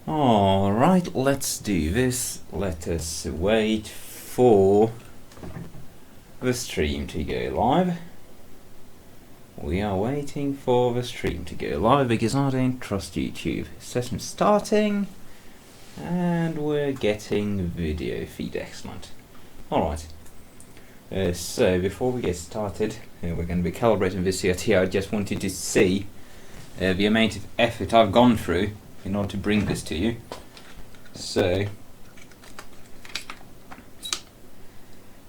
Alright, let's do this. Let us wait for the stream to go live. We are waiting for the stream to go live because I don't trust YouTube. Session starting and we're getting video feed. Excellent. Alright, so before we get started, we're going to be calibrating this CRT. I just wanted to see the amount of effort I've gone through in order to bring this to you. So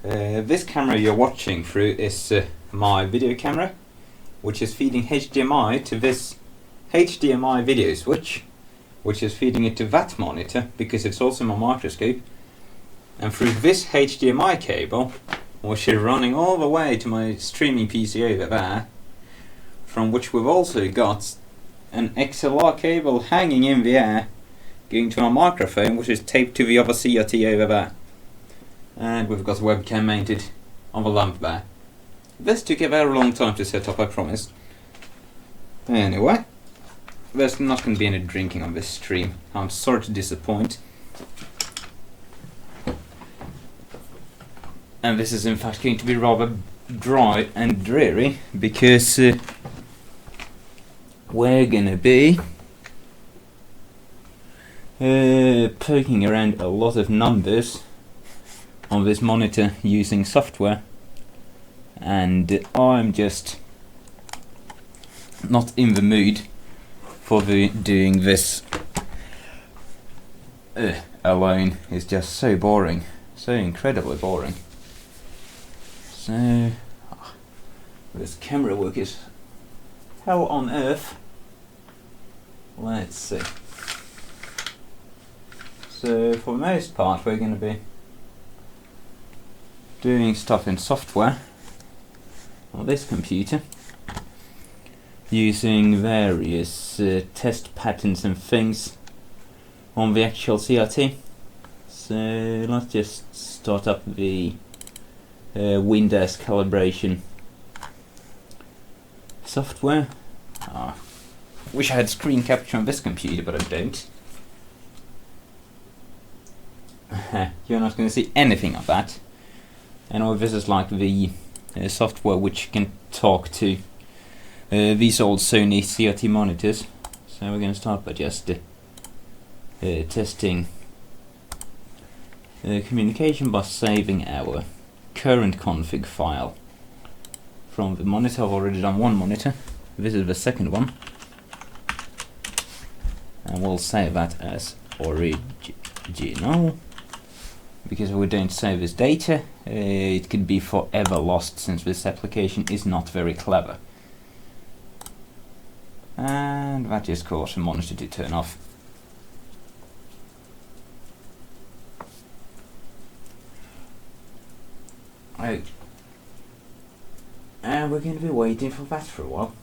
this camera you're watching through is my video camera, which is feeding HDMI to this HDMI video switch, which is feeding it to that monitor because it's also my microscope, and through this HDMI cable, which is running all the way to my streaming PC over there, from which we've also got an XLR cable hanging in the air going to our microphone, which is taped to the other CRT over there, and we've got a webcam mounted on the lamp there. This took a very long time to set up, I promise. Anyway, there's not going to be any drinking on this stream. I'm sorry to disappoint. And this is in fact going to be rather dry and dreary because we're gonna be poking around a lot of numbers on this monitor using software, and I'm just not in the mood for doing this alone. It's just so boring, so incredibly boring. So this camera work is hell on earth. Let's see. So for the most part we're going to be doing stuff in software on this computer using various test patterns and things on the actual CRT. So let's just start up the Windows calibration software. Wish I had screen capture on this computer, but I don't. You're not going to see anything of that. And this is like the software which can talk to these old Sony CRT monitors. So we're going to start by just testing communication by saving our current config file from the monitor. I've already done one monitor. This is the second one, and we'll save that as original because if we don't save this data, it could be forever lost, since this application is not very clever. And that just caused the monitor to turn off. And we're going to be waiting for that for a while.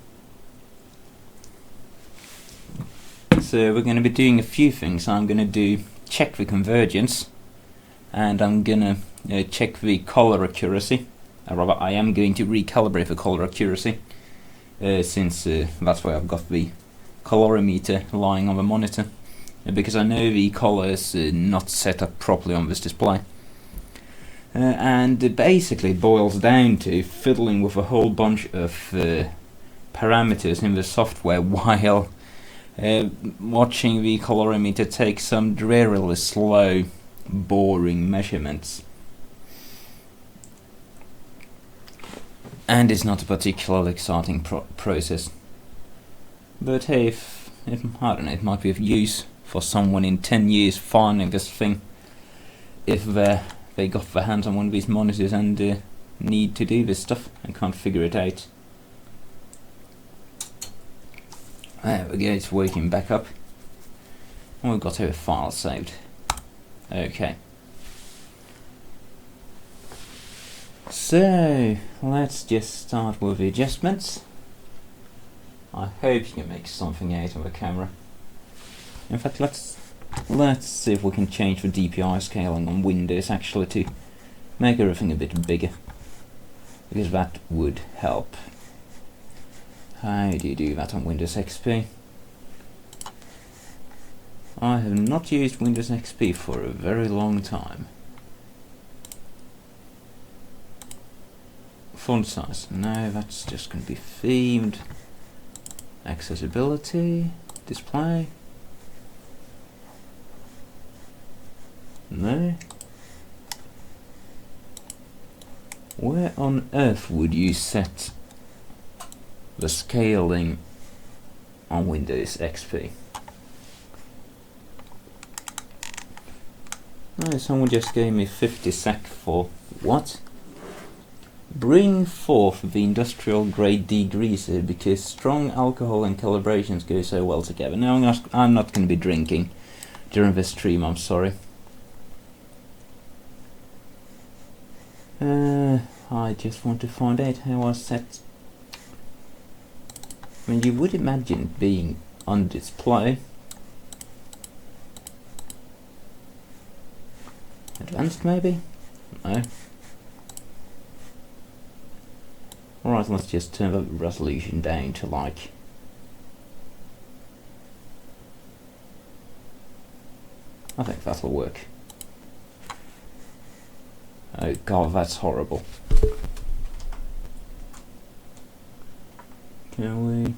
So we're going to be doing a few things. I'm going to check the convergence, and I'm going to check the color accuracy. Rather, I am going to recalibrate the color accuracy since that's why I've got the colorimeter lying on the monitor, because I know the color is not set up properly on this display. And it basically boils down to fiddling with a whole bunch of parameters in the software while watching the colorimeter take some drearily slow, boring measurements. And it's not a particularly exciting process. But hey, I don't know, it might be of use for someone in 10 years finding this thing if they got their hands on one of these monitors and need to do this stuff and can't figure it out. There we go, it's working back up. And we've got our file saved. Okay. So let's just start with the adjustments. I hope you can make something out of the camera. In fact, let's see if we can change the DPI scaling on Windows actually to make everything a bit bigger, because that would help. How do you do that on Windows XP? I have not used Windows XP for a very long time. Font size, no, that's just going to be themed. Accessibility, display, no. Where on earth would you set the scaling on Windows XP? No, someone just gave me 50 sec for what? Bring forth the industrial grade degreaser because strong alcohol and calibrations go so well together. Now I'm not going to be drinking during this stream, I'm sorry. I just want to find out how I set. I mean, you would imagine being on display. Advanced maybe? No. Alright, let's just turn the resolution down to like I think that'll work. Oh god, that's horrible. Can we?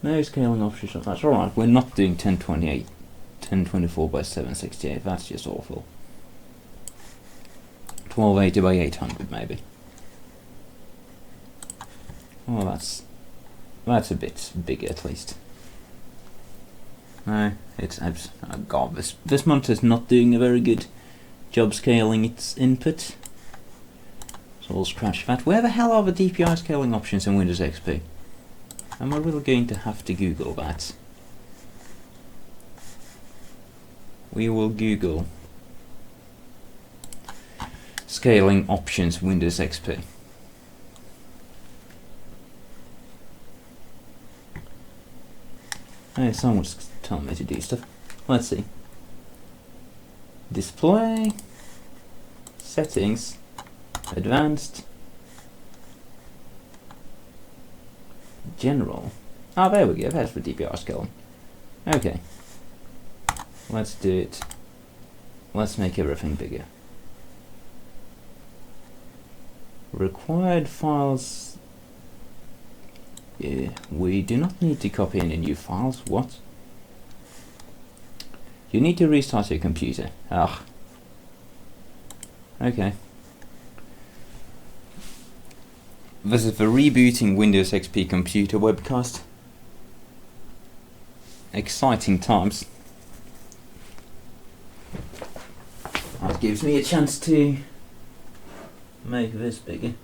No scaling options, that's alright. We're not doing 1024 by 768, that's just awful. 1280 by 800 maybe. Oh, that's a bit bigger at least. No, it's oh god, this monitor's not doing a very good job scaling its input. So we'll scratch that. Where the hell are the DPI scaling options in Windows XP? Am I really going to have to Google that? We will Google scaling options Windows XP. Hey, someone's telling me to do stuff. Let's see. Display, settings, advanced, general. Ah, there we go. That's the DPI scaling. Okay. Let's do it. Let's make everything bigger. Required files. Yeah, we do not need to copy any new files. What? You need to restart your computer. Ah. Okay. This is the rebooting Windows XP computer webcast. Exciting times. That gives me a chance to make this bigger.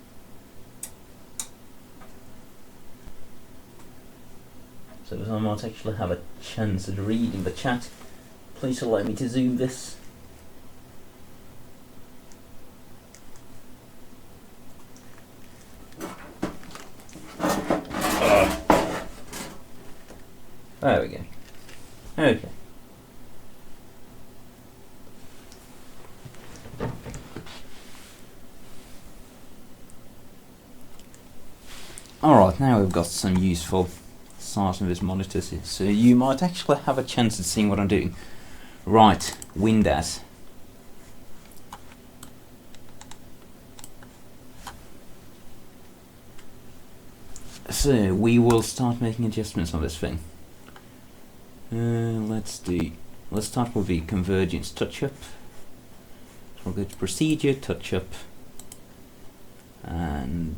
So as I might actually have a chance at reading the chat, please allow me to zoom this. There we go. Okay. Alright, now we've got some useful size of this monitor, so you might actually have a chance at seeing what I'm doing. Right, Windows. So we will start making adjustments on this thing. Let's start with the convergence touch-up. So we'll go to procedure, touch-up, and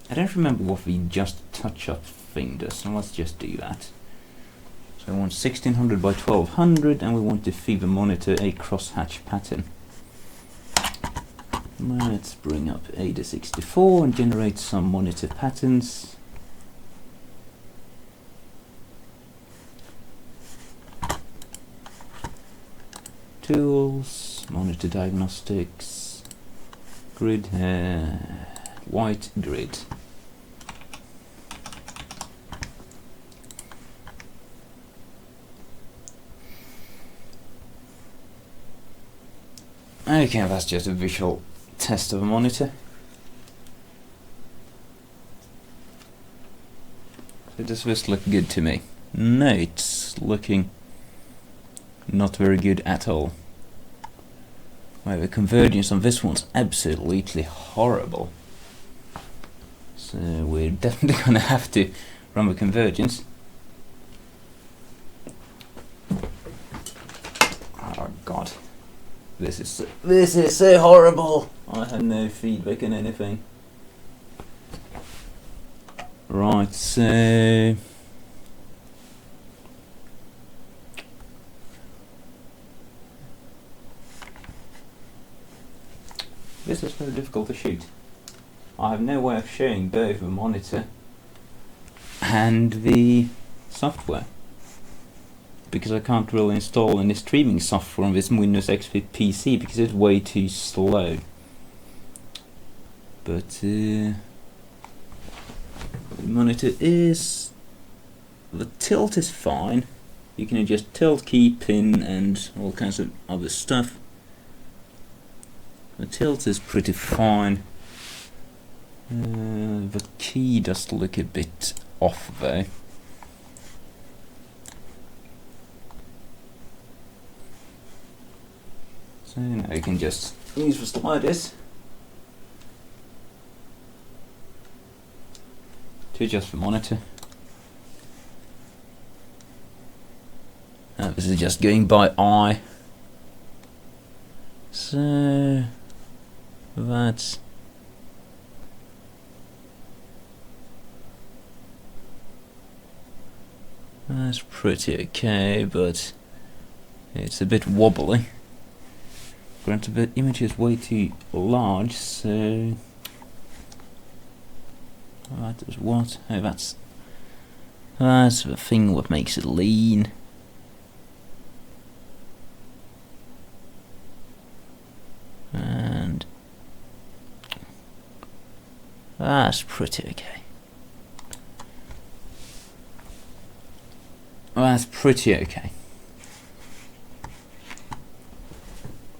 I don't remember what the just touch-up thing does, so let's just do that. So we want 1600 by 1200, and we want to feed the monitor a crosshatch pattern. Let's bring up Ada64 and generate some monitor patterns. Tools, monitor diagnostics, grid, white grid. Okay, that's just a visual test of a monitor. So does this look good to me? No, it's looking not very good at all. Well, the convergence on this one's absolutely horrible. So we're definitely gonna have to run the convergence. Oh god. This is so horrible. I have no feedback on anything. Right, so this is very difficult to shoot. I have no way of showing both the monitor and the software, because I can't really install any streaming software on this Windows XP PC because it's way too slow. But the monitor is... the tilt is fine. You can adjust tilt, key, pin and all kinds of other stuff. The tilt is pretty fine. The key does look a bit off though. So now you can just use the sliders to adjust the monitor. This is just going by eye. So that's pretty okay, but it's a bit wobbly. Granted, the image is way too large, so that is what? Oh, that's the thing what makes it lean. And that's pretty okay. That's pretty okay.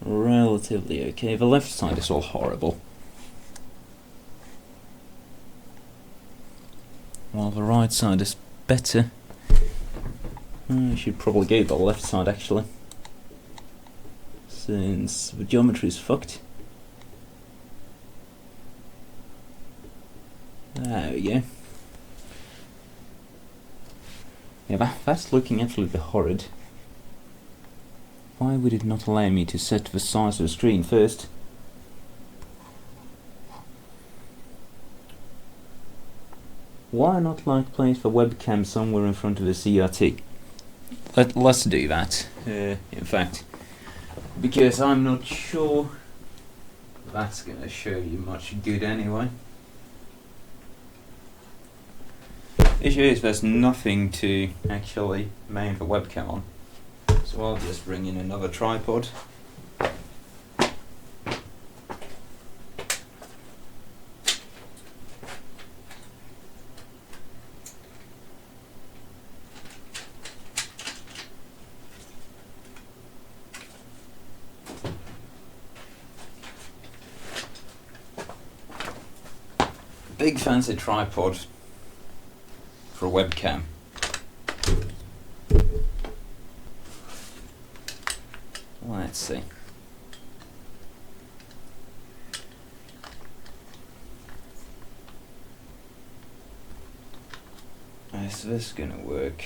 Relatively okay. The left side is all horrible, while the right side is better. I should probably go the left side actually, since the geometry is fucked. There we go. Yeah, that's looking absolutely horrid. Why would it not allow me to set the size of the screen first? Why not place the webcam somewhere in front of the CRT? Let's do that, in fact, because I'm not sure that's going to show you much good anyway. The issue is there's nothing to actually mount the webcam on, so I'll just bring in another tripod. Big fancy tripod for a webcam. Let's see. Is this gonna work?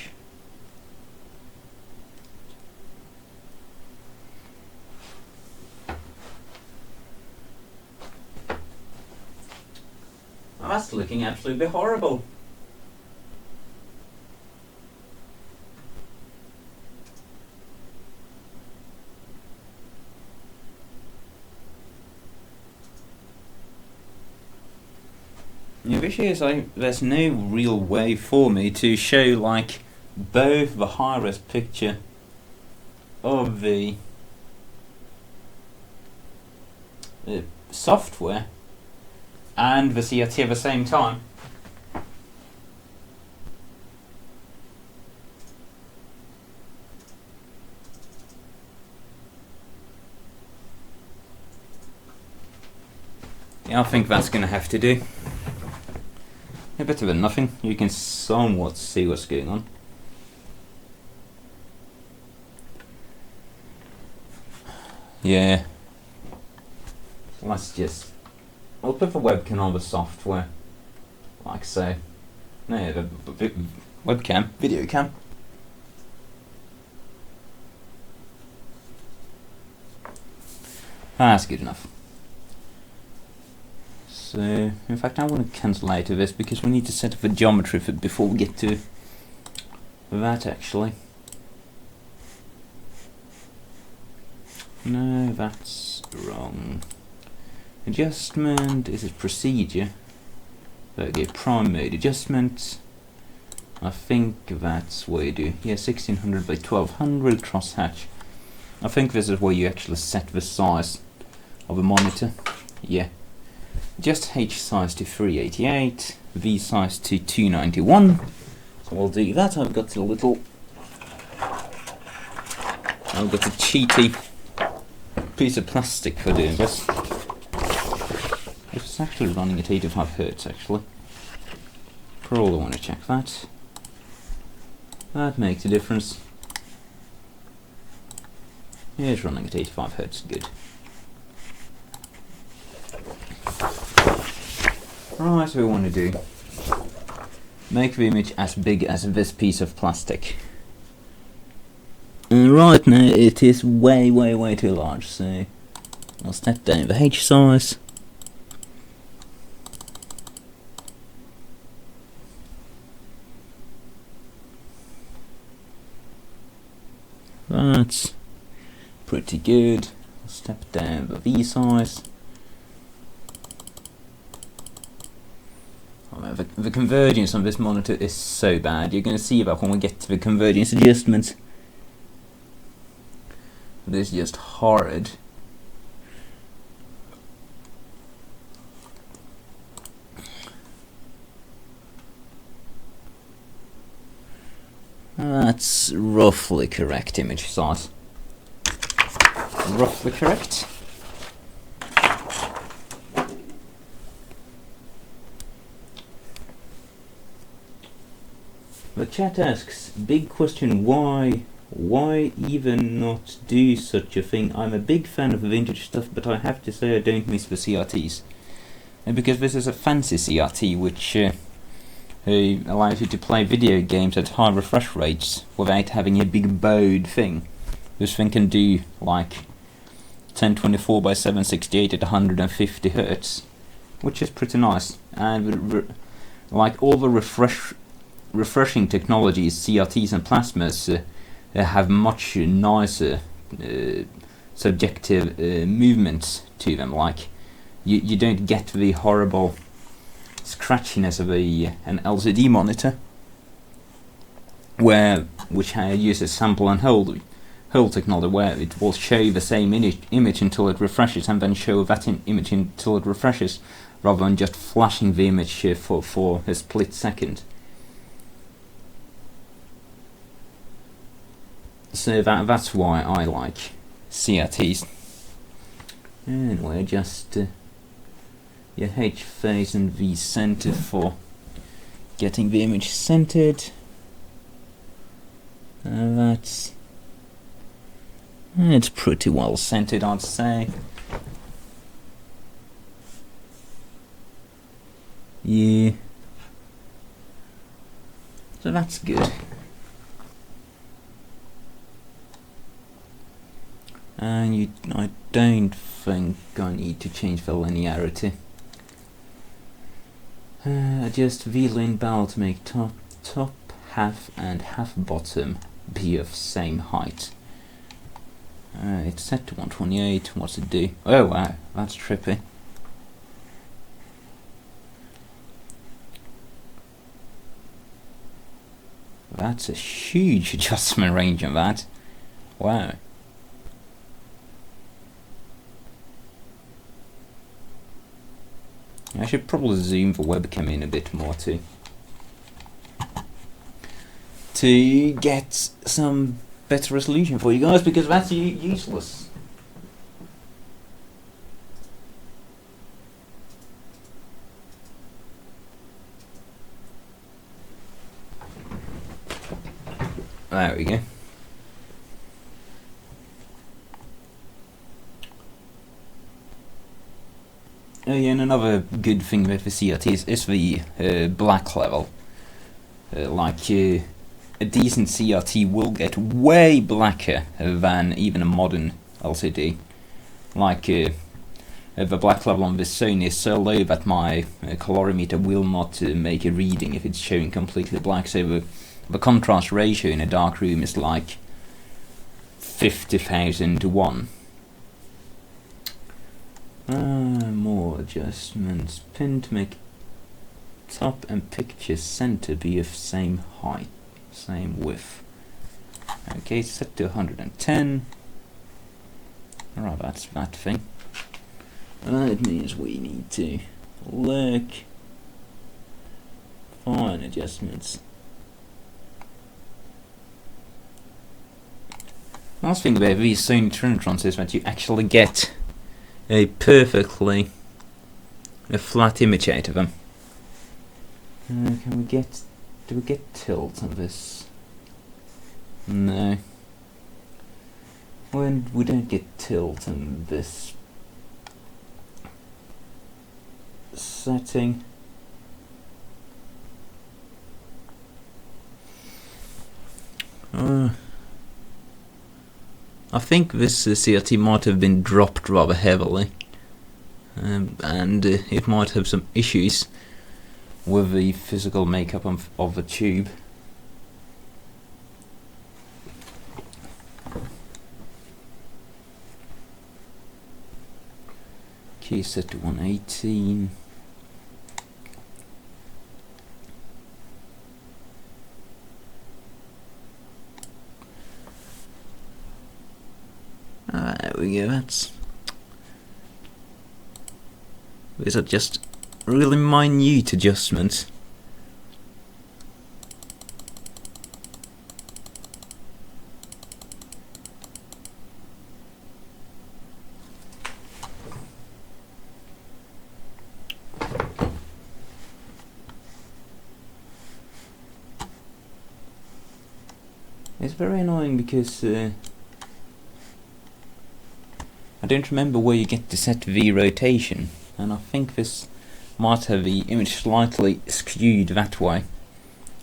Oh, that's looking absolutely horrible. The issue is there's no real way for me to show like both the high-res picture of the software and the CRT at the same time. Yeah, I think that's going to have to do. better than nothing. You can somewhat see what's going on. Yeah. Let's just... I'll put the webcam on the software. Like so. No, the webcam. Video cam. That's good enough. So, in fact, I want to cancel out of this because we need to set up the geometry for before we get to that actually. No, that's wrong. Adjustment, is it procedure? Okay, prime mode adjustment. I think that's where you do. Yeah, 1600 by 1200 crosshatch. I think this is where you actually set the size of a monitor. Yeah. Just H size to 388, V size to 291. So we'll do that. I've got a cheaty piece of plastic for doing this. It's actually running at 85 Hz actually. Probably want to check that. That makes a difference. Yeah, it's running at 85 Hz, good. Right, so we want to do make the image as big as this piece of plastic. And right now it is way too large, so I'll step down the H size. That's pretty good. I'll step down the V size. The convergence on this monitor is so bad. You're going to see that when we get to the convergence adjustments. This is just horrid. That's roughly correct image size. Roughly correct. The chat asks, big question, why even not do such a thing? I'm a big fan of vintage stuff, but I have to say I don't miss the CRTs. And because this is a fancy CRT which allows you to play video games at high refresh rates without having a big bowed thing. This thing can do like 1024 by 768 at 150 Hz, which is pretty nice. And like all the refreshing technologies, CRTs and plasmas have much nicer subjective movements to them. Like you don't get the horrible scratchiness of an LCD monitor, which uses sample and hold technology, where it will show the same image until it refreshes, and then show that image until it refreshes, rather than just flashing the image for a split second. So that's why I like CRTs. Anyway, just your H phase and V center for getting the image centered. It's pretty well centered, I'd say. Yeah. So that's good. And I don't think I need to change the linearity. Adjust V-lane bell to make top half and half bottom be of same height. It's set to 128. What's it do? Oh wow, that's trippy. That's a huge adjustment range on that. Wow. I should probably zoom the webcam in a bit more to get some better resolution for you guys, because that's useless. There we go. Oh yeah, and another good thing about the CRT is the black level. A decent CRT will get way blacker than even a modern LCD. The black level on this Sony is so low that my colorimeter will not make a reading if it's showing completely black. So the contrast ratio in a dark room is like 50,000 to 1. More adjustments. Pin to make top and picture center be of same height, same width. Okay, set to 110. Alright, that's that thing. That means we need to look, fine adjustments. Last thing about these Sony Trinitrons is that you actually get a perfectly flat image out of them. Do we get tilt on this? No. When we don't get tilt on this setting. I think this CRT might have been dropped rather heavily, and it might have some issues with the physical makeup of the tube. Key set to 118. There we go, these are just really minute adjustments. It's very annoying because I don't remember where you get to set the rotation, and I think this might have the image slightly skewed that way,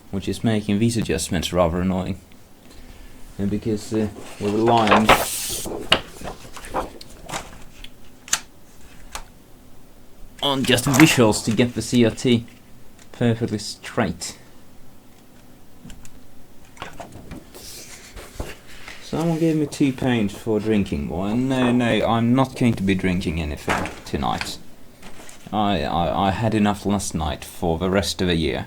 which is making these adjustments rather annoying. And because we're relying on just visuals to get the CRT perfectly straight. Someone gave me £2 for drinking wine. No, I'm not going to be drinking anything tonight. I had enough last night for the rest of the year.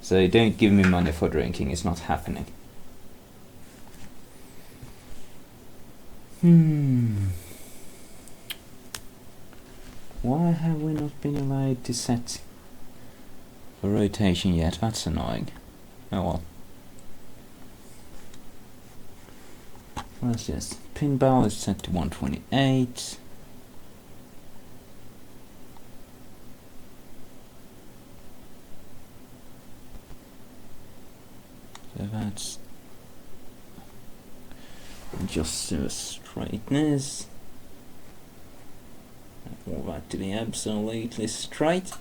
So don't give me money for drinking, it's not happening. Why have we not been allowed to set the rotation yet? That's annoying. Oh well. Let's just, pin bell is set to 128. So that's just the straightness. All that to be absolutely straight.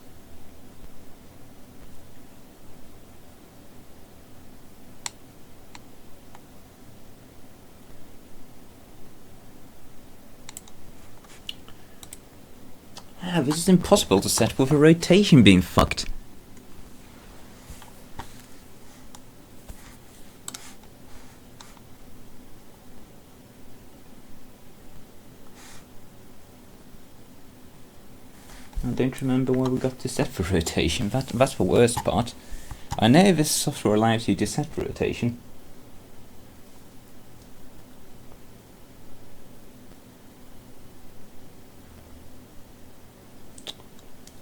This is impossible to set with a rotation being fucked. I don't remember where we got to set for rotation. That's the worst part. I know this software allows you to set for rotation.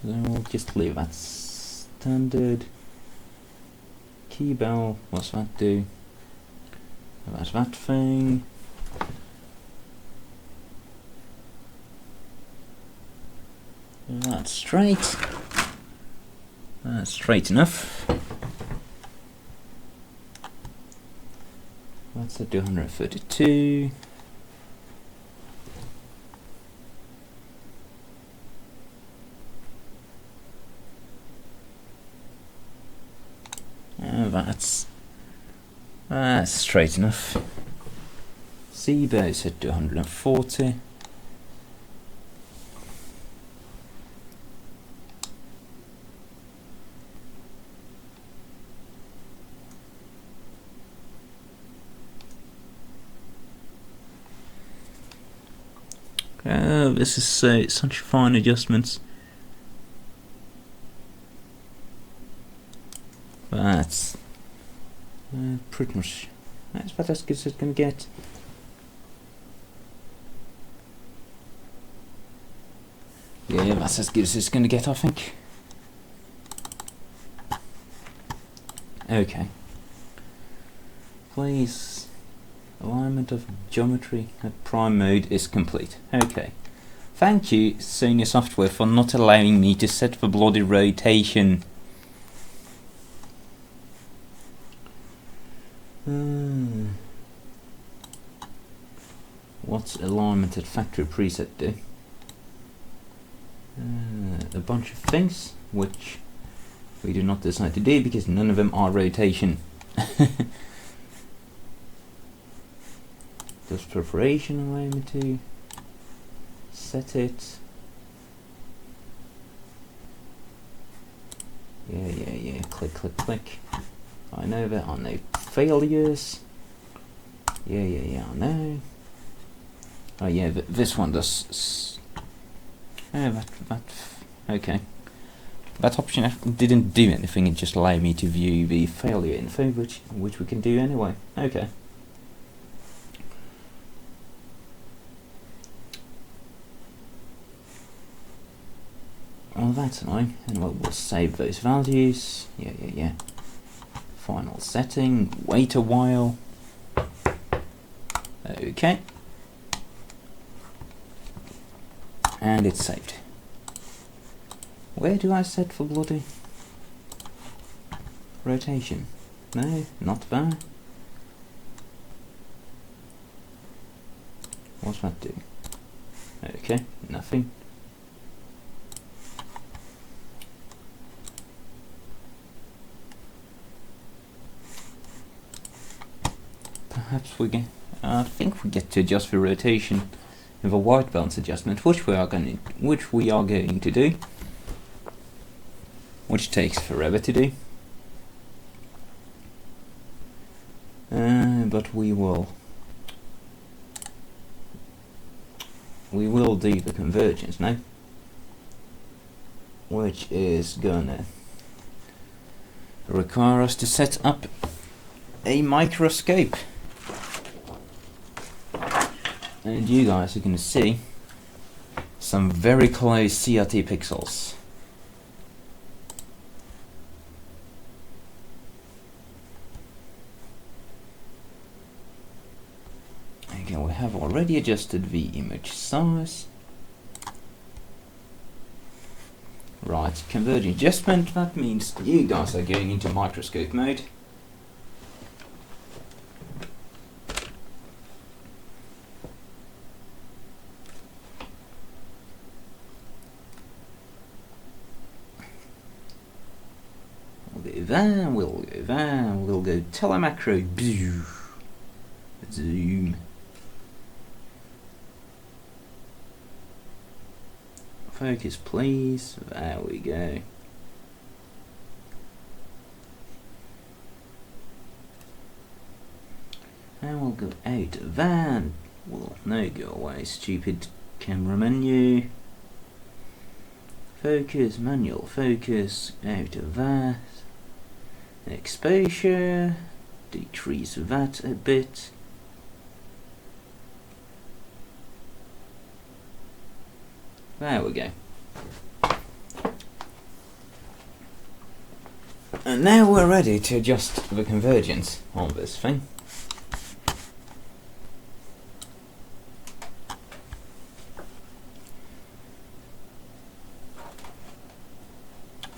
Then we'll just leave that standard. Key bell, what's that do? That's that thing. That's straight. That's straight enough. set to 132. That's straight enough. C-bow set to 140. This is such fine adjustments. That's pretty much that's about as good as it can get. Yeah, that's as good as it's going to get, I think. Okay. Please, alignment of geometry at prime mode is complete. Okay. Thank you, Sony software, for not allowing me to set the bloody rotation. What's alignment at factory preset do? A bunch of things which we do not decide to do because none of them are rotation. Does preparation allow me to set it? Yeah, click. I know that are no failures. Yeah, I know. Oh yeah, this one does. Okay. That option didn't do anything, it just allowed me to view the failure info, which we can do anyway. Okay. Well, that's annoying. And we'll save those values. Yeah. Final setting. Wait a while. Okay. And it's saved. Where do I set for bloody rotation? No, not there. What's that do? Okay, nothing. Perhaps we get. I think we get to adjust the rotation with a white balance adjustment, which we are going to do, which takes forever to do. But we will do the convergence now, which is gonna require us to set up a microscope. And you guys are going to see some very close CRT pixels. Okay, we have already adjusted the image size. Right, converging adjustment, that means you guys are going into microscope mode. We'll go there, we'll go telemacro, zoom. Focus please, there we go. And we'll go out of that, well, no, go away, stupid camera menu. Focus, manual focus, out of that. Exposure, decrease that a bit. There we go. And now we're ready to adjust the convergence on this thing.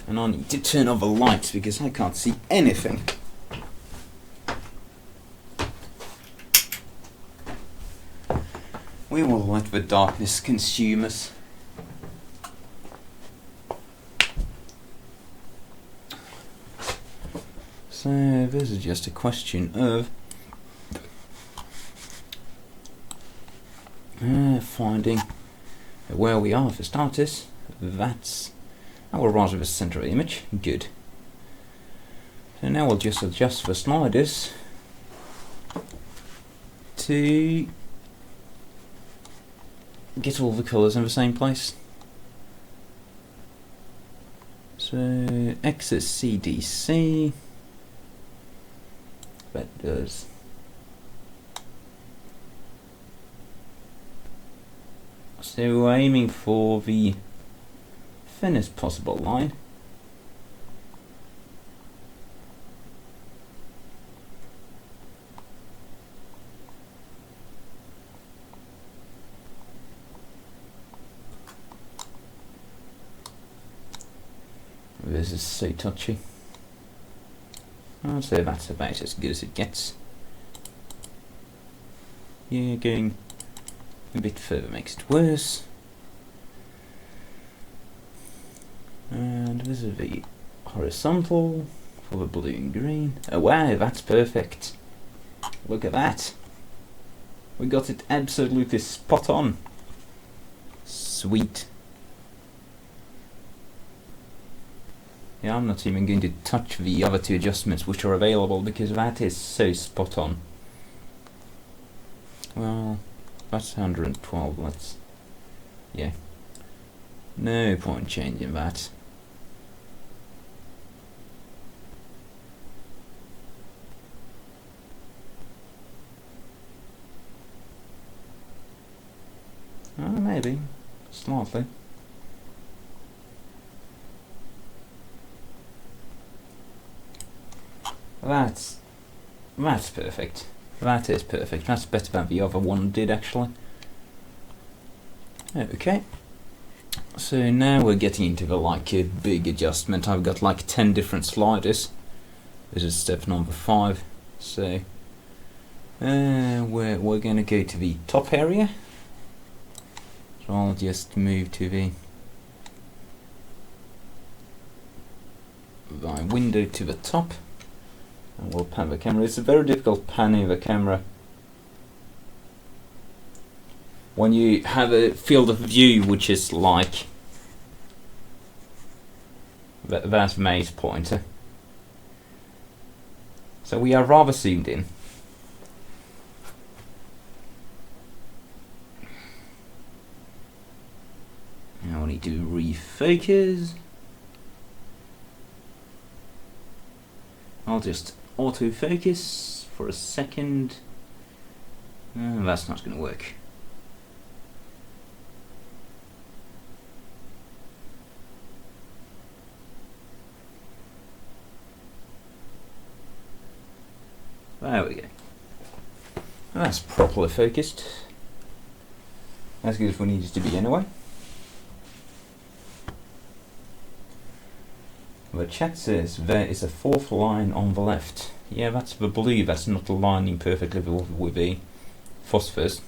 And I need to turn off the lights because I can't see anything. We will let the darkness consume us. So this is just a question of finding where we are for starters. That's our rather the center of the image. Good. So now we'll just adjust the sliders to get all the colours in the same place. So XSCDC, that does. So we're aiming for the thinnest possible line. This is so touchy. I'd say that's about as good as it gets. Yeah, going a bit further makes it worse. And this is the horizontal for the blue and green. Oh wow, that's perfect. Look at that. We got it absolutely spot on. Sweet. Yeah, I'm not even going to touch the other two adjustments which are available because that is so spot on. Well, that's 112, let's... yeah. No point changing that. Oh, maybe. Slightly. That's perfect. That is perfect. That's better than the other one did actually. Okay. So now we're getting into the a big adjustment. I've got like 10 different sliders. This is step number 5. So we're gonna go to the top area. So I'll just move to the window to the top. And we'll pan the camera. It's a very difficult panning the camera when you have a field of view which is like that maze pointer. So we are rather zoomed in. Now we need to refocus. I'll just autofocus for a second. That's not going to work. There we go. That's properly focused. As good as we need it to be anyway. The chat says there is a 4th line on the left. Yeah, that's the blue that's not aligning perfectly with the phosphors.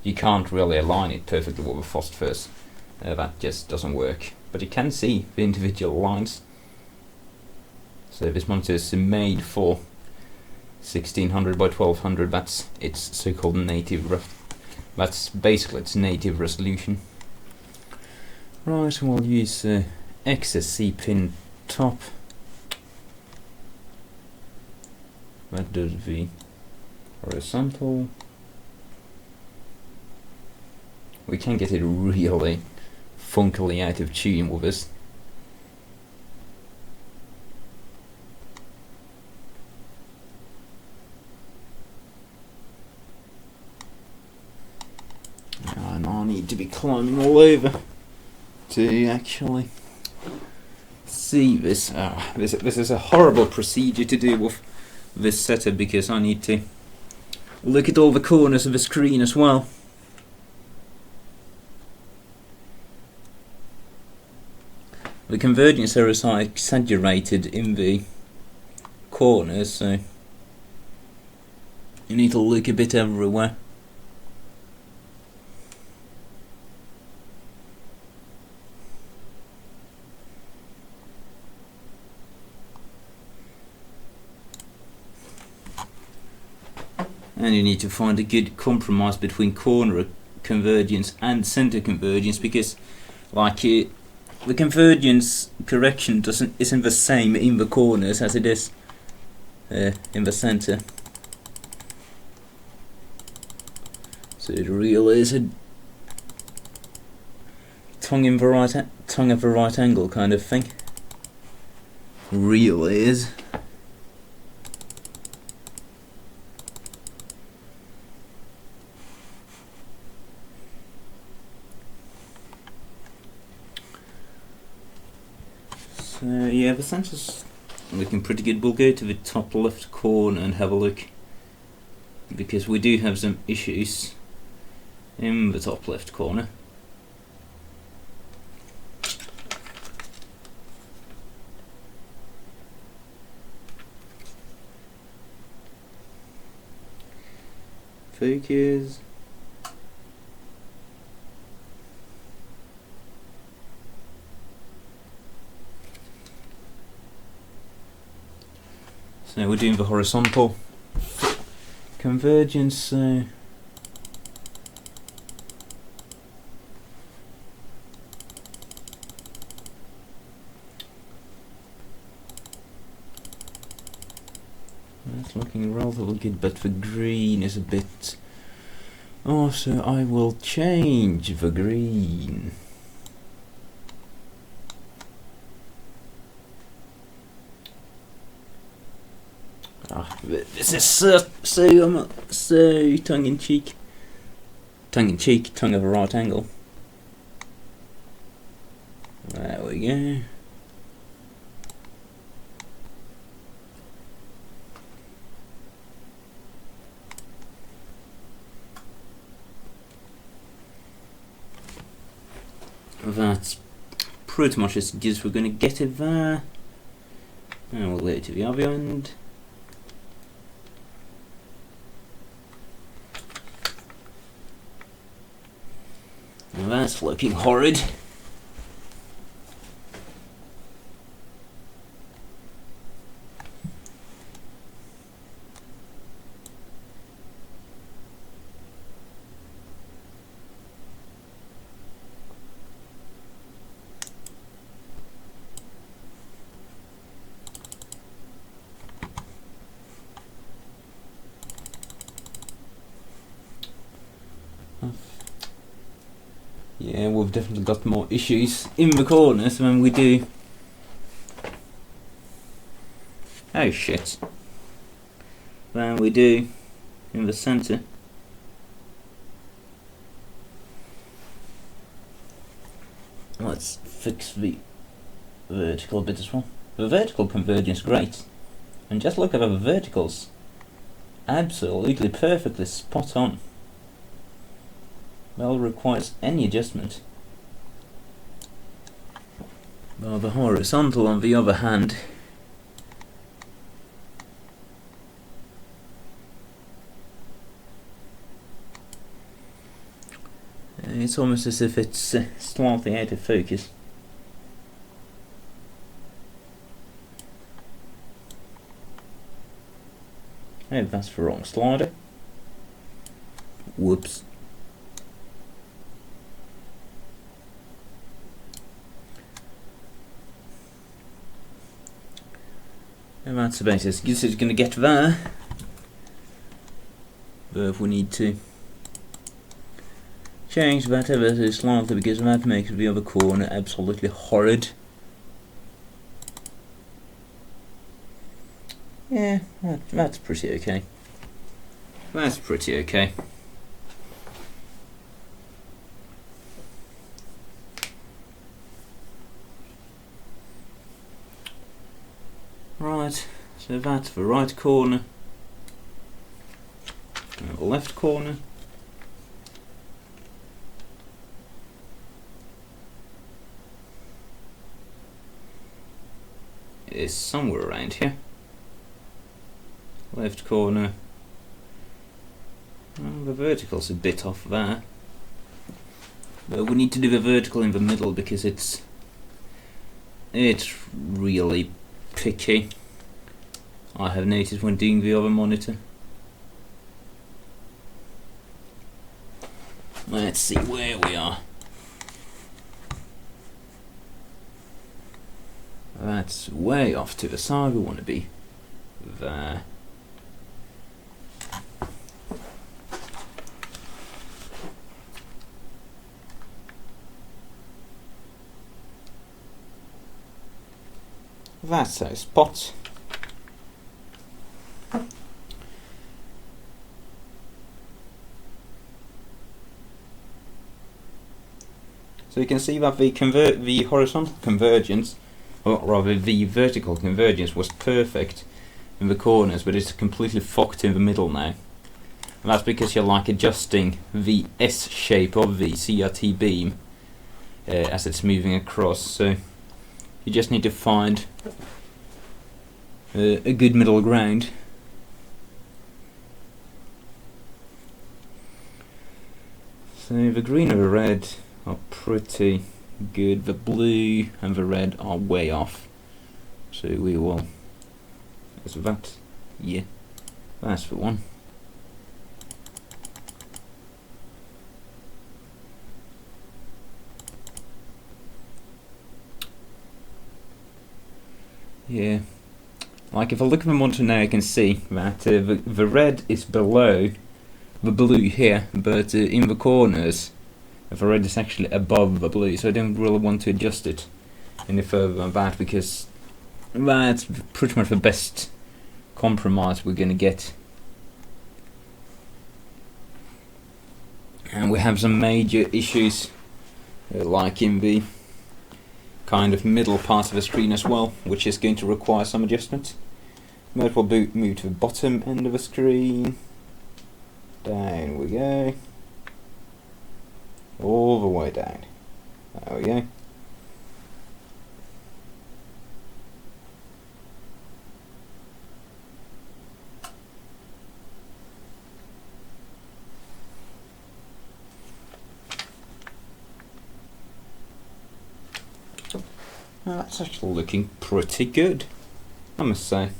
You can't really align it perfectly with the phosphors. That just doesn't work. But you can see the individual lines. So this monitor is made for 1600 by 1200. That's its so-called native. That's basically its native resolution. Right, we'll use XSC pin top. That does the horizontal. We can get it really funkily out of tune with this. And I need to be climbing all over to actually see this. This is a horrible procedure to do with this setup because I need to look at all the corners of the screen as well. The convergence errors are exaggerated in the corners, so you need to look a bit everywhere. and you need to find a good compromise between corner convergence and center convergence, because like the convergence correction isn't the same in the corners as it is in the center. So it really is a tongue at the right angle kind of thing. Really is. So yeah, the sensor's looking pretty good. We'll go to the top left corner and have a look, because we do have some issues in the top left corner. Focus. So we're doing the horizontal convergence. So that's looking relatively good, but the green is a bit. Oh, so I will change the green. This is so tongue-in-cheek, tongue of a right angle. There we go. That's pretty much as good as we're going to get it there. And we'll go to the other end. Now that's looking horrid. Yeah, we've definitely got more issues in the corners than we do. Oh shit. Than we do in the centre. Let's fix the vertical bit as well. The vertical convergence is great. And just look at the verticals. Absolutely perfectly spot on. Well, requires any adjustment. Well, the horizontal, on the other hand, it's almost as if it's slightly out of focus. Oh, that's the wrong slider. Whoops. And that's about as good as it's going to get there. But we need to change that ever so slightly, because that makes the other corner absolutely horrid. Yeah, that's pretty okay. That's pretty okay. Right, so that's the right corner. And the left corner. Is somewhere around here. Left corner. Well, the vertical's a bit off there. But we need to do the vertical in the middle because it's really picky. I have noticed when doing the other monitor. Let's see where we are. That's way off to the side. We want to be there. That's our spot. So you can see that the horizontal convergence, or rather the vertical convergence, was perfect in the corners, but it's completely fucked in the middle now. And that's because you're like adjusting the S shape of the CRT beam as it's moving across. So you just need to find a good middle ground. So the green and the red are pretty good. The blue and the red are way off. So we will. Is that? Yeah, that's the one. Yeah, like if I look at the monitor now, I can see that the red is below the blue here, but in the corners the red is actually above the blue, so I don't really want to adjust it any further than that, because that's pretty much the best compromise we're gonna get. And we have some major issues like in the kind of middle part of the screen as well, which is going to require some adjustment. But we'll move to the bottom end of the screen. Down we go. All the way down. There we go. Well, that's actually looking pretty good, I must say.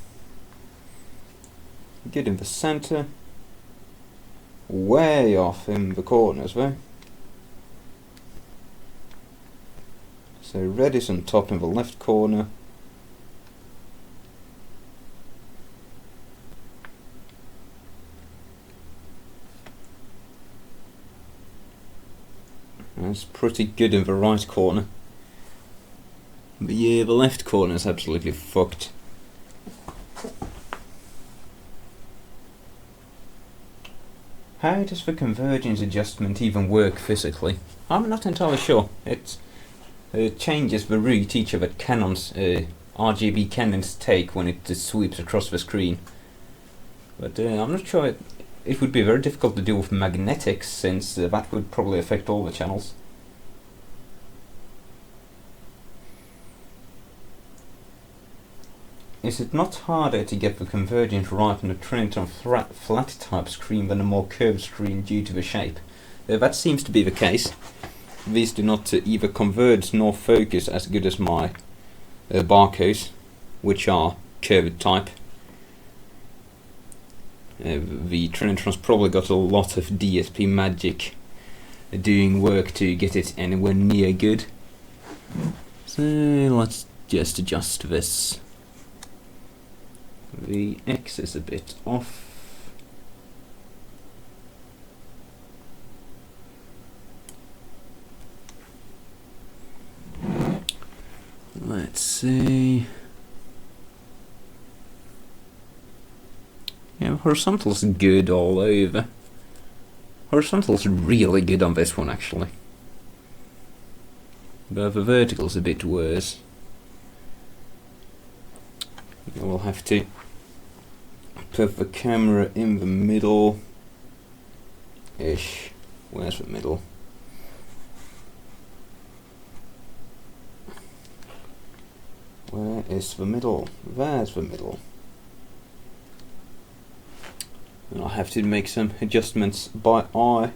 Good in the centre. Way off in the corners though. So red is on top in the left corner. That's pretty good in the right corner. But yeah, the left corner is absolutely fucked. How does the convergence adjustment even work physically? I'm not entirely sure. It changes the route each of the cannons, RGB cannons take when it sweeps across the screen. But I'm not sure it would be very difficult to do with magnetics, since that would probably affect all the channels. Is it not harder to get the convergence right on a Trinitron flat type screen than a more curved screen due to the shape? That seems to be the case. These do not either converge nor focus as good as my barcodes, which are curved type. The Trinitron's probably got a lot of DSP magic doing work to get it anywhere near good. So let's just adjust this. The X is a bit off. Let's see. Yeah, horizontal's good all over. Horizontal's really good on this one actually. But the vertical's a bit worse. We'll have to put the camera in the middle ish. Where's the middle? Where is the middle? There's the middle. And I'll have to make some adjustments by eye.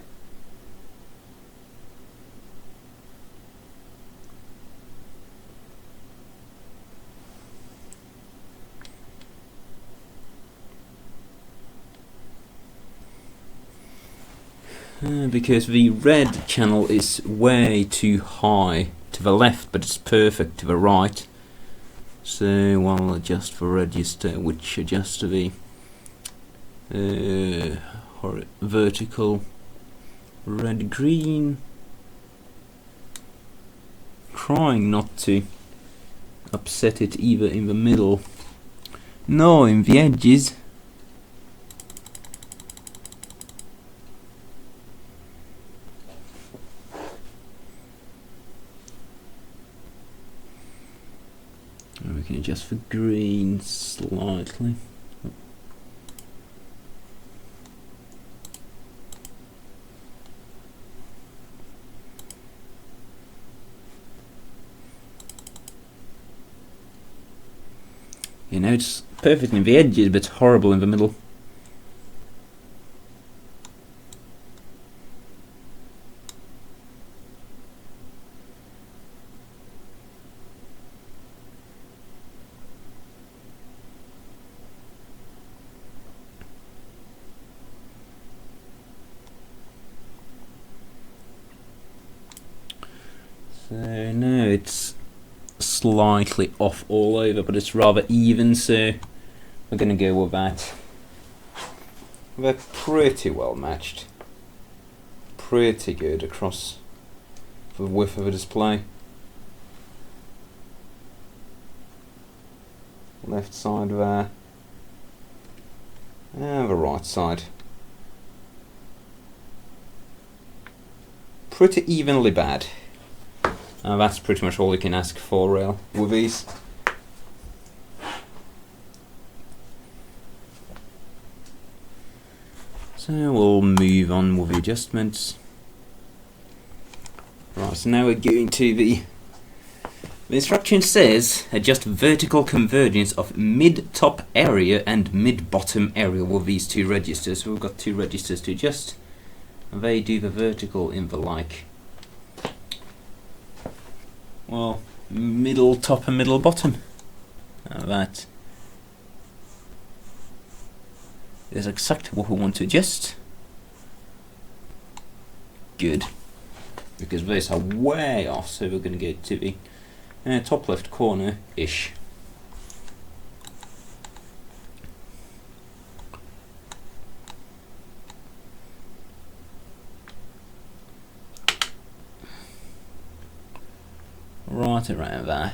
because the red channel is way too high to the left, but it's perfect to the right. So I'll adjust the register, which adjusts the vertical red green, trying not to upset it either in the middle nor in the edges. And we can adjust the green slightly. You know, it's perfect in the edges, but horrible in the middle. So now it's slightly off all over, but it's rather even, so we're gonna go with that. They're pretty well matched, pretty good across the width of the display. Left side there, and the right side. Pretty evenly bad. That's pretty much all you can ask for with these. So we'll move on with the adjustments. Right, so now we're going to the instruction says adjust vertical convergence of mid-top area and mid-bottom area with these two registers. So we've got two registers to adjust, and they do the vertical in the well, middle top and middle bottom. Now that is exactly what we want to adjust. Good, because these are way off, so we're going to go to the top left corner-ish. Right around there.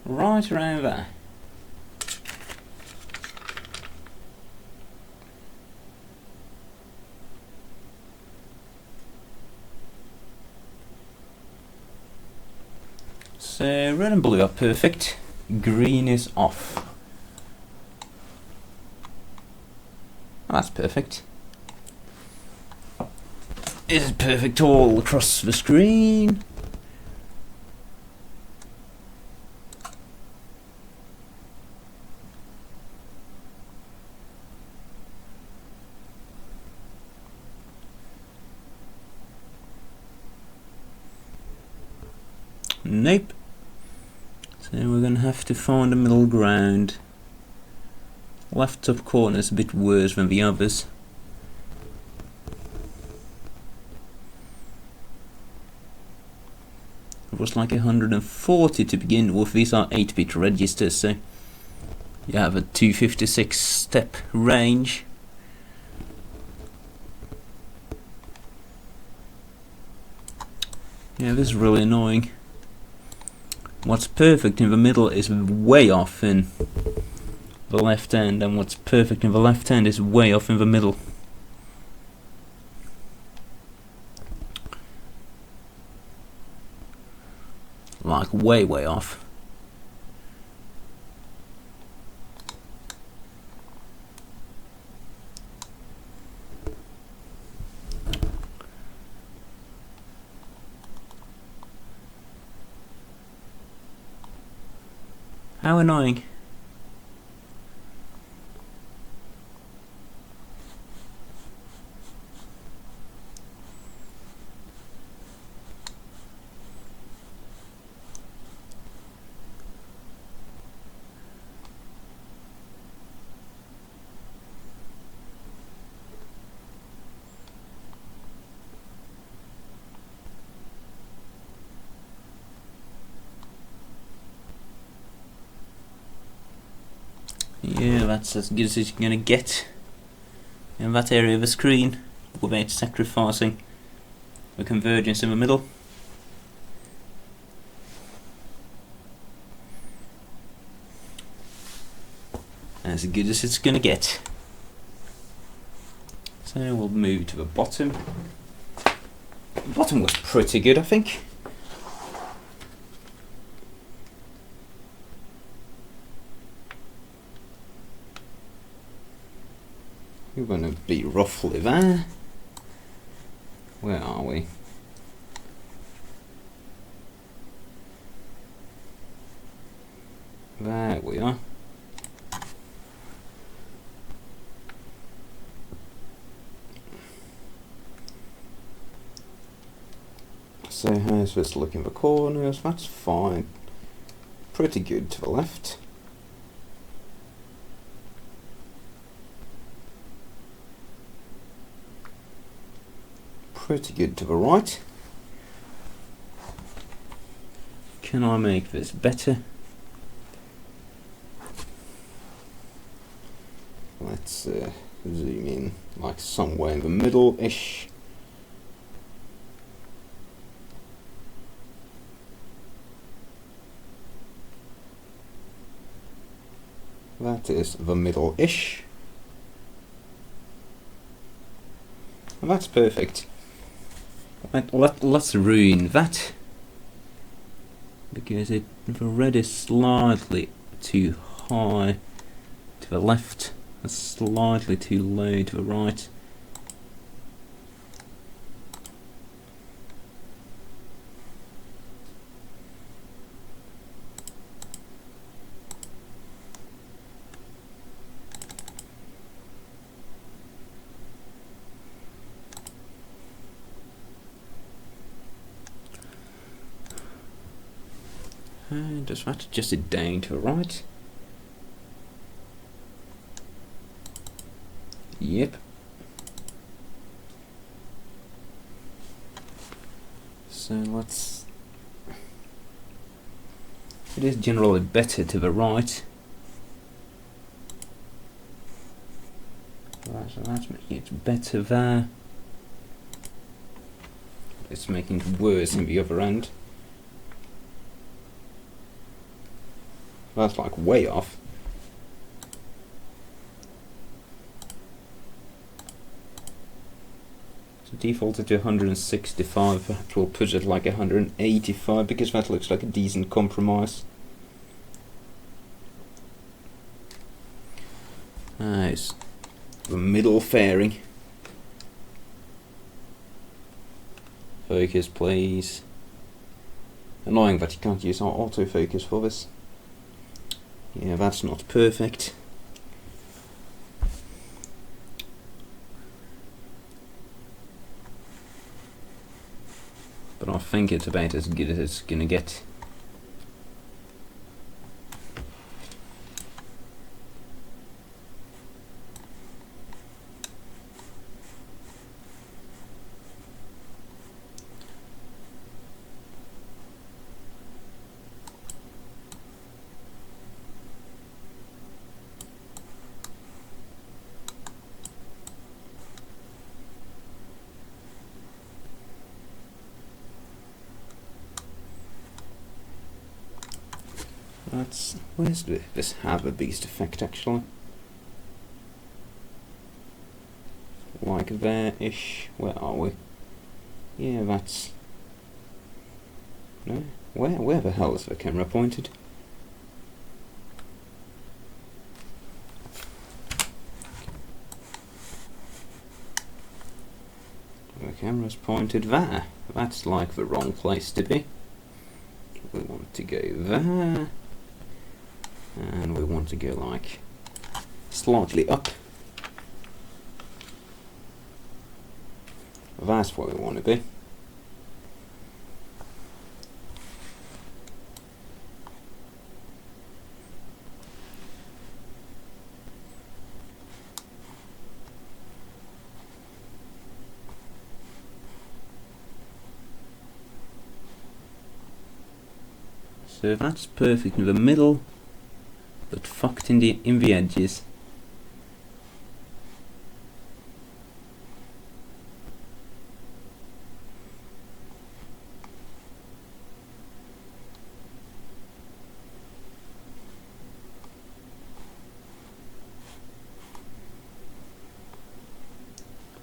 Right around there. So red and blue are perfect. Green is off. That's perfect. Is it perfect all across the screen? Nope. So we're going to have to find a middle ground. Left top corner is a bit worse than the others. It was like 140 to begin with. These are 8-bit registers, so you have a 256 step range. Yeah, this is really annoying. What's perfect in the middle is way off in the left hand, and what's perfect in the left hand is way off in the middle. Like way off. How annoying. Yeah, that's as good as you're gonna get in that area of the screen without sacrificing the convergence in the middle. As good as it's gonna get. So we'll move to the bottom. The bottom was pretty good, I think. We're going to be roughly there. Where are we? There we are. So how's this looking for corners? That's fine. Pretty good to the left. Pretty good to the right. Can I make this better? Let's zoom in like somewhere in the middle-ish. That is the middle-ish. And that's perfect. Let's ruin that. Because the red is slightly too high to the left. And slightly too low to the right. And just that adjusted down to the right. Yep. So let's. It is generally better to the right. So that's making it better there. It's making it worse in the other end. That's like way off. So defaulted to 165, perhaps we'll put it like 185 because that looks like a decent compromise. Nice. The middle fairing. Focus please. Annoying that you can't use our autofocus for this. Yeah, that's not perfect. But I think it's about as good as it's gonna get. Where's this have a beast effect actually? Like there-ish. Where are we? Yeah, that's. No? Where the hell is the camera pointed? The camera's pointed there. That's like the wrong place to be. We want to go there. And we want to go like slightly up. That's where we want to be. So that's perfect in the middle. but fucked in the edges.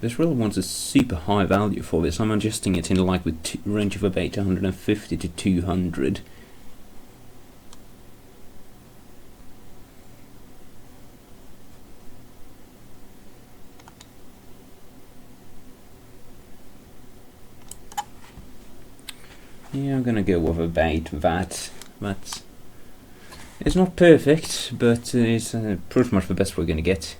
This really wants a super high value for this. I'm adjusting it in like with range of about 150 to 200. Yeah, I'm gonna go with about that. It's not perfect, but it's pretty much the best we're gonna get.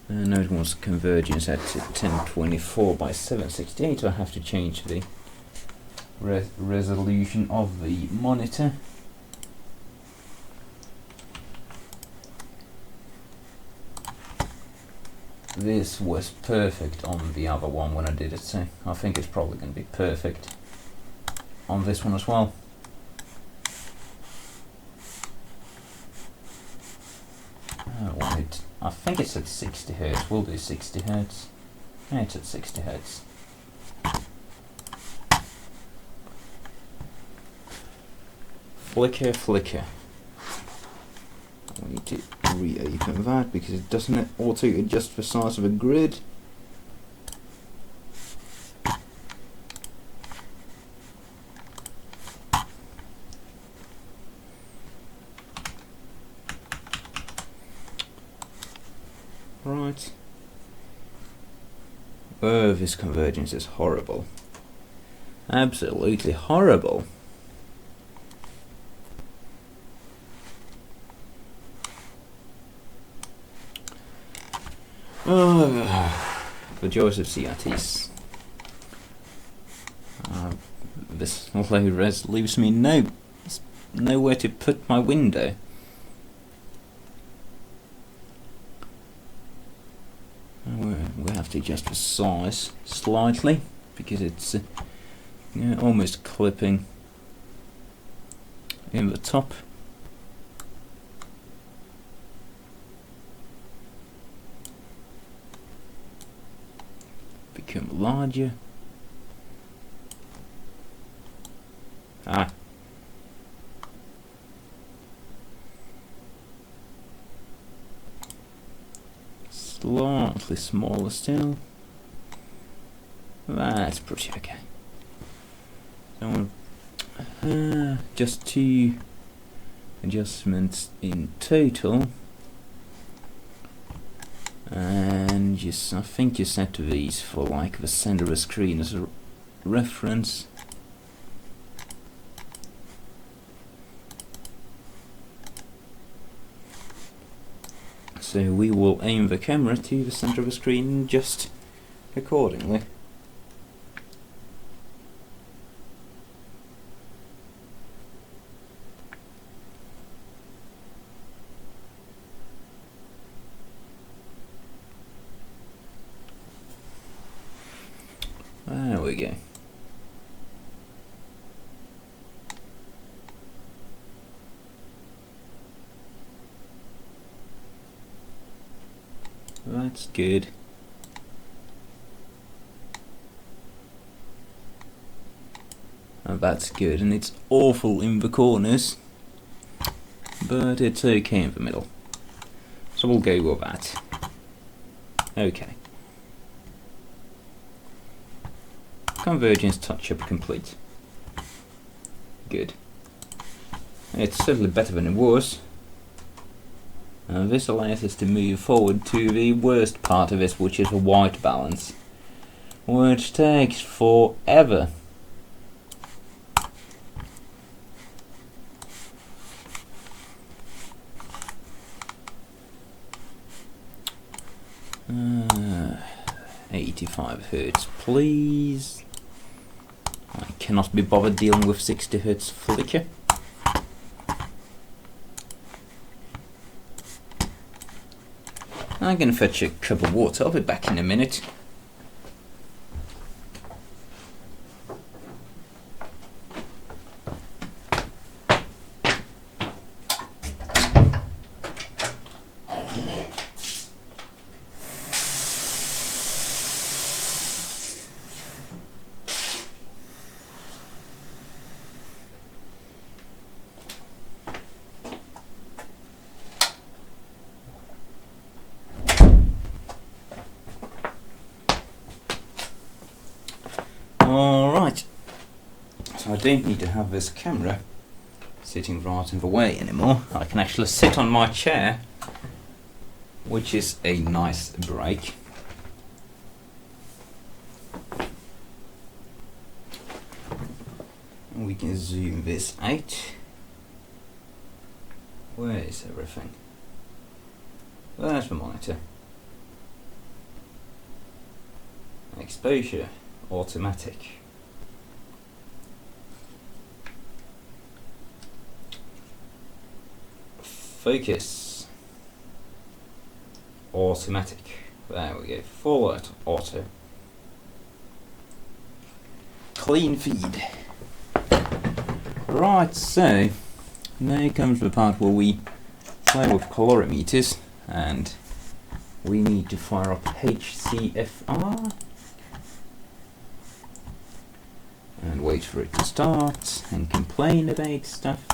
Now it wants convergence at 1024 by 768, so I have to change the resolution of the monitor. This was perfect on the other one when I did it, so I think it's probably going to be perfect on this one as well. I think it's at 60 Hz. We'll do 60 Hz. Yeah, it's at 60 Hz. Flicker, flicker. We need to reopen that because it doesn't auto adjust the size of a grid. Right. Oh, this convergence is horrible. Absolutely horrible. Oh, the joys of CRTs. This low res leaves me nowhere to put my window. We have to adjust the size slightly because it's almost clipping in the top. Become larger. Slightly smaller still. That's pretty okay. So just 2 adjustments in total, and I think you set these for like the center of the screen as a reference. So we will aim the camera to the center of the screen and adjust accordingly. There we go. That's good. And that's good, and it's awful in the corners, but it's okay in the middle. So we'll go with that. Okay. Convergence touch-up complete. Good. It's certainly better than it was. And this allows us to move forward to the worst part of this, which is the white balance, which takes forever. Uh, 85 Hz, please. I cannot be bothered dealing with 60 Hz flicker. I'm going to fetch a cup of water. I'll be back in a minute. don't need to have this camera sitting right in the way anymore. I can actually sit on my chair, which is a nice break. We can zoom this out. Where is everything? There's the monitor. Exposure, automatic. Focus, automatic. There we go, full auto. Clean feed. Right, so now comes the part where we play with colorimeters, and we need to fire up HCFR and wait for it to start and complain about stuff.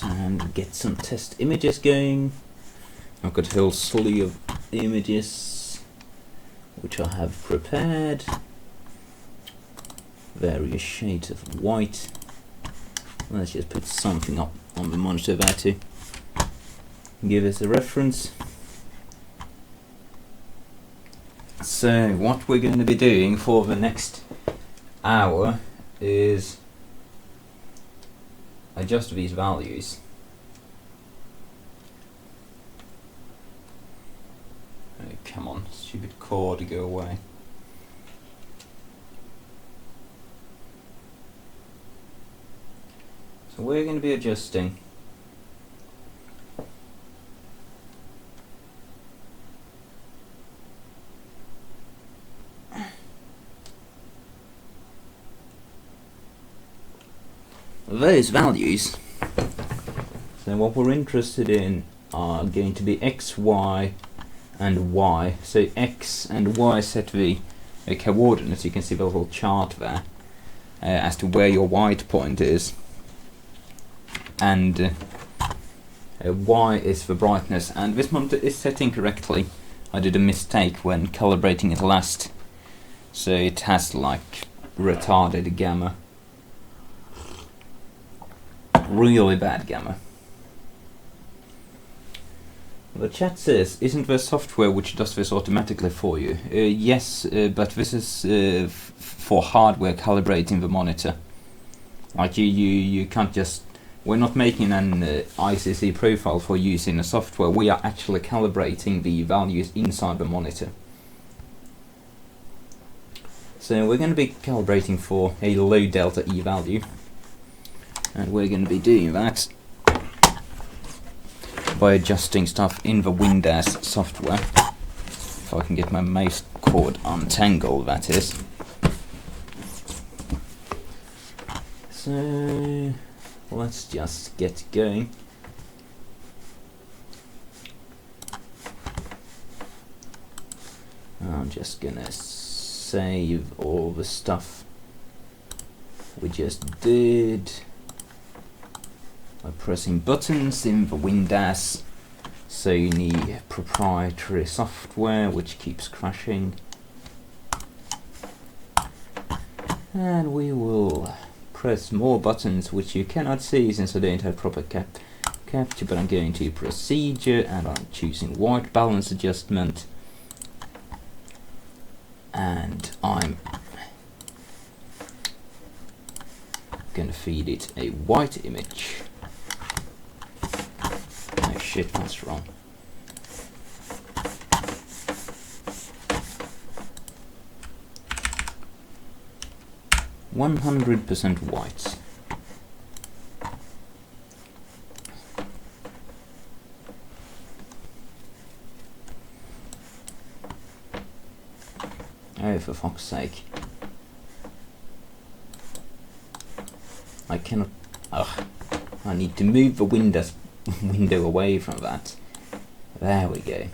And get some test images going. I've got a whole slew of images which I have prepared. Various shades of white. Let's just put something up on the monitor there to give us a reference. So what we're going to be doing for the next hour is adjust these values. Oh, come on, stupid cord, go away. So we're going to be adjusting those values. So what we're interested in are going to be X, Y and Y. So X and Y set the coordinates. You can see the little chart there as to where your white point is, and Y is the brightness. And this monitor is set incorrectly. I did a mistake when calibrating it last, so it has like retarded gamma. Really bad gamma. The chat says, isn't there software which does this automatically for you? Yes, but this is for hardware calibrating the monitor. Like you can't just... We're not making an ICC profile for use in the software. We are actually calibrating the values inside the monitor. So we're going to be calibrating for a low delta E value. And we're going to be doing that by adjusting stuff in the Windows software. If I can get my mouse cord untangled, that is. So let's just get going. I'm just gonna save all the stuff we just did by pressing buttons in the Windows. Sony proprietary software which keeps crashing, and we will press more buttons which you cannot see since I don't have proper capture, but I'm going to procedure and I'm choosing white balance adjustment, and I'm going to feed it a white image. Oh shit, that's wrong. %100% white. Oh, for fuck's sake. I cannot... Ugh. I need to move the window away from that. There we go.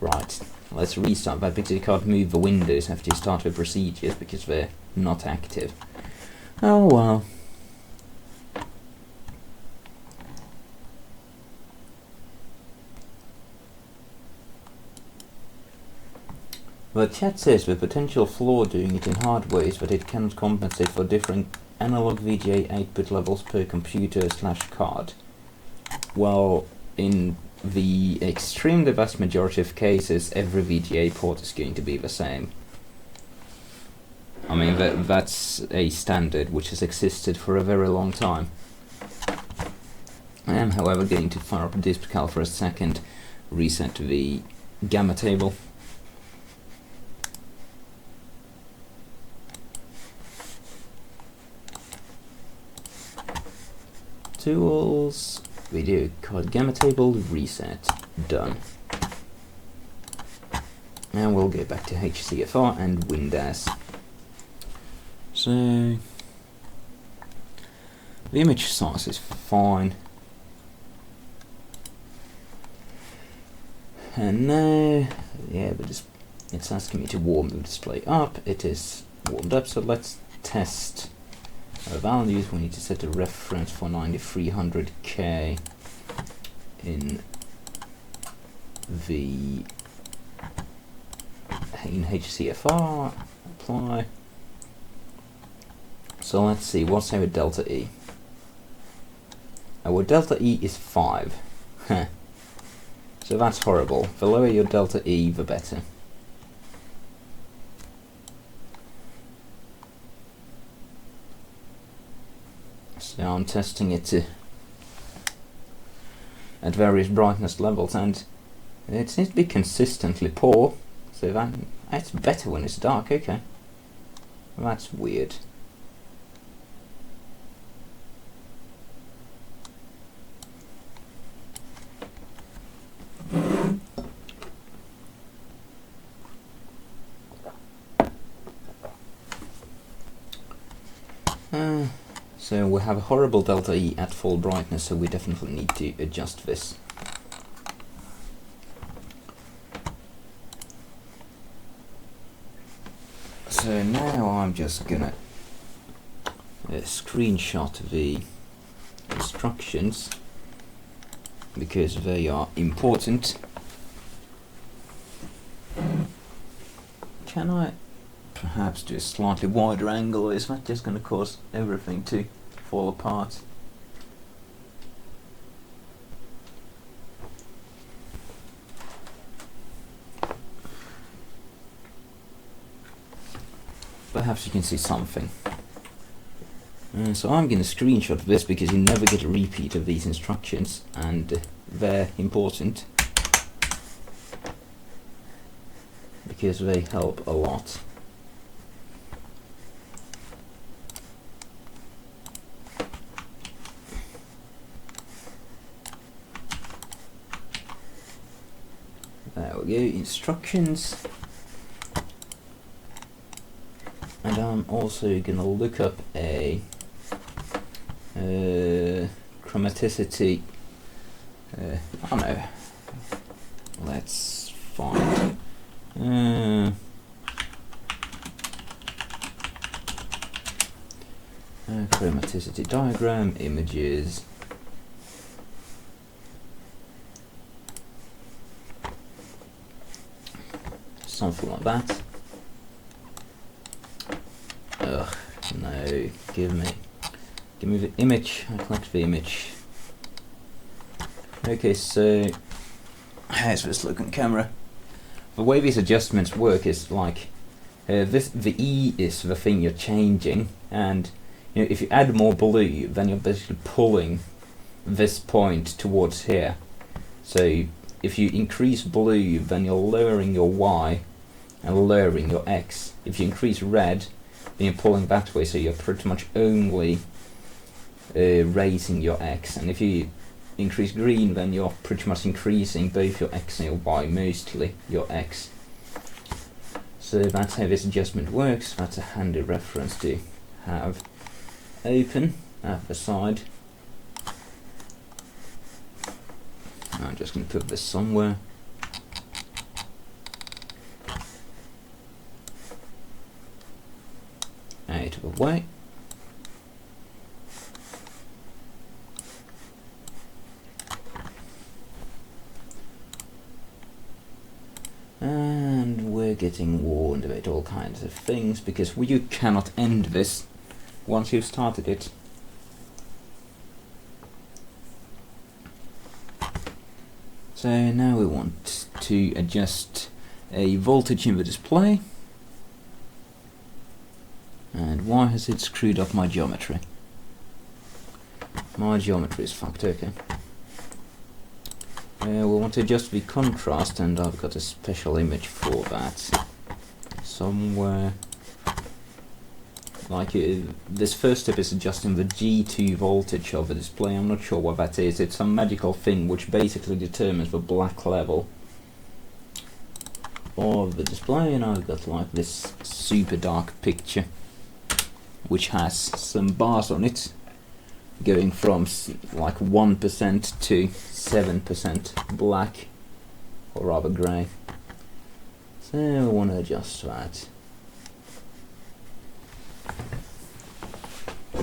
Right. Let's restart that because you can't move the windows after you start the procedures because they're not active. Oh well. The chat says the potential flaw doing it in hard ways that it cannot compensate for different analog VGA output levels per computer/card. Well, in the extremely vast majority of cases, every VGA port is going to be the same. I mean, that's a standard which has existed for a very long time. I am, however, going to fire up DispCal for a second, reset the gamma table. Tools, video card gamma table, reset, done. And we'll go back to HCFR and Windows. So the image size is fine. And now, yeah, but it's asking me to warm the display up. It is warmed up, so let's test our values. We need to set a reference for 9300K in HCFR, apply. So let's see, what's our delta E? Our delta E is 5. So that's horrible. The lower your delta E, the better. So I'm testing it at various brightness levels, and it seems to be consistently poor. So that's better when it's dark. Okay, that's weird. So we have a horrible delta E at full brightness, so we definitely need to adjust this. So now I'm just gonna screenshot the instructions because they are important. Can I perhaps do a slightly wider angle, or is that just going to cause everything to fall apart? Perhaps you can see something. So I'm going to screenshot this because you never get a repeat of these instructions, and they're important because they help a lot. There we go, instructions. And I'm also going to look up a chromaticity, I don't know, let's find chromaticity diagram, images, something like that. Ugh, no, give me the image. I collect the image. Okay, so here's this looking camera. The way these adjustments work is like the E is the thing you're changing, and you know, if you add more blue, then you're basically pulling this point towards here. So if you increase blue, then you're lowering your Y and lowering your X. If you increase red, then you're pulling that way, so you're pretty much only raising your X. And if you increase green, then you're pretty much increasing both your X and your Y, mostly your X. So that's how this adjustment works. That's a handy reference to have open at the side. I'm just going to put this somewhere. Out of the way. And we're getting warned about all kinds of things, because you cannot end this once you've started it. So now we want to adjust a voltage in the display. And why has it screwed up my geometry? My geometry is fucked, okay. We want to adjust the contrast, and I've got a special image for that somewhere. Like this first step is adjusting the G2 voltage of the display. I'm not sure what that is. It's some magical thing which basically determines the black level of the display, and I've got like this super dark picture which has some bars on it going from like 1% to 7% black, or rather grey. So we want to adjust that.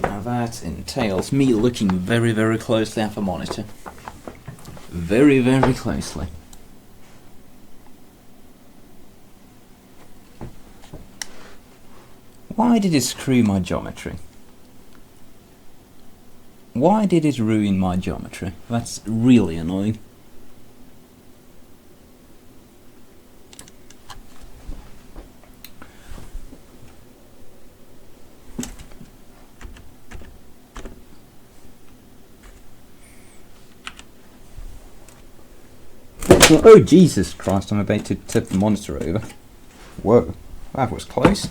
Now that entails me looking very, very closely at the monitor. Very, very closely. Why did it screw my geometry? Why did it ruin my geometry? That's really annoying. Oh Jesus Christ, I'm about to tip the monitor over. Whoa, that was close.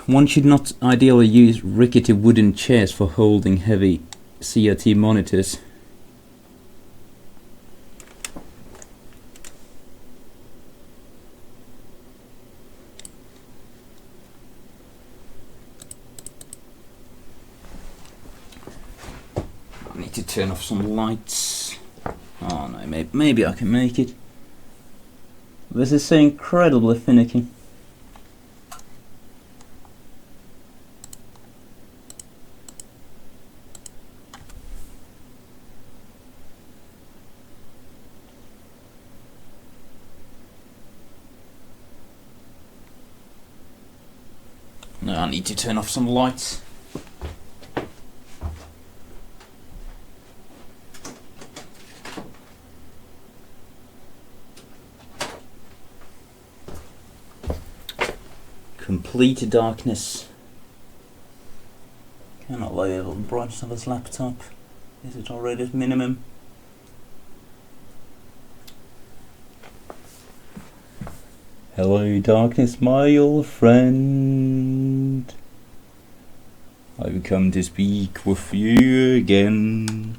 One should not ideally use rickety wooden chairs for holding heavy CRT monitors. I need to turn off some lights. Oh no, maybe I can make it. This is so incredibly finicky. No, I need to turn off some lights. Complete darkness. Cannot lower the brightness of this laptop. Is it already at minimum? Hello darkness, my old friend. I've come to speak with you again.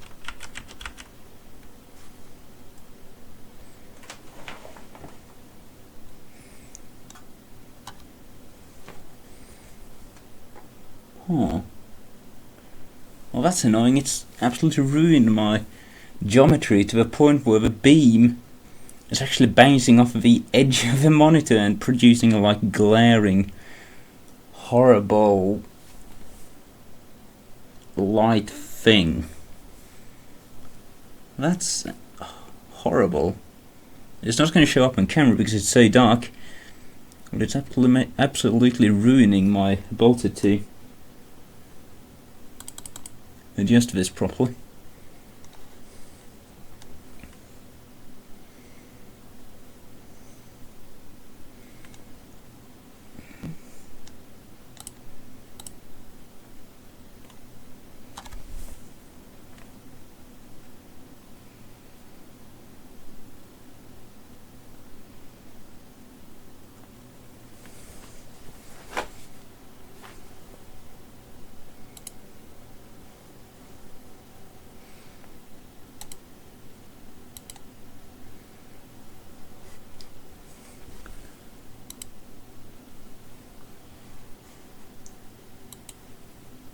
Huh. Well, that's annoying. It's absolutely ruined my geometry to the point where the beam is actually bouncing off the edge of the monitor and producing a like glaring, horrible light thing. That's horrible. It's not going to show up on camera because it's so dark, but it's absolutely ruining my ability to adjust this properly.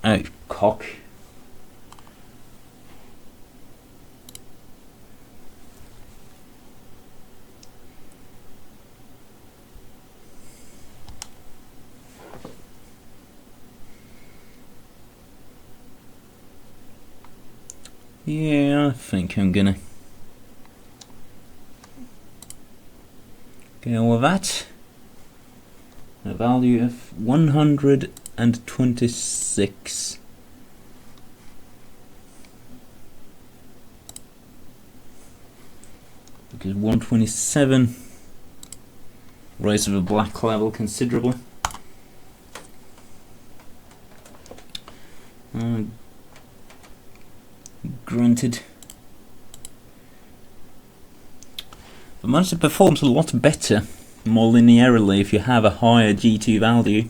Oh, cock. Yeah, I think I'm gonna Go with that. A value of 126. Because 127 raises the black level considerably. Granted, the monitor performs a lot better, more linearly, if you have a higher G2 value.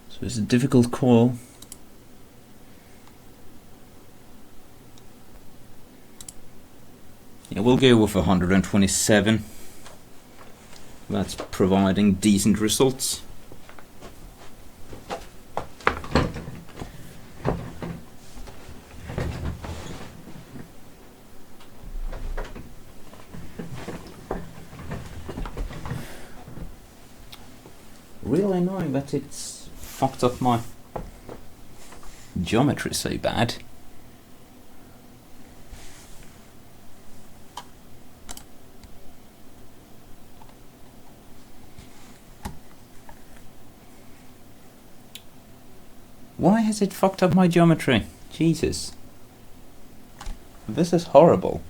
So it's a difficult call. Yeah, we'll go with 127. That's providing decent results. Really annoying that it's fucked up my geometry so bad. Why has it fucked up my geometry? Jesus. This is horrible.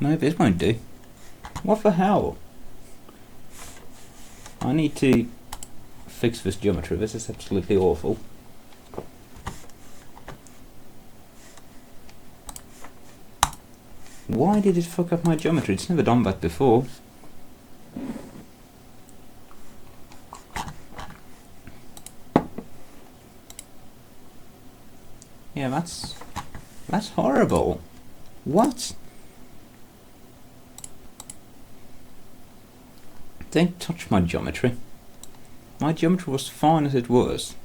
No, this won't do. What the hell? I need to fix this geometry. This is absolutely awful. Why did it fuck up my geometry? It's never done that before. Yeah, that's horrible. What? Don't touch my geometry. My geometry was fine as it was.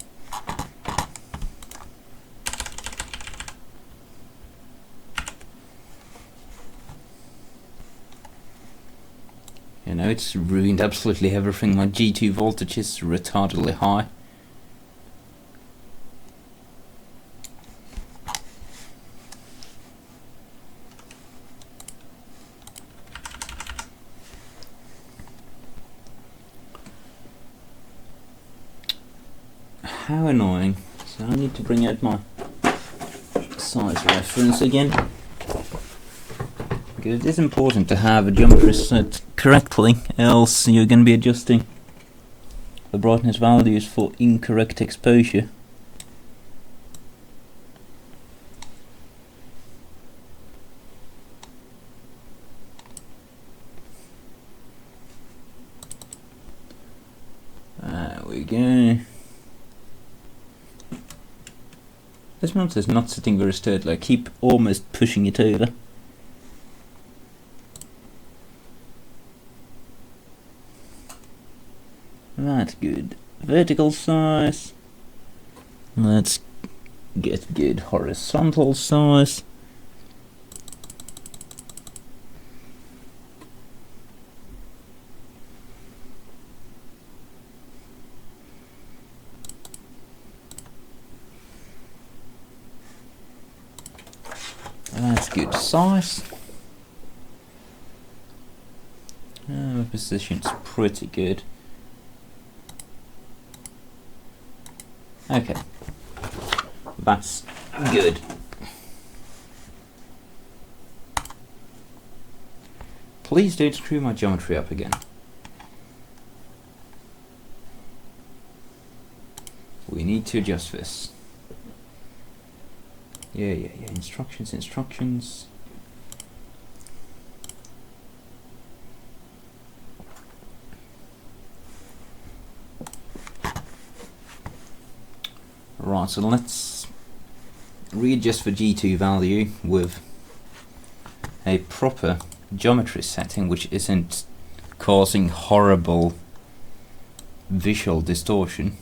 You know, it's ruined absolutely everything. My G2 voltage is retardedly high. How annoying. So I need to bring out my size reference again. Because it is important to have a geometry set correctly, else you're going to be adjusting the brightness values for incorrect exposure. There we go. This monitor is not sitting very sturdily. I keep almost pushing it over. That's good. Vertical size. Let's get good horizontal size. That's good size. The position's pretty good. Okay, that's good. Please don't screw my geometry up again. We need to adjust this. Yeah. Instructions. Right, so let's readjust the G2 value with a proper geometry setting which isn't causing horrible visual distortion.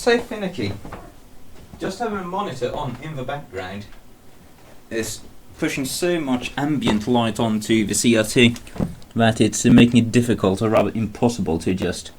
so finicky. Just having a monitor on in the background is pushing so much ambient light onto the CRT that it's making it difficult, or rather impossible, to adjust.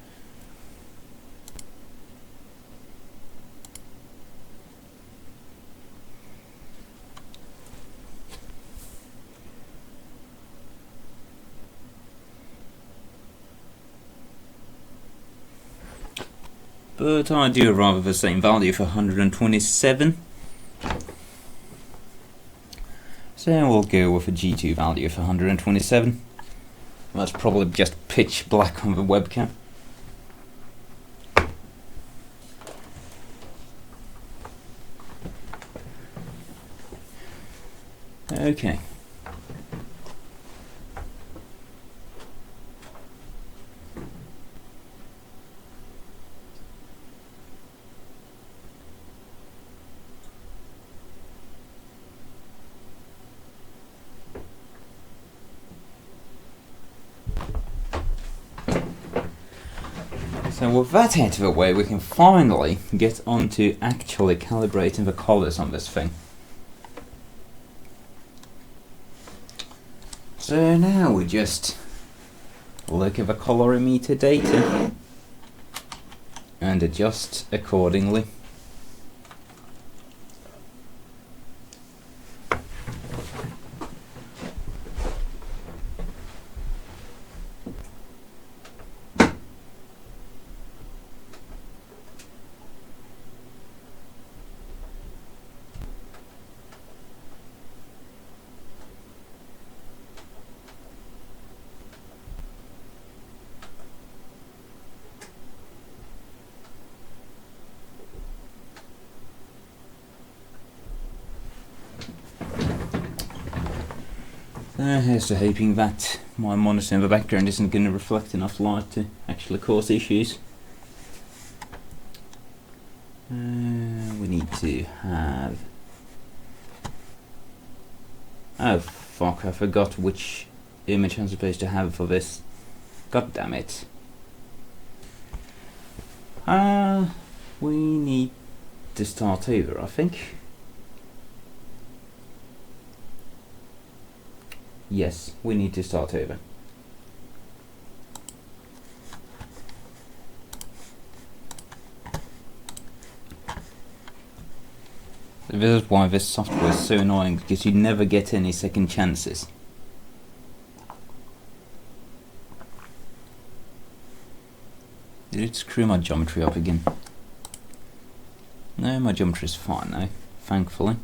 But I do rather the same value for 127. So we'll go with a G2 value for 127. That's probably just pitch black on the webcam. Okay. So with that out of the way, we can finally get on to actually calibrating the colours on this thing. So now we just look at the colorimeter data and adjust accordingly. Here's to hoping that my monitor in the background isn't going to reflect enough light to actually cause issues. We need to have... Oh fuck, I forgot which image I'm supposed to have for this. God damn it. We need to start over, I think. Yes, we need to start over. This is why this software is so annoying, because you never get any second chances. Did it screw my geometry up again? No, my geometry is fine now, thankfully.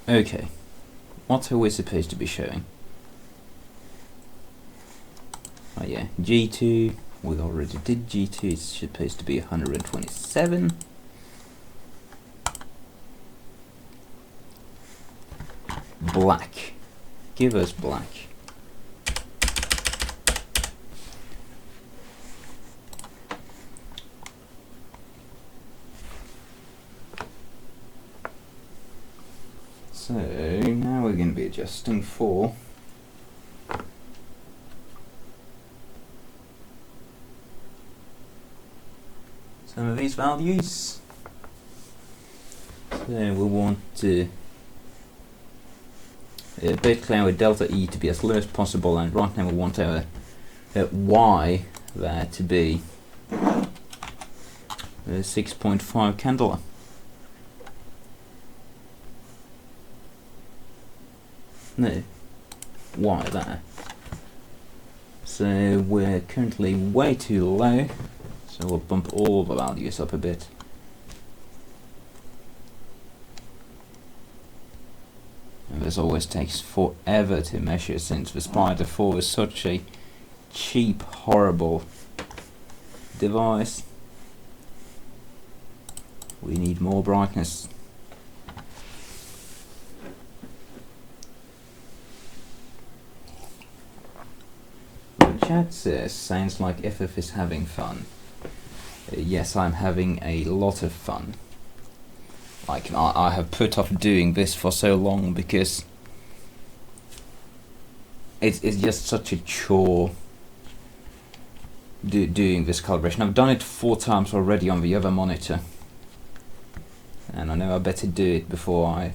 Okay, what are we supposed to be showing? Oh yeah, G2, we already did G2, it's supposed to be 127. Black, give us black. So now we're going to be adjusting for some of these values. So we want to basically our delta E to be as low as possible, and right now we want our Y there to be 6.5 candela. No, Y there. So we're currently way too low, so we'll bump all the values up a bit. And this always takes forever to measure, since the Spider 4 is such a cheap, horrible device. We need more brightness. Chat says, sounds like FF is having fun. yes, I'm having a lot of fun. Like, I have put off doing this for so long because it's just such a chore doing this calibration. I've done it 4 times already on the other monitor, and I know I better do it before I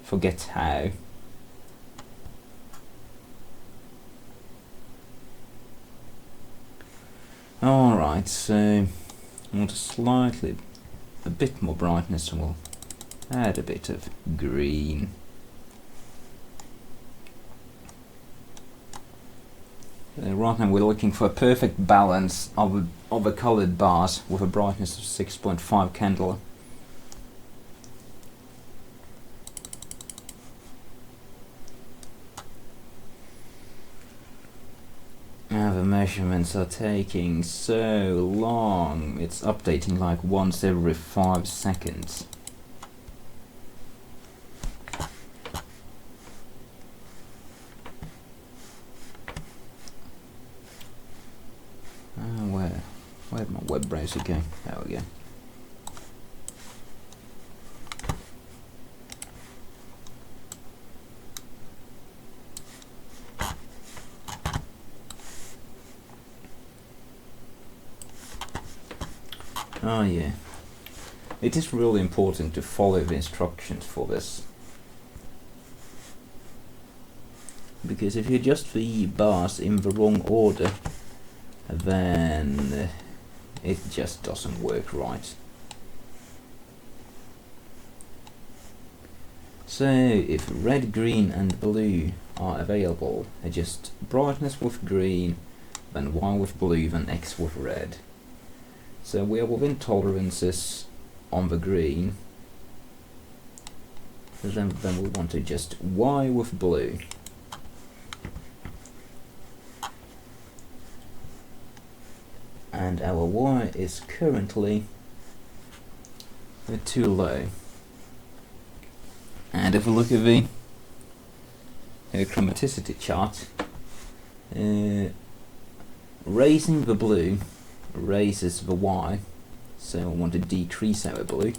forget how. Alright, so I want a bit more brightness, and we'll add a bit of green. Right now we're looking for a perfect balance of the coloured bars with a brightness of 6.5 candela. Now the measurements are taking so long. It's updating like once every 5 seconds. Where'd my web browser go? There we go. Oh yeah. It is really important to follow the instructions for this. Because if you adjust the bars in the wrong order, then it just doesn't work right. So if red, green and blue are available, adjust brightness with green, then Y with blue, then X with red. So we are within tolerances on the green, then we want to adjust Y with blue. And our Y is currently too low. And if we look at the chromaticity chart, raising the blue raises the Y, so I want to decrease our blue.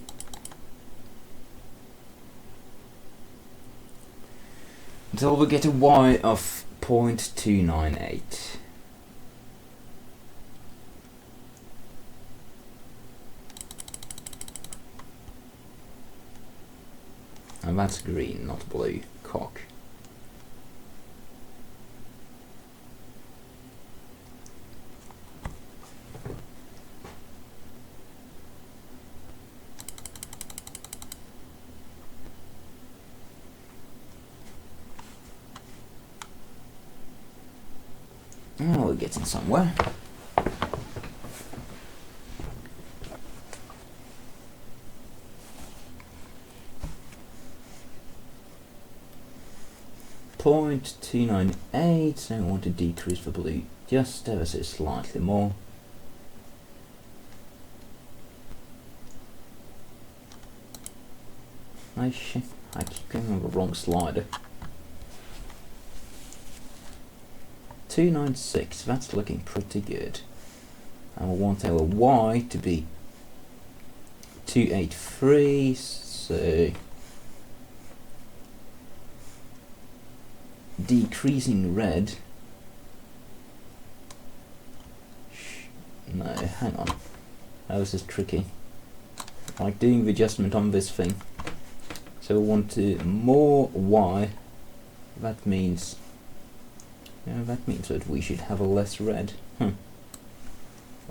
Until we get a Y of 0.298. And that's green, not blue. Cock. Oh, we're getting somewhere. .298, so I want to decrease the blue just ever so slightly more. I keep going on the wrong slider. 296, that's looking pretty good. And we want our Y to be 283, so decreasing red. No, hang on. That was just tricky. Like doing the adjustment on this thing. So we want to more Y. That means that we should have a less red. Or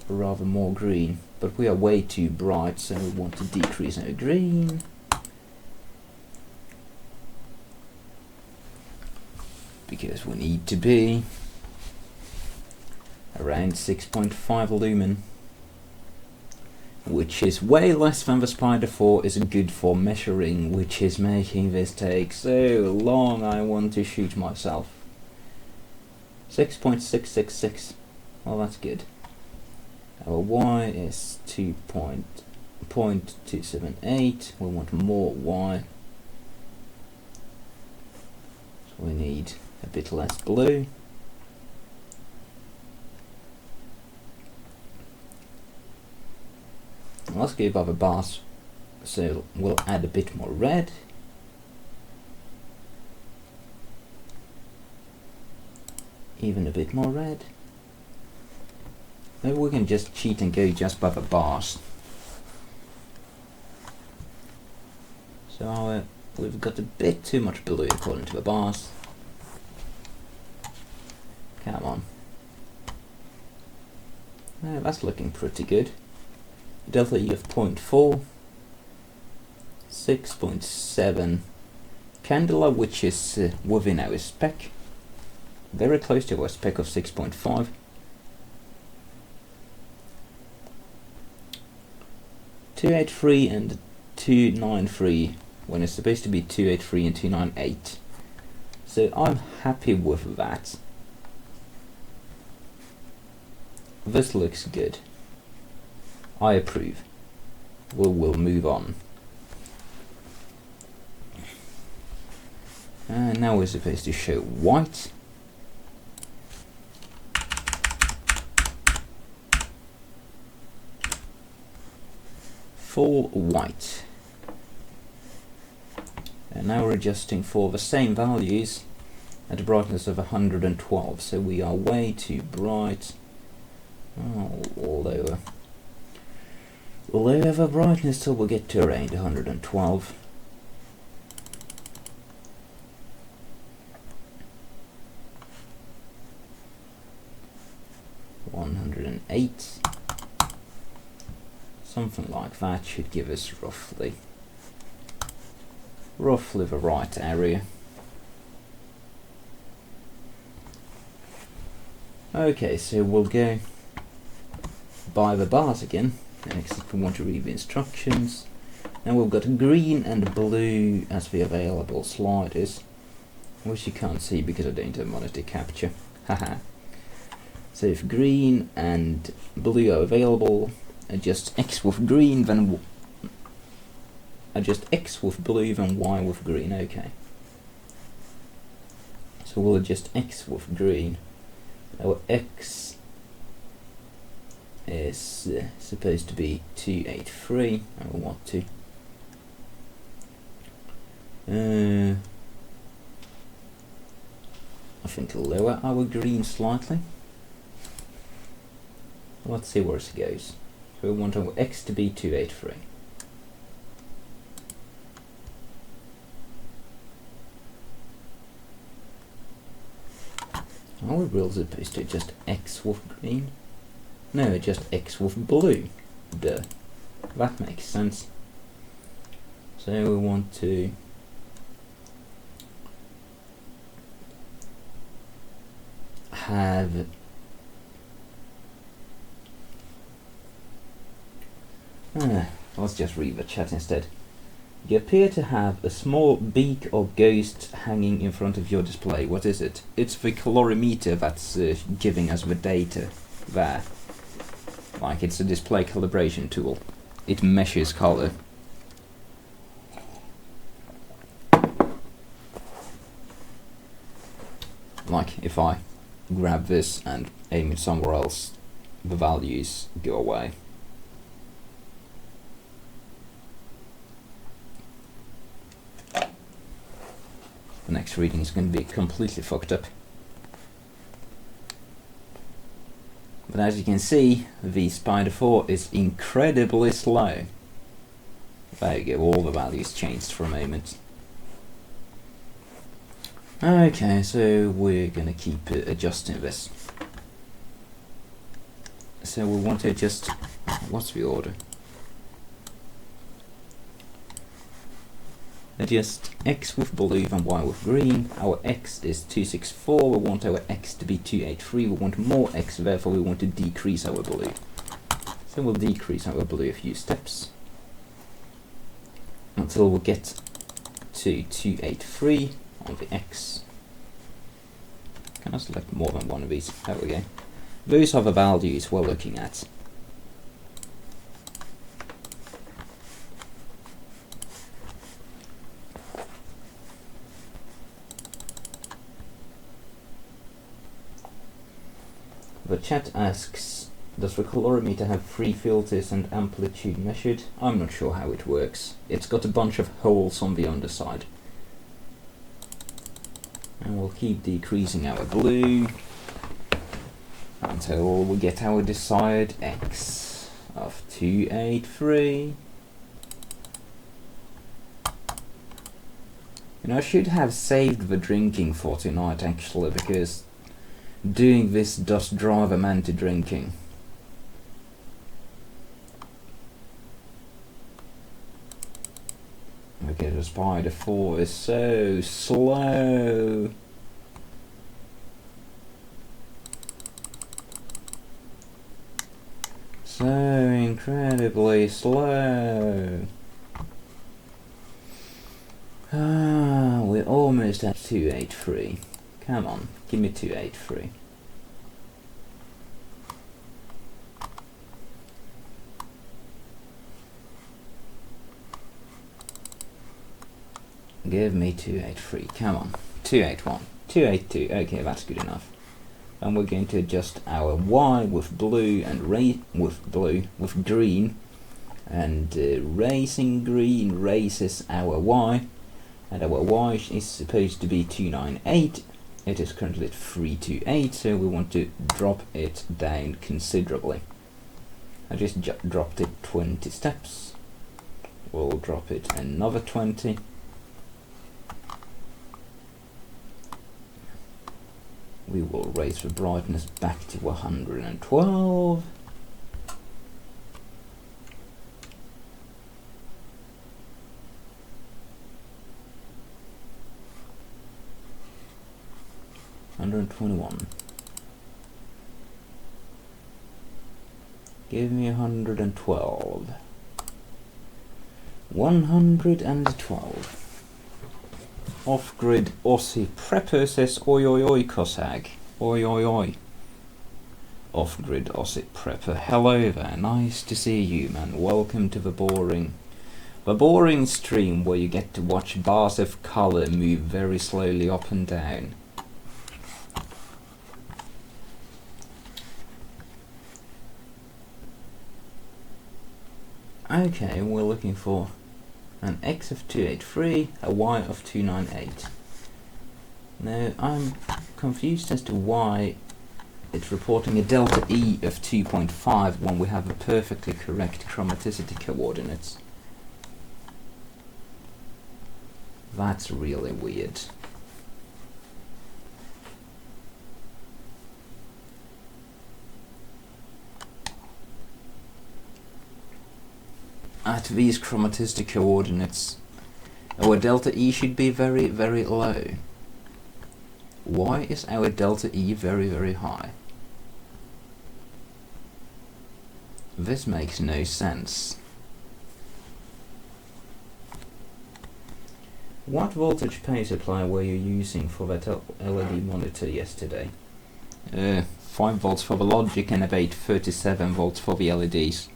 rather more green. But we are way too bright, so we want to decrease our green. Because we need to be around 6.5 lumen, which is way less than the Spider 4 is good for measuring, which is making this take so long. I want to shoot myself. 6.666, well that's good. Our Y is 2.278, we want more Y, so we need a bit less blue. let's go above the bars, so we'll add a bit more red. Even a bit more red. Maybe we can just cheat and go just by the bars. So we've got a bit too much blue according to the bars. Come on. That's looking pretty good. Delta E of 0.4, 6.7 candela, which is within our spec. Very close to our spec of 6.5. 283 and 293 when it's supposed to be 283 and 298. So I'm happy with that. This looks good. I approve. We'll move on. And now we're supposed to show white. Full white. And now we're adjusting for the same values at a brightness of 112. So we are way too bright. Oh, lower the brightness till we get to around 112. Something like that should give us roughly the right area. Okay, so we'll go by the bars again. Next, if we want to read the instructions. Now we've got green and blue as the available sliders, which you can't see because I don't have monitor capture. Haha. So if green and blue are available, adjust X with green, then adjust X with blue, then Y with green. Okay. So we'll adjust X with green. Our X is supposed to be 283. I want to I think lower our green slightly. Let's see where it goes. So we want our X to be 283. Are we really supposed to adjust X with green? No, adjust X with blue. Duh. That makes sense. So we want to have let's just read the chat instead. You appear to have a small beak or ghost hanging in front of your display. What is it? It's the colorimeter that's giving us the data there. Like, it's a display calibration tool. It measures color. Like, if I grab this and aim it somewhere else, the values go away. The next reading is going to be completely fucked up. But as you can see, the Spider 4 is incredibly slow. There you go, all the values changed for a moment. Okay, so we're going to keep adjusting this. So we want to adjust, what's the order? Adjust X with blue and Y with green. Our X is 264, we want our X to be 283, we want more X, therefore we want to decrease our blue. So we'll decrease our blue a few steps until we get to 283 on the X. Can I select more than one of these? There we go. Those are the values we're looking at. The chat asks, Does the colorimeter have 3 filters and amplitude measured? I'm not sure how it works. It's got a bunch of holes on the underside. And we'll keep decreasing our blue until we get our desired X of 283. And I should have saved the drinking for tonight actually, because doing this does drive a man to drinking. Okay, the Spider 4 is so slow. So incredibly slow. Ah, we're almost at 283. Come on, give me 283. Give me 283, come on. 281, 282, okay, that's good enough. And we're going to adjust our Y with blue and with green, and raising green raises our Y, and our Y is supposed to be 298. It is currently at 328, so we want to drop it down considerably. I just dropped it 20 steps. We'll drop it another 20. We will raise the brightness back to 112. Give me 112. 112. Off-grid Aussie Prepper says oi oi oi Cossack. Oi oi oi. Off-grid Aussie Prepper. Hello there, nice to see you, man. Welcome to the boring stream where you get to watch bars of color move very slowly up and down. Okay, we're looking for an X of 283, a Y of 298. Now I'm confused as to why it's reporting a delta E of 2.5 when we have a perfectly correct chromaticity coordinates. That's really weird. At these chromaticity coordinates, our delta E should be very, very low. Why is our delta E very, very high? This makes no sense. What voltage power supply were you using for that LED monitor yesterday? 5 volts for the logic and about 37 volts for the LEDs.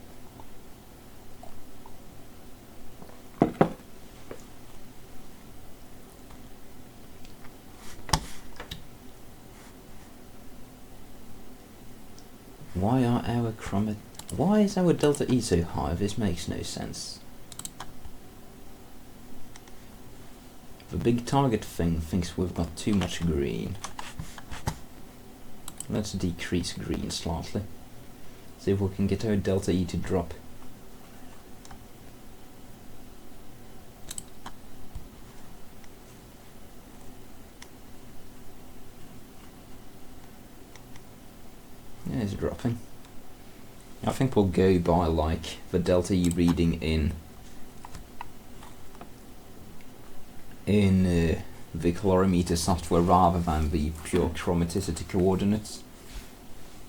Why is our delta E so high? This makes no sense. The big target thing thinks we've got too much green. Let's decrease green slightly. See if we can get our delta E to drop. Yeah, it's dropping. I think we'll go by like the delta E reading in the colorimeter software rather than the pure chromaticity coordinates,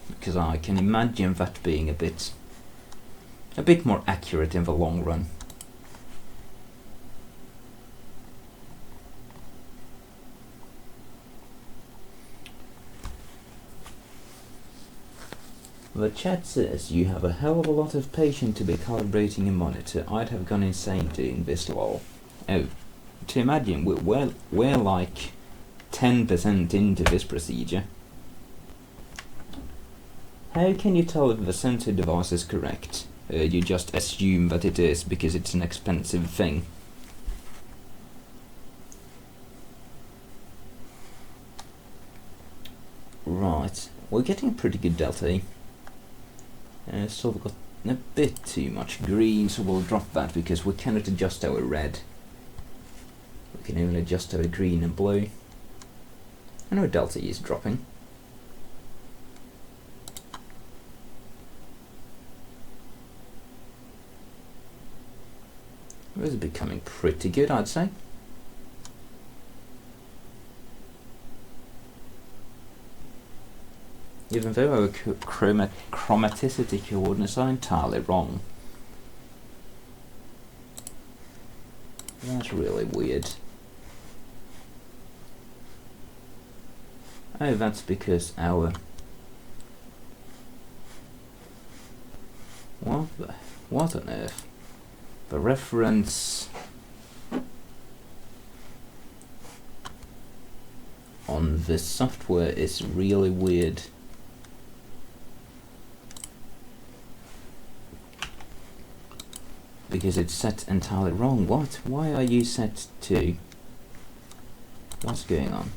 because I can imagine that being a bit more accurate in the long run. The chat says you have a hell of a lot of patience to be calibrating a monitor. I'd have gone insane doing this, lol. Oh, to imagine we're like 10% into this procedure. How can you tell if the sensor device is correct? You just assume that it is because it's an expensive thing. Right, we're getting a pretty good delta E. So we've got a bit too much green, so we'll drop that because we cannot adjust our red. We can only adjust our green and blue. And our delta E is dropping. This is becoming pretty good, I'd say. Even though our chromaticity coordinates are entirely wrong. That's really weird. Oh, that's because our... What on earth? The reference on this software is really weird. Because it's set entirely wrong. What? Why are you set to? What's going on?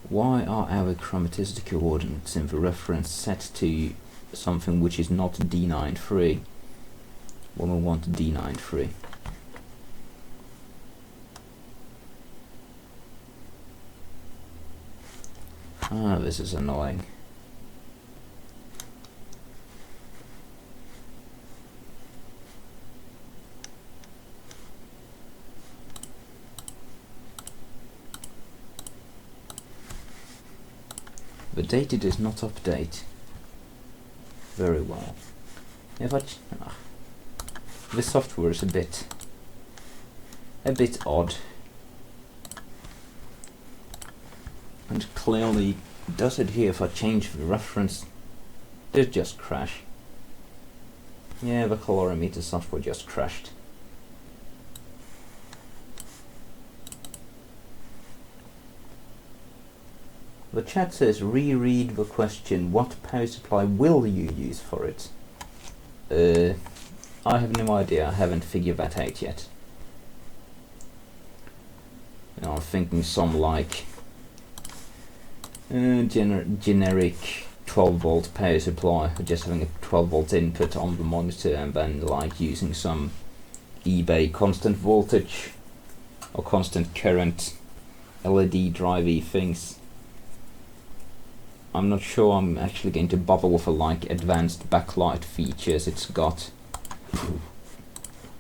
Why are our chromaticity coordinates in the reference set to something which is not D93 when we want D93? Ah, this is annoying. The data does not update very well. This software is a bit odd, and clearly does it here if I change the reference. It just crash. Yeah, the colorimeter software just crashed. The chat says, reread the question, what power supply will you use for it? I have no idea, I haven't figured that out yet. You know, I'm thinking some like generic 12 volt power supply, just having a 12 volt input on the monitor and then like using some eBay constant voltage or constant current LED drive-y things. I'm not sure I'm actually going to bother with the like advanced backlight features it's got.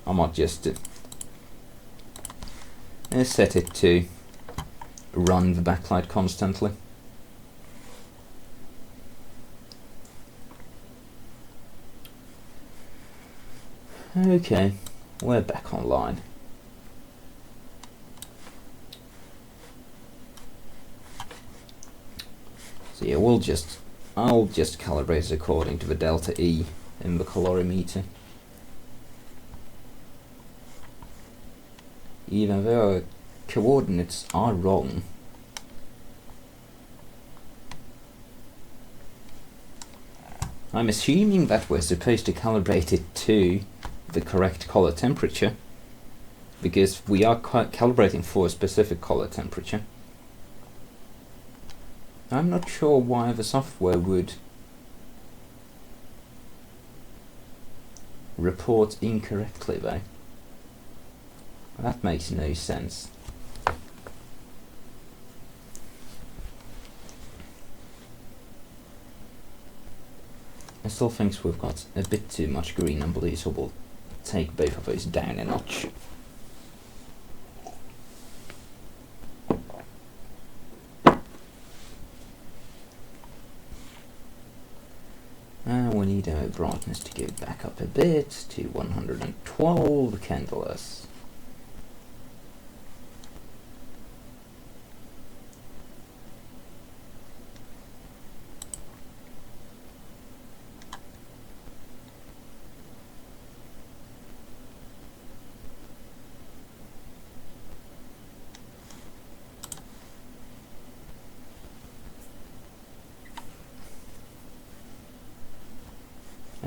I might just set it to run the backlight constantly. Okay, we're back online. So yeah, I'll just calibrate it according to the delta E in the colorimeter. Even though our coordinates are wrong, I'm assuming that we're supposed to calibrate it to the correct color temperature, because we are calibrating for a specific color temperature. I'm not sure why the software would report incorrectly though. That makes no sense. I still think we've got a bit too much green and blue, so we'll take both of those down a notch. And we need our brightness to go back up a bit to 112 candles.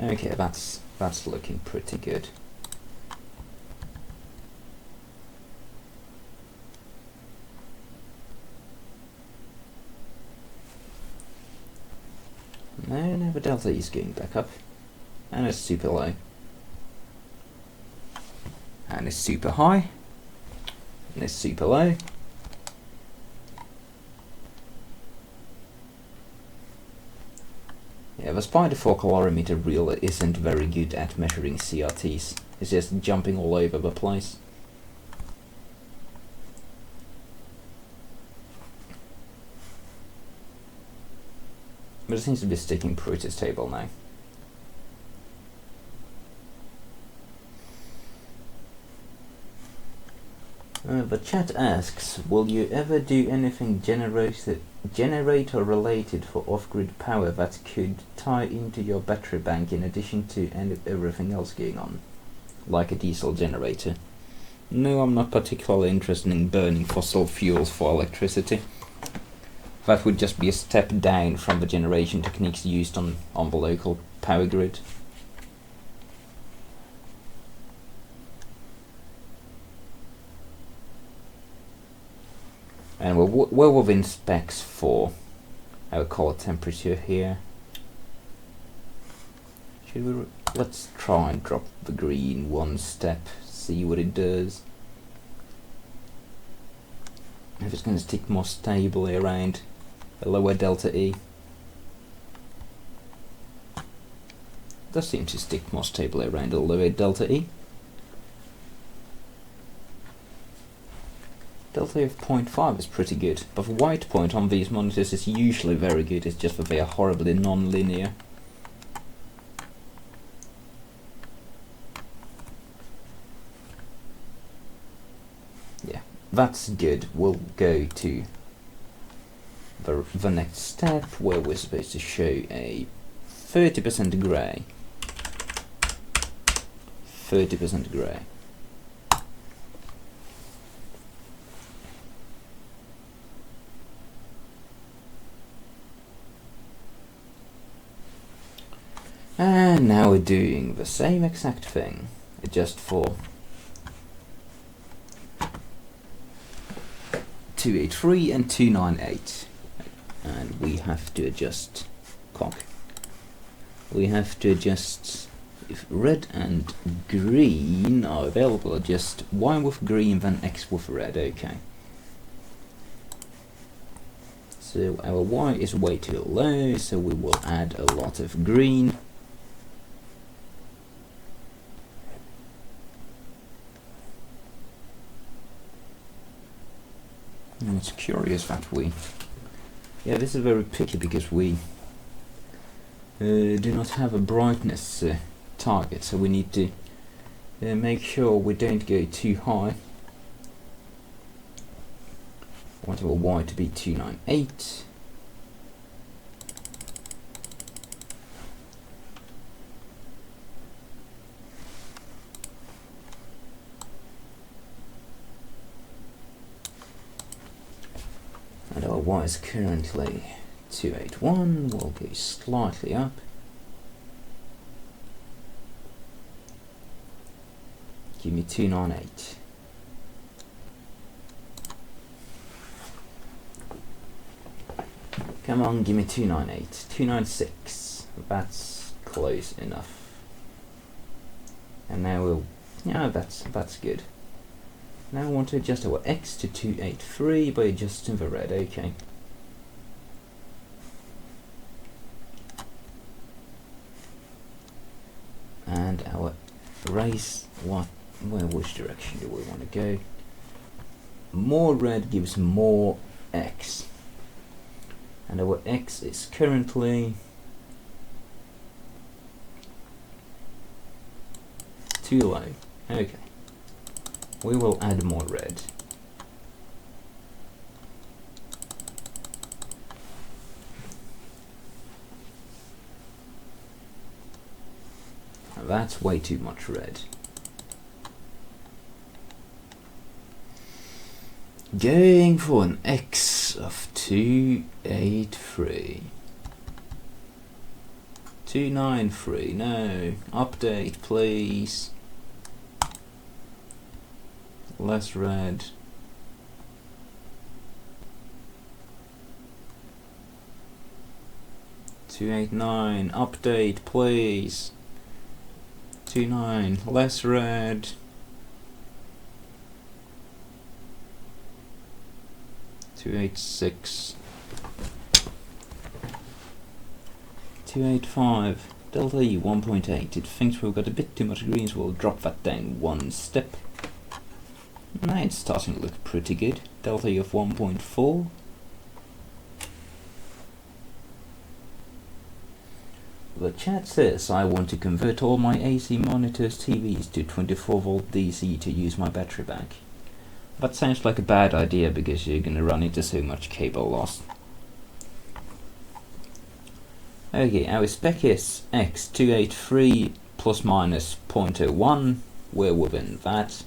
Okay, that's looking pretty good. No, the delta is going back up, and it's super low, and it's super high, and it's super low. Yeah, the Spider 4 calorimeter really isn't very good at measuring CRTs. It's just jumping all over the place. But it seems to be sticking pretty stable now. The chat asks, will you ever do anything generator related for off-grid power that could tie into your battery bank in addition to everything else going on? Like a diesel generator? No, I'm not particularly interested in burning fossil fuels for electricity. That would just be a step down from the generation techniques used on the local power grid. And we're well within specs for our color temperature here. Should we? Let's try and drop the green one step, see what it does. If it's going to stick more stably around a lower delta E. It does seem to stick more stably around a lower delta E. Delta of 0.5 is pretty good, but the white point on these monitors is usually very good, it's just that they are horribly non-linear. Yeah, that's good. We'll go to the next step, where we're supposed to show a 30% grey. 30% grey. And now we're doing the same exact thing, just for 283 and 298. And we have to adjust We have to adjust, if red and green are available, adjust Y with green then X with red. Okay. So our Y is way too low, so we will add a lot of green. And it's curious that yeah, this is very picky because we do not have a brightness target, so we need to make sure we don't go too high. I want our Y to be 298. And our Y is currently 281, we'll go slightly up. Give me 298. Come on, give me 298. 296. That's close enough. And now we'll, yeah, that's good. Now I want to adjust our X to 283 by adjusting the red. Okay. And our race, which direction do we want to go? More red gives more X. And our X is currently too low. Okay. We will add more red. That's way too much red. Going for an X of 283. 293, no. Update, please. Less red. 289, update, please. 29, less red. 286. 285, delta E 1.8. It thinks we've got a bit too much green, so we'll drop that down one step. Now it's starting to look pretty good. Delta E of 1.4. The chat says I want to convert all my AC monitors TVs to 24 volt DC to use my battery back. That sounds like a bad idea because you're gonna run into so much cable loss. Okay, our spec is X283 plus minus 0.01, we're within that.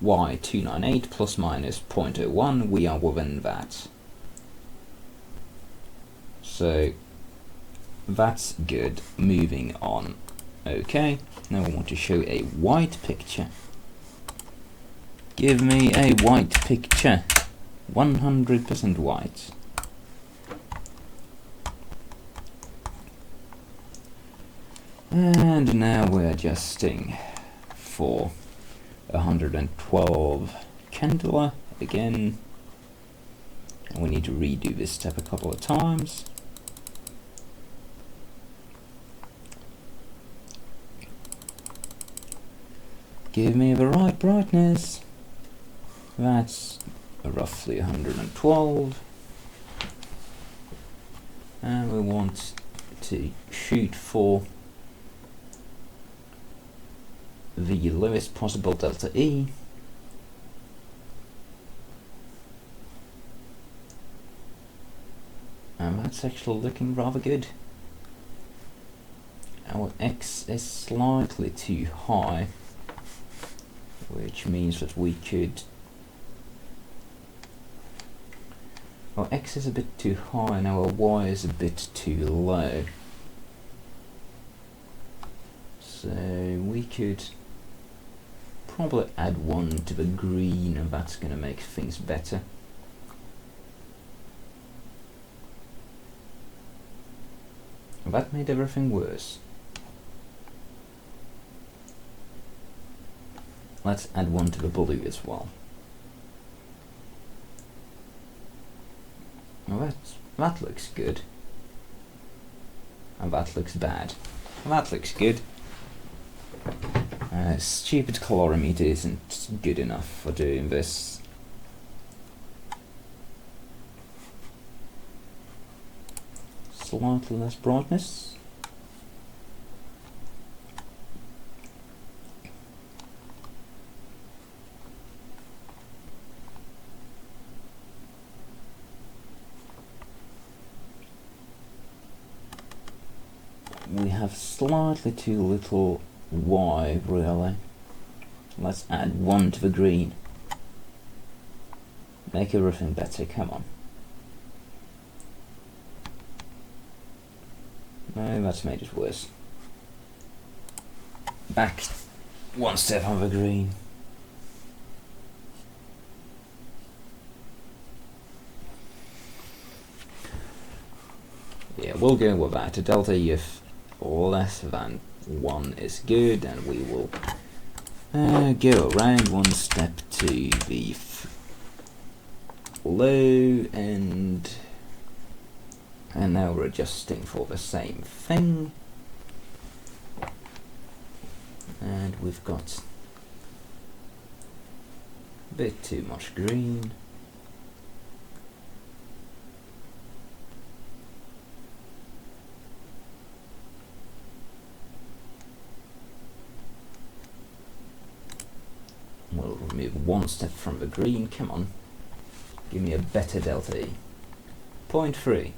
Y298 plus minus 0.01, we are within that. So that's good. Moving on. Okay, now I want to show a white picture. Give me a white picture. 100% white. And now we're adjusting for 112 candela again. We need to redo this step a couple of times. Give me the right brightness. That's roughly 112. And we want to shoot for the lowest possible delta E. And that's actually looking rather good. Our X is slightly too high, which means that we could... Our X is a bit too high and our Y is a bit too low. So we could probably add one to the green, and that's going to make things better. That made everything worse. Let's add one to the blue as well. Well, that looks good. And that looks bad. That looks good. Stupid colorimeter isn't good enough for doing this. Slightly less brightness. We have slightly too little Y, really. Let's add one to the green. Make everything better, come on. No, that's made it worse. Back one step on the green. Yeah, we'll go with that. A delta E of less than 1 is good, and we will go around one step to the low end, and now we're adjusting for the same thing, and we've got a bit too much green. We'll remove one step from the green, come on. Give me a better delta E. 0.3.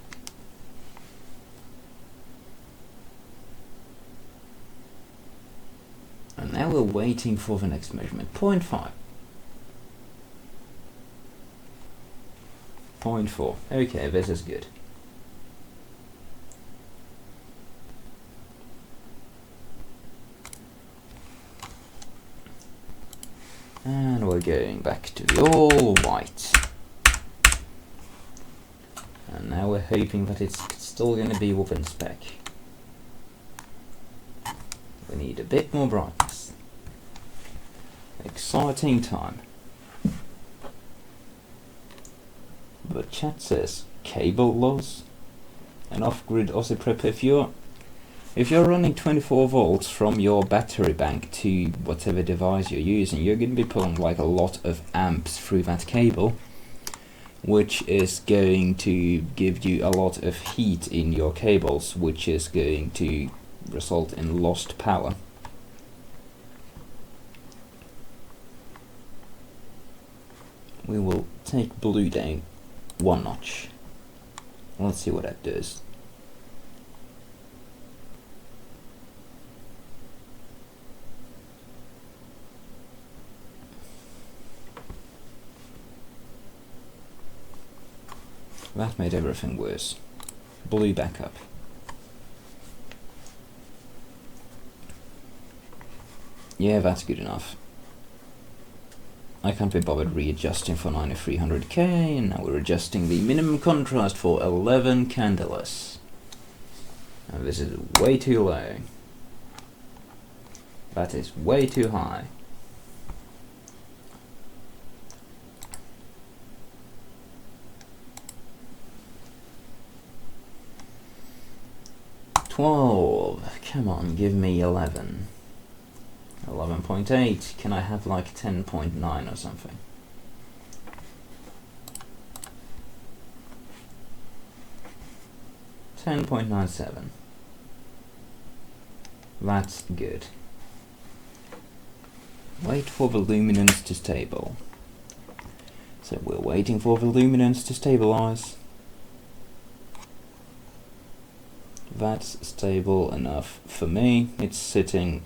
And now we're waiting for the next measurement. 0.5. 0.4. Okay, this is good. And we're going back to the all white. And now we're hoping that it's still going to be within spec. We need a bit more brightness. Exciting time. But chat says cable loss and off-grid Aussie prep. If you're running 24 volts from your battery bank to whatever device you're using, you're going to be pulling like a lot of amps through that cable, which is going to give you a lot of heat in your cables, which is going to result in lost power. We will take blue down one notch. Let's see what that does. That made everything worse. Blue back up. Yeah, that's good enough. I can't be bothered readjusting for 9300K, and now we're adjusting the minimum contrast for 11 candelas. Now this is way too low. That is way too high. Come on, give me 11. 11.8. Can I have like 10.9 or something? $10.97. That's good. Wait for the luminance to stable. So we're waiting for the luminance to stabilize. That's stable enough for me. It's sitting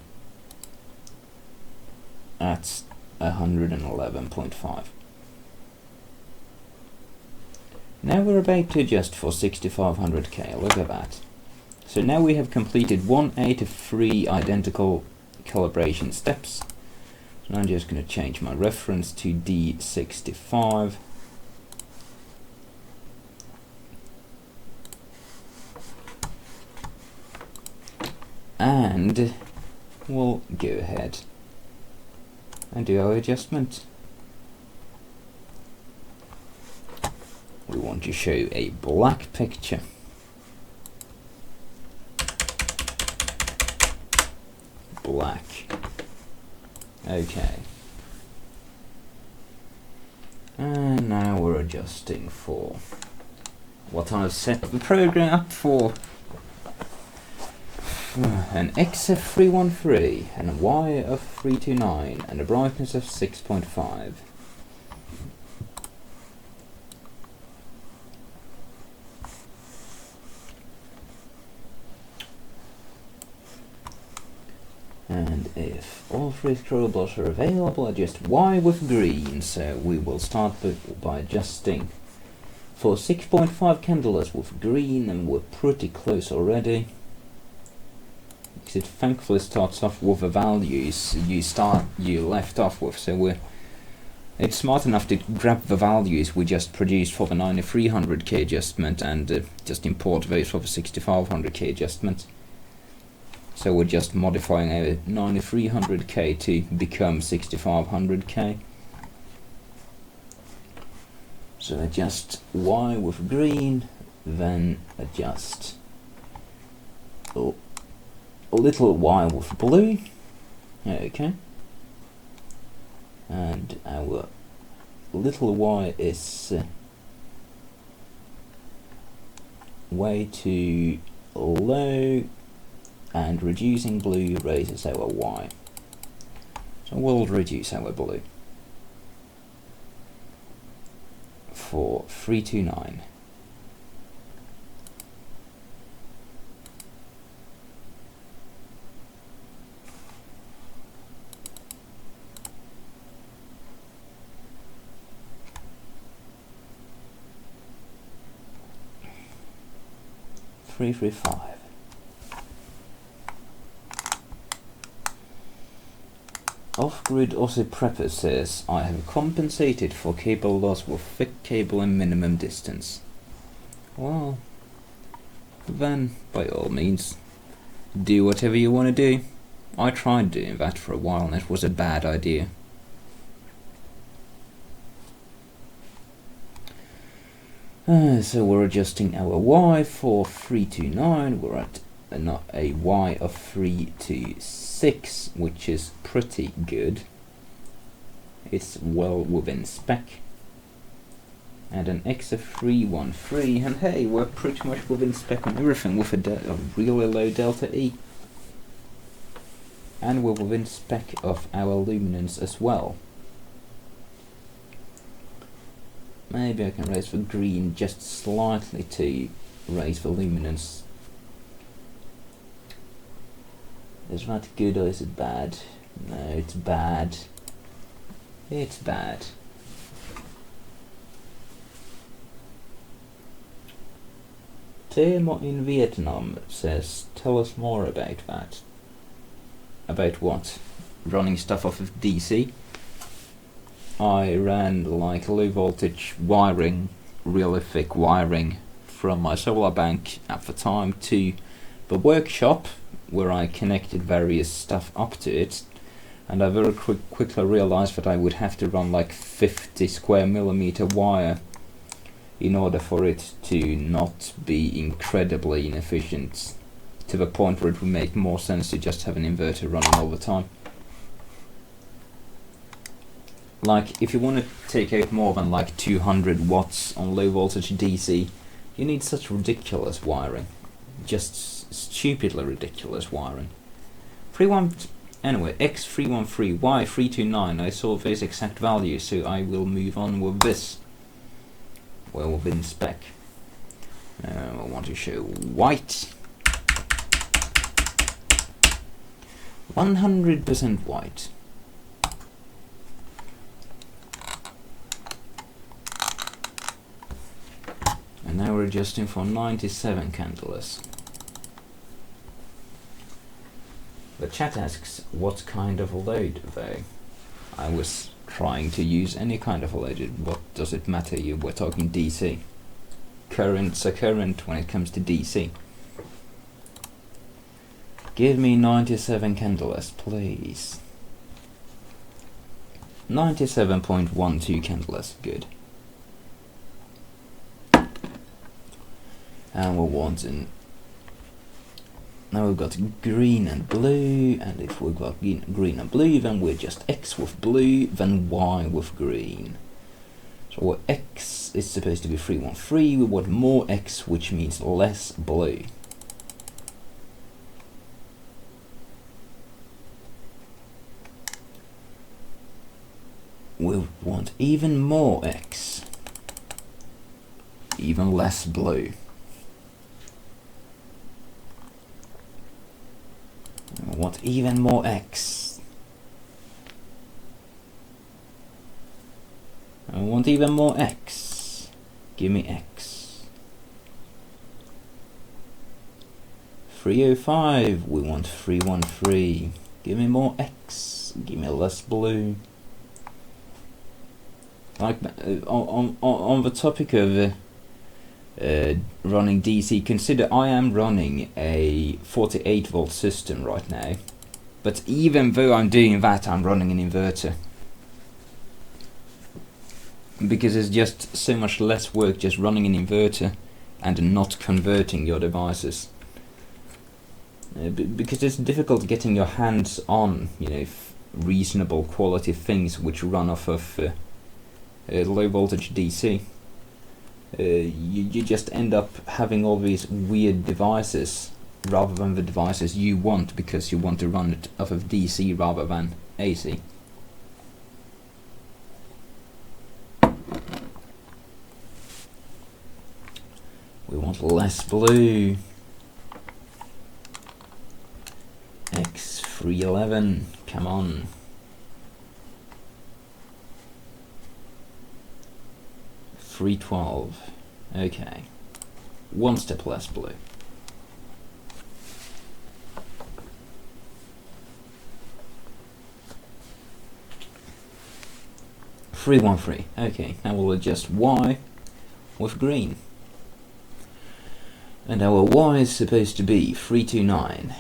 at 111.5. Now we're about to adjust for 6500K. Look at that. So now we have completed 1 out of 3 identical calibration steps. So I'm just going to change my reference to D65. And we'll go ahead and do our adjustment. We want to show a black picture. Black. Okay. And now we're adjusting for what I've set the program up for. An X of 313 and a Y of 329 and a brightness of 6.5. And if all 3 scrollables are available, adjust Y with green. So we will start by adjusting for 6.5 candelas with green, and we're pretty close already. It thankfully starts off with the values you left off with, so it's smart enough to grab the values we just produced for the 9300K adjustment and just import those for the 6500K adjustment. So we're just modifying our 9300K to become 6500K. So adjust Y with green, then adjust a little Y with blue. Okay. And our little Y is way too low, and reducing blue raises our Y. So we'll reduce our blue for 329. Off-grid Aussie Prepper says, I have compensated for cable loss with thick cable and minimum distance. Well, then by all means, do whatever you want to do. I tried doing that for a while and it was a bad idea. So we're adjusting our Y for 329, we're at a Y of 326, which is pretty good. It's well within spec. And an X of 313, and hey, we're pretty much within spec on everything with a really low delta E. And we're within spec of our luminance as well. Maybe I can raise the green just slightly to raise the luminance. Is that good or is it bad? No, it's bad. It's bad. Temo in Vietnam says, tell us more about that. About what? Running stuff off of DC? I ran like low voltage wiring, really thick wiring from my solar bank at the time to the workshop where I connected various stuff up to it, and I very quickly realized that I would have to run like 50 square millimeter wire in order for it to not be incredibly inefficient, to the point where it would make more sense to just have an inverter running all the time. Like, if you want to take out more than like 200 watts on low voltage DC, you need such ridiculous wiring. Just stupidly ridiculous wiring. Anyway, X313, Y329, I saw this exact value, so I will move on with this. Well within spec. I want to show white. 100% white. And now we're adjusting for 97 candles. The chat asks, what kind of load though? I was trying to use any kind of load. What does it matter? We're talking DC. Current's a current when it comes to DC. Give me 97 candles, please. 97.12 candles, good. And we're wanting. Now we've got green and blue, and if we've got green and blue, then we're just X with blue, then Y with green. So our X is supposed to be 313, we want more X, which means less blue. We want even more X, even less blue. I want even more X. I want even more X. Give me X. 305. We want 313. Give me more X. Give me less blue. Like on the topic of running DC, consider I am running a 48 volt system right now, but even though I'm doing that, I'm running an inverter because it's just so much less work just running an inverter and not converting your devices, because it's difficult getting your hands on, you know, reasonable quality things which run off of low voltage DC. You just end up having all these weird devices rather than the devices you want, because you want to run it off of DC rather than AC. We want less blue. X311, come on. 312. Okay. One step less blue. 313. Okay, now we'll adjust Y with green. And our Y is supposed to be 329.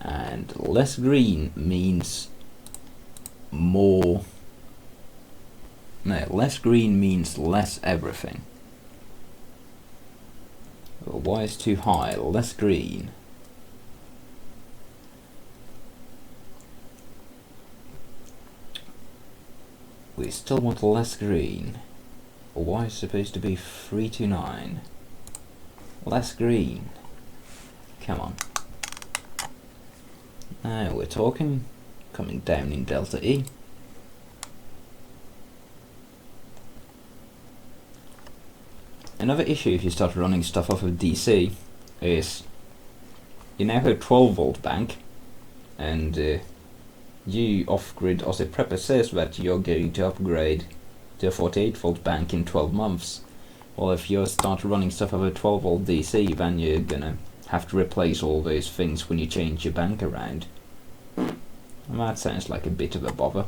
And less green means more. No, less green means less everything. Well, Y is too high, less green. We still want less green. Y is supposed to be 329. Less green. Come on. Now we're talking. Coming down in delta E. Another issue if you start running stuff off of DC is you now have a 12 volt bank, and you off-grid OSI Prepper says that you're going to upgrade to a 48 volt bank in 12 months. Well, if you start running stuff over 12 volt DC, then you're gonna have to replace all those things when you change your bank around. And that sounds like a bit of a bother.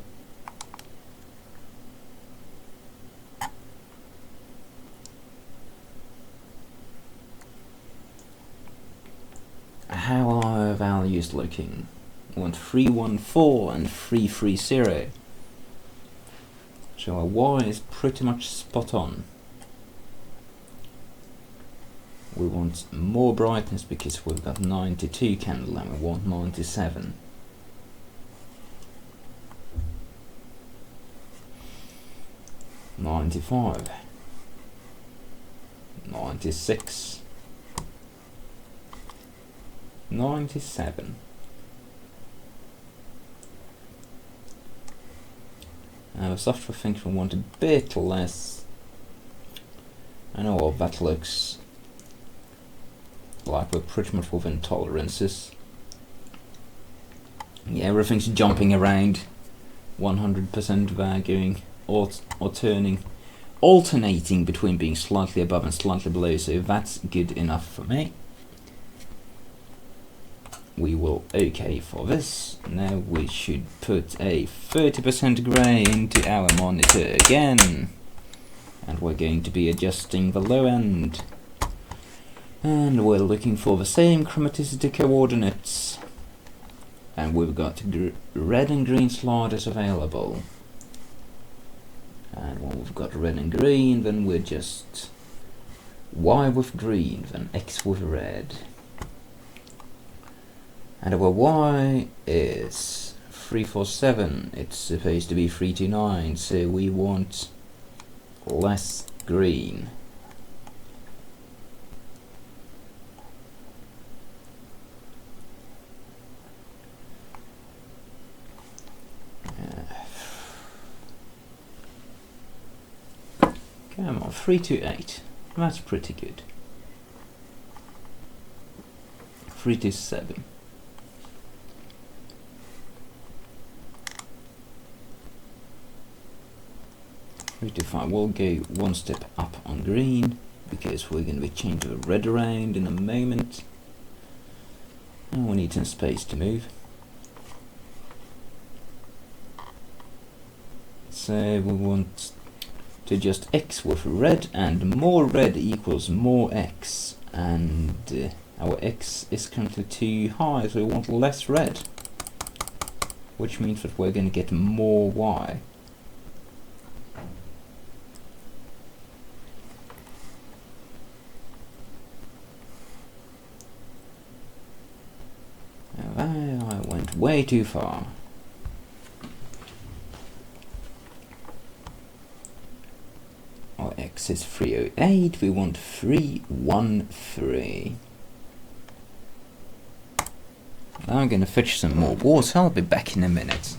How are our values looking? We want 314 and 330. So our Y is pretty much spot on. We want more brightness because we've got 92 candle and we want 97. $95, $96, $97. Now the software thinks we want a bit less. I know what that looks like. We're pretty much within tolerances. Yeah, everything's jumping around 100% there, going or turning, alternating between being slightly above and slightly below, so that's good enough for me. We will OK for this. Now we should put a 30% grey into our monitor again, and we're going to be adjusting the low end, and we're looking for the same chromaticity coordinates, and we've got red and green sliders available. And when we've got red and green, then we're just Y with green, then X with red. And our Y is 347, it's supposed to be 329, so we want less green. Come on, 328. That's pretty good. 327. 325. We'll go one step up on green because we're going to be changing the red around in a moment. And we need some space to move. So we want to adjust X with red, and more red equals more X, and our X is currently too high, so we want less red, which means that we're going to get more Y. Now I went way too far. Our X is 308, we want 313. Now I'm going to fetch some more water, I'll be back in a minute.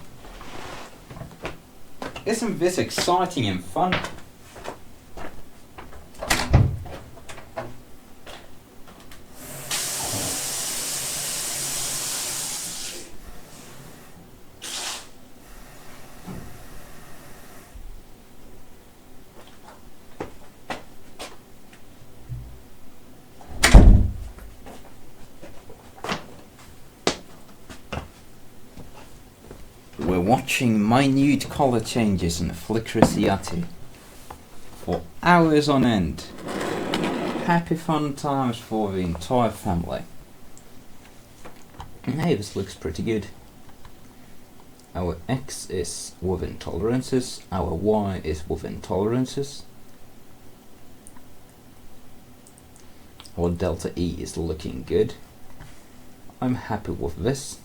Isn't this exciting and fun? watching minute color changes in Sony CRT for hours on end. Happy fun times for the entire family. And hey, this looks pretty good. Our X is within tolerances, our Y is within tolerances. Our delta E is looking good. I'm happy with this.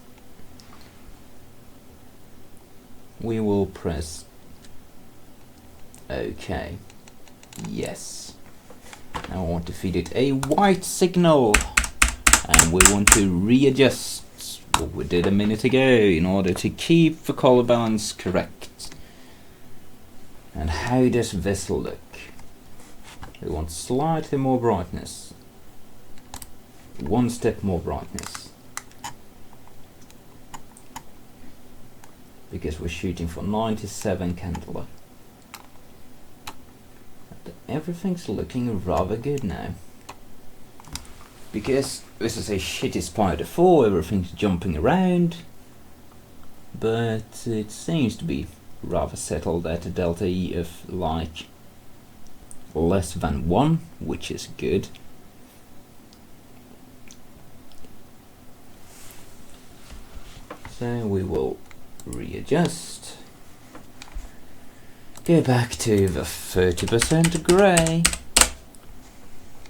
We will press OK. Yes. Now I want to feed it a white signal, and we want to readjust what we did a minute ago in order to keep the color balance correct. And how does this look? We want slightly more brightness, one step more brightness, because we're shooting for 97 candela. Everything's looking rather good now, because this is a shitty Spider 4, everything's jumping around, but it seems to be rather settled at a delta E of like less than 1, which is good. So we will readjust, go back to the 30% grey,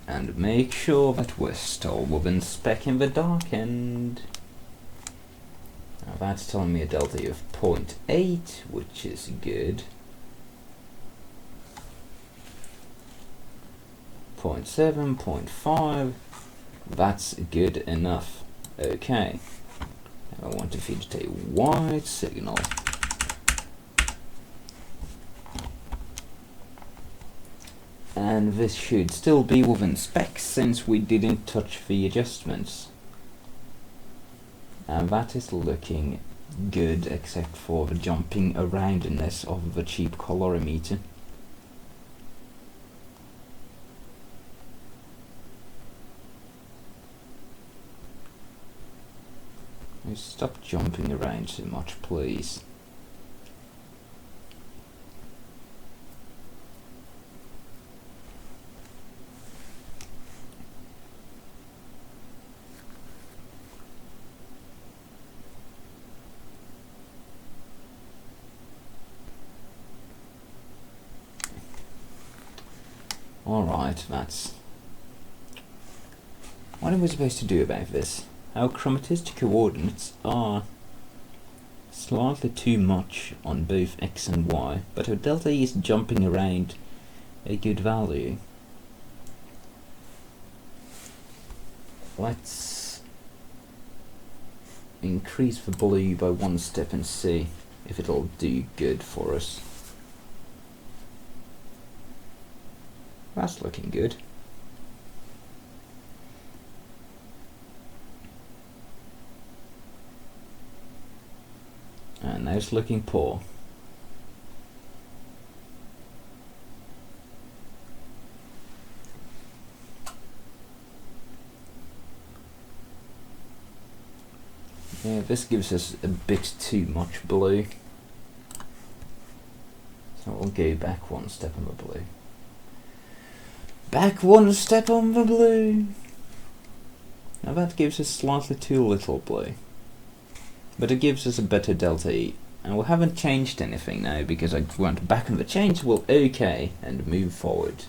and make sure that we're still within spec in the dark end. Now that's telling me a delta of 0.8, which is good. 0.7, 0.5, that's good enough. Okay. I want to feed it a white signal. And this should still be within specs since we didn't touch the adjustments. And that is looking good except for the jumping aroundness of the cheap colorimeter. Stop jumping around so much, please. Alright, that's... what are we supposed to do about this? Our chromatistic coordinates are slightly too much on both X and Y, but our delta E is jumping around a good value. Let's increase the blue by 1 step and see if it'll do good for us. That's looking good. And now it's looking poor. Yeah, this gives us a bit too much blue. So we'll go back 1 step on the blue. Back 1 step on the blue. Now that gives us slightly too little blue. But it gives us a better delta E. And we haven't changed anything now because I went back on the change. We'll OK and move forward.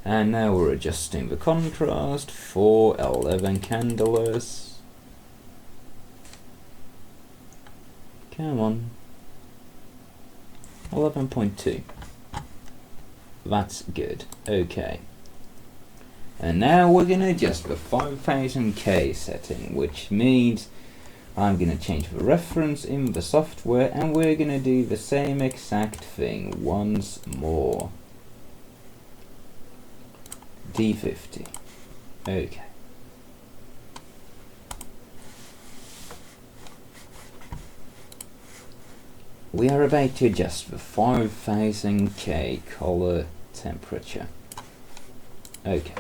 And now we're adjusting the contrast for 11 candelas. Come on. 11.2. That's good. OK. And now we're going to adjust the 5000K setting, which means I'm going to change the reference in the software, and we're going to do the same exact thing once more. D50. Okay. We are about to adjust the 5000K color temperature. Okay.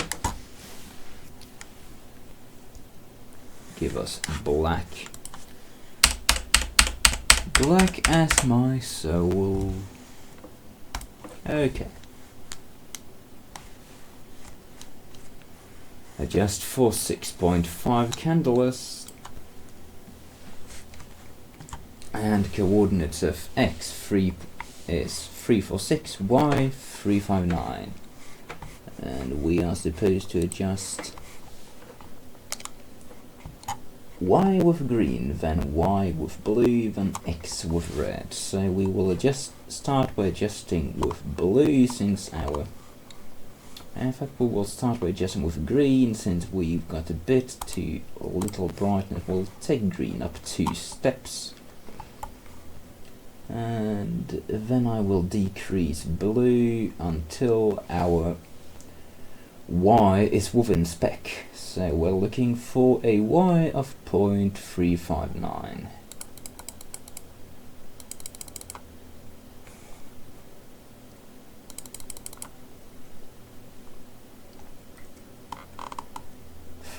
Give us black, Black as my soul. Okay. Adjust for 6.5 candles. And coordinates of x is 346, y 359. And we are supposed to adjust y with green, then y with blue, then x with red. So we will start by adjusting with blue, since in fact we will start by adjusting with green, since we've got a bit too little brightness. We'll take green up 2 steps. And then I will decrease blue until our y is within spec. So we're looking for a y of 0.359.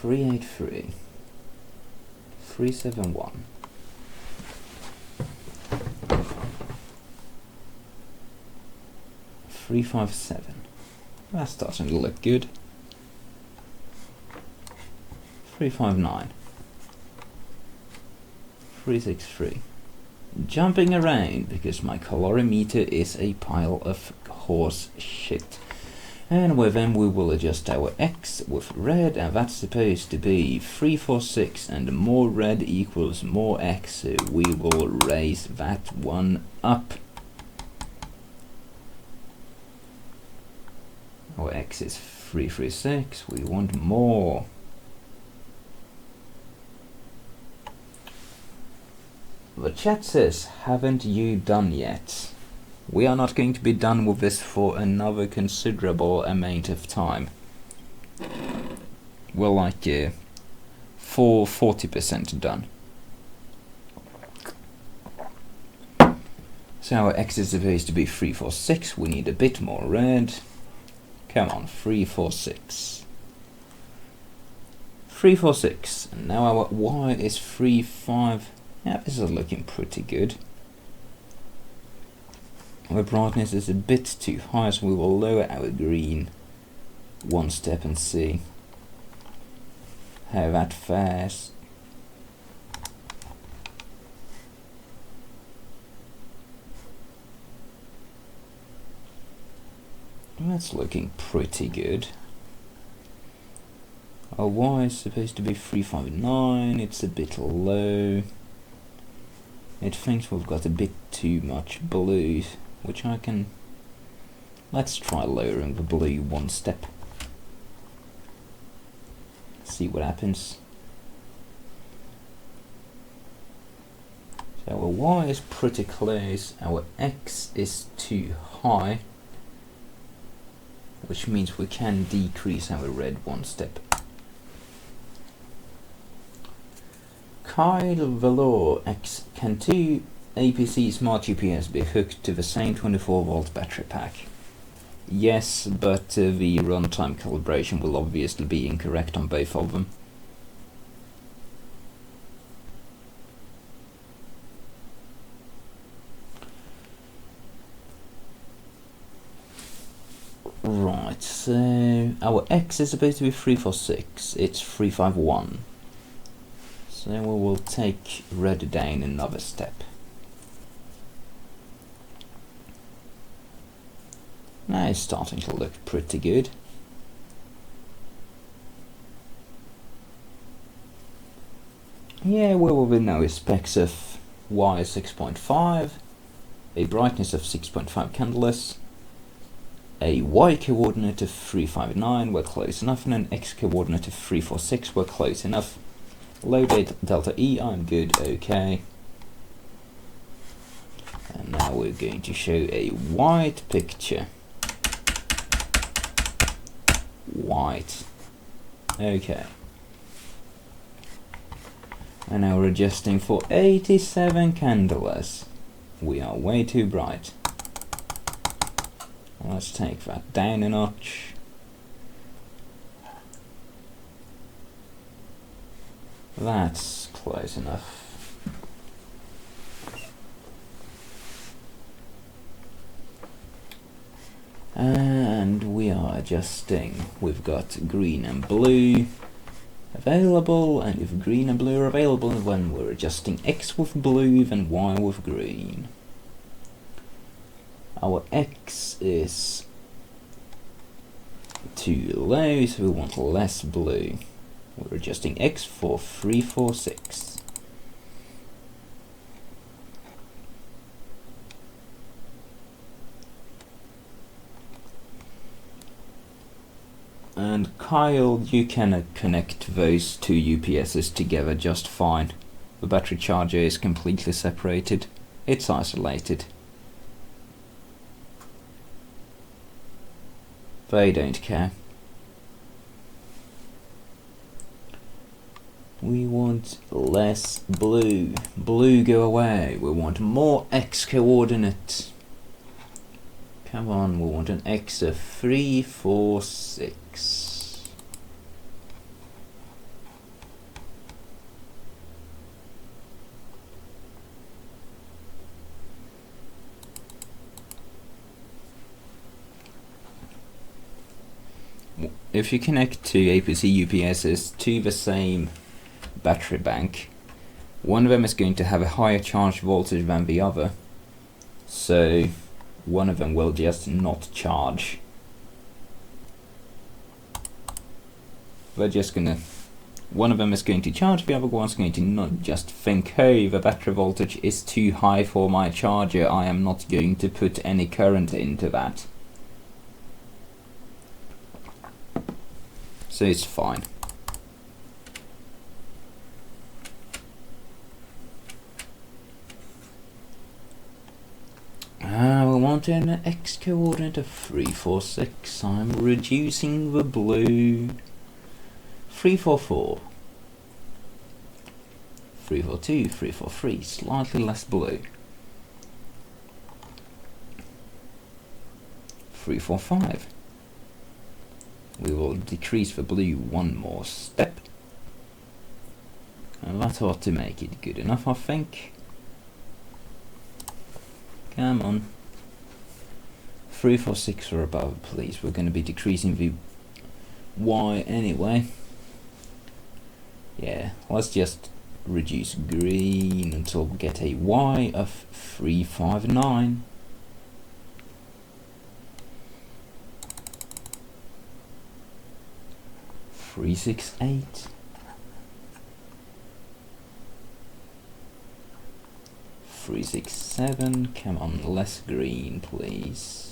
.383 .371 .357. That's starting to look good. 359. 363. Jumping around because my colorimeter is a pile of horse shit. And with them we will adjust our X with red, and that's supposed to be 346, and more red equals more X, so we will raise that one up. Our X is 336, we want more. The chat says, haven't you done yet? We are not going to be done with this for another considerable amount of time. We're like 40% done. So our X is supposed to be 346, we need a bit more red. Come on, 346. 346, and now our Y is 35. Yeah, this is looking pretty good. Our brightness is a bit too high, so we will lower our green 1 step and see how that fares. That's looking pretty good. Our Y is supposed to be 359, it's a bit low. It thinks we've got a bit too much blue, which I can... Let's try lowering the blue 1 step. See what happens. So our Y is pretty close, our X is too high, which means we can decrease our red 1 step. Kyle Velour X, can 2 APC Smart GPS be hooked to the same 24-volt battery pack? Yes, but the runtime calibration will obviously be incorrect on both of them. Right, so our X is supposed to be 346, it's 351. So we will take red down another step. Now it's starting to look pretty good. Yeah, we're within our specs of Y 6.5, a brightness of 6.5 candles, a Y coordinate of 359, we're close enough, and an X coordinate of 346, we're close enough. Low delta E, I'm good, okay. And now we're going to show a white picture. White. Okay. And now we're adjusting for 87 candles. We are way too bright. Let's take that down a notch. That's close enough. adjusting. We've got green and blue available, and if green and blue are available, when we're adjusting X with blue then Y with green. Our X is too low, so we want less blue. We're adjusting X for 346. And Kyle, you can connect those two UPSs together just fine. The battery charger is completely separated. It's isolated. They don't care. We want less blue. Blue, go away. We want more X coordinate. Come on, we want an X of 346. If you connect two APC UPSs to the same battery bank, one of them is going to have a higher charge voltage than the other, so one of them will just not charge. They're just gonna, one of them is going to charge, the other one's going to not just think, hey, the battery voltage is too high for my charger, I am not going to put any current into that. So it's fine. We want an X coordinate of 346. I'm reducing the blue. 344. 342, 343, slightly less blue. 345. We will decrease the blue one more step. And that ought to make it good enough, I think. Come on. 346 or above, please. We're going to be decreasing the Y anyway. Yeah, let's just reduce green until we get a Y of 359. Three, 6, 8. 3, 6, 7. Come on, less green, please.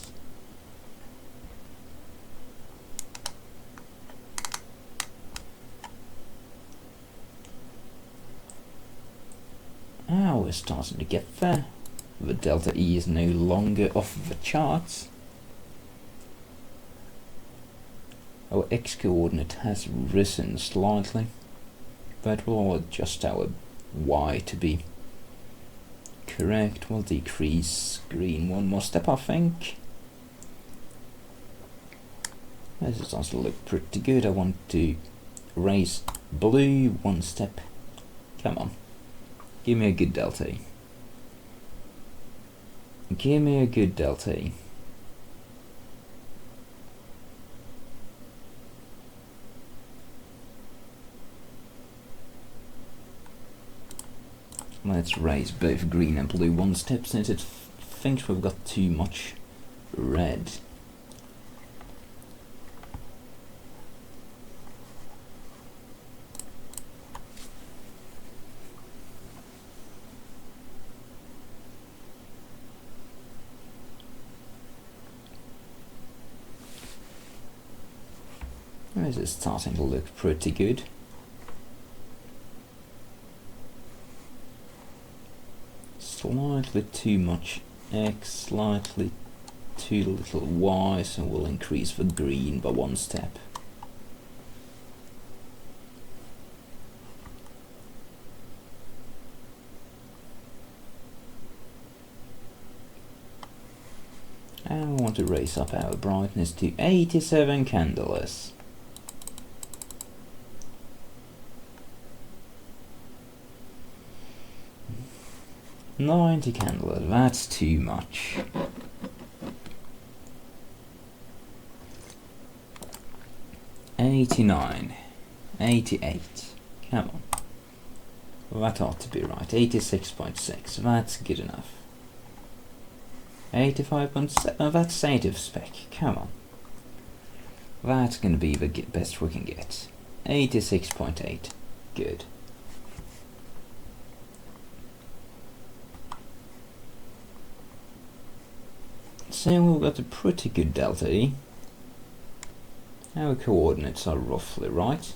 Ah, we're starting to get there. The delta E is no longer off the charts. Our X coordinate has risen slightly, but we'll adjust our Y to be correct. We'll decrease green one more step, I think. This is starting to look pretty good. I want to raise blue one step. Come on. Give me a good delta E. Give me a good delta E. Let's raise both green and blue one step since it thinks we've got too much red. This is starting to look pretty good. Slightly too much X, slightly too little Y, so we'll increase the green by one step. And we want to raise up our brightness to 87 candles. 90 candles, that's too much. 89, 88, come on. That ought to be right. 86.6, that's good enough. 85.7, that's out of spec, come on. That's gonna be the best we can get. 86.8, good. So we've got a pretty good delta E. Our coordinates are roughly right.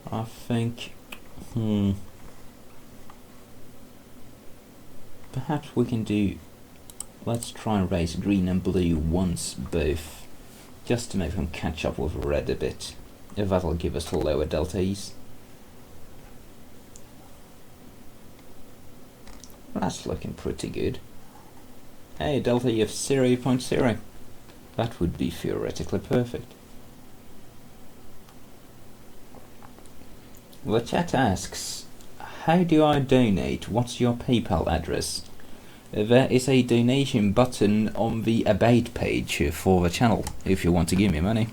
I think, perhaps we can do, let's try and raise green and blue once both, just to make them catch up with red a bit, if that'll give us lower delta E's. That's looking pretty good. Hey, delta E of 0.0. That would be theoretically perfect. The chat asks, how do I donate? What's your PayPal address? There is a donation button on the About page for the channel if you want to give me money.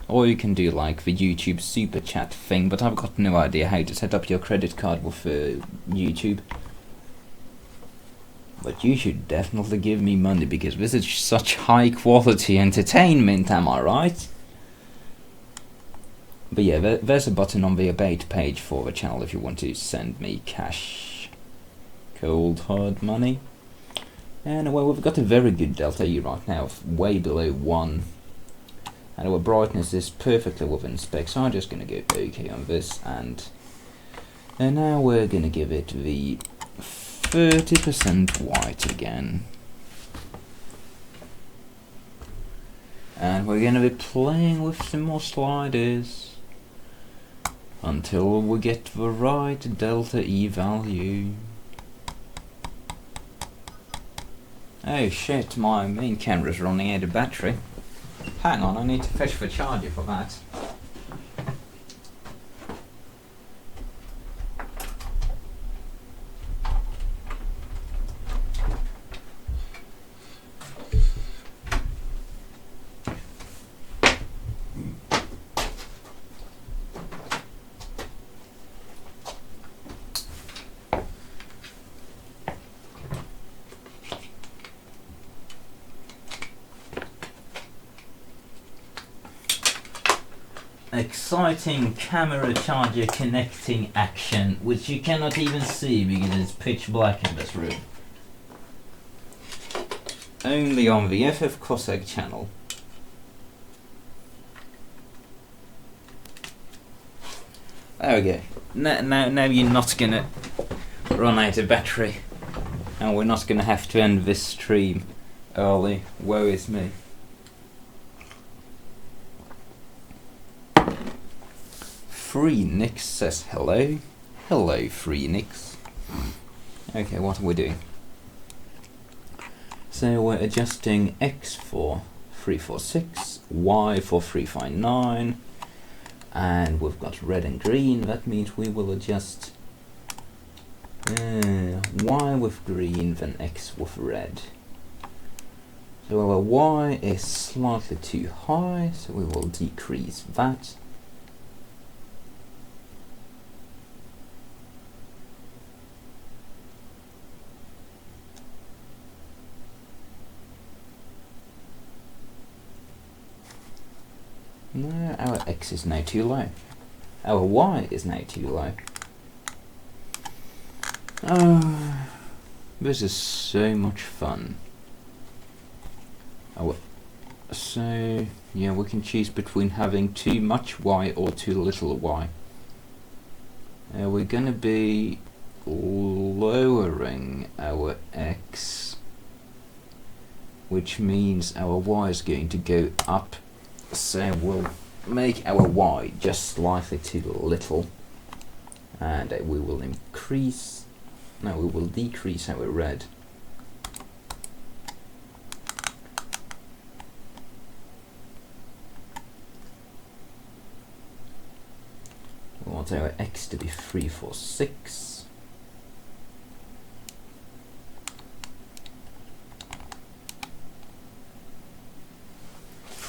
Or you can do like the YouTube super chat thing, but I've got no idea how to set up your credit card with YouTube. But you should definitely give me money because this is such high quality entertainment, am I right? But yeah, there's a button on the About page for the channel if you want to send me cash. Cold hard money. And well, we've got a very good delta E right now, way below 1. And our brightness is perfectly within spec, so I'm just going to go OK on this. And now we're going to give it the 30% white again. And we're going to be playing with some more sliders until we get the right delta E value. Oh shit, my main camera's running out of battery. Hang on, I need to fetch the charger for that. Exciting camera charger connecting action, which you cannot even see because it's pitch black in this room. Only on the FF Cossack channel. Okay, now you're not gonna run out of battery, and we're not gonna have to end this stream early. Woe is me. Freenix says hello. Hello, Freenix. Okay, what are we doing? So we're adjusting X for 346, Y for 359, and we've got red and green. That means we will adjust Y with green, then X with red. So our Y is slightly too high, so we will decrease that. No, our X is now too low. Our Y is now too low. Oh, this is so much fun. So, yeah, we can choose between having too much Y or too little Y. We're going to be lowering our X, which means our Y is going to go up. So we'll make our Y just slightly too little, and we will decrease our red. We want our X to be 346.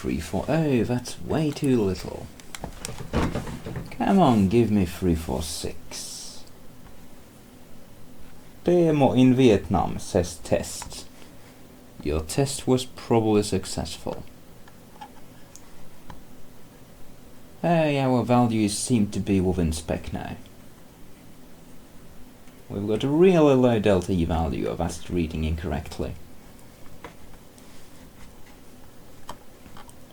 3.4. Oh, that's way too little. Come on, give me 3.46. Demo in Vietnam says test. Your test was probably successful. Hey, our values seem to be within spec now. We've got a really low delta E value of us reading incorrectly.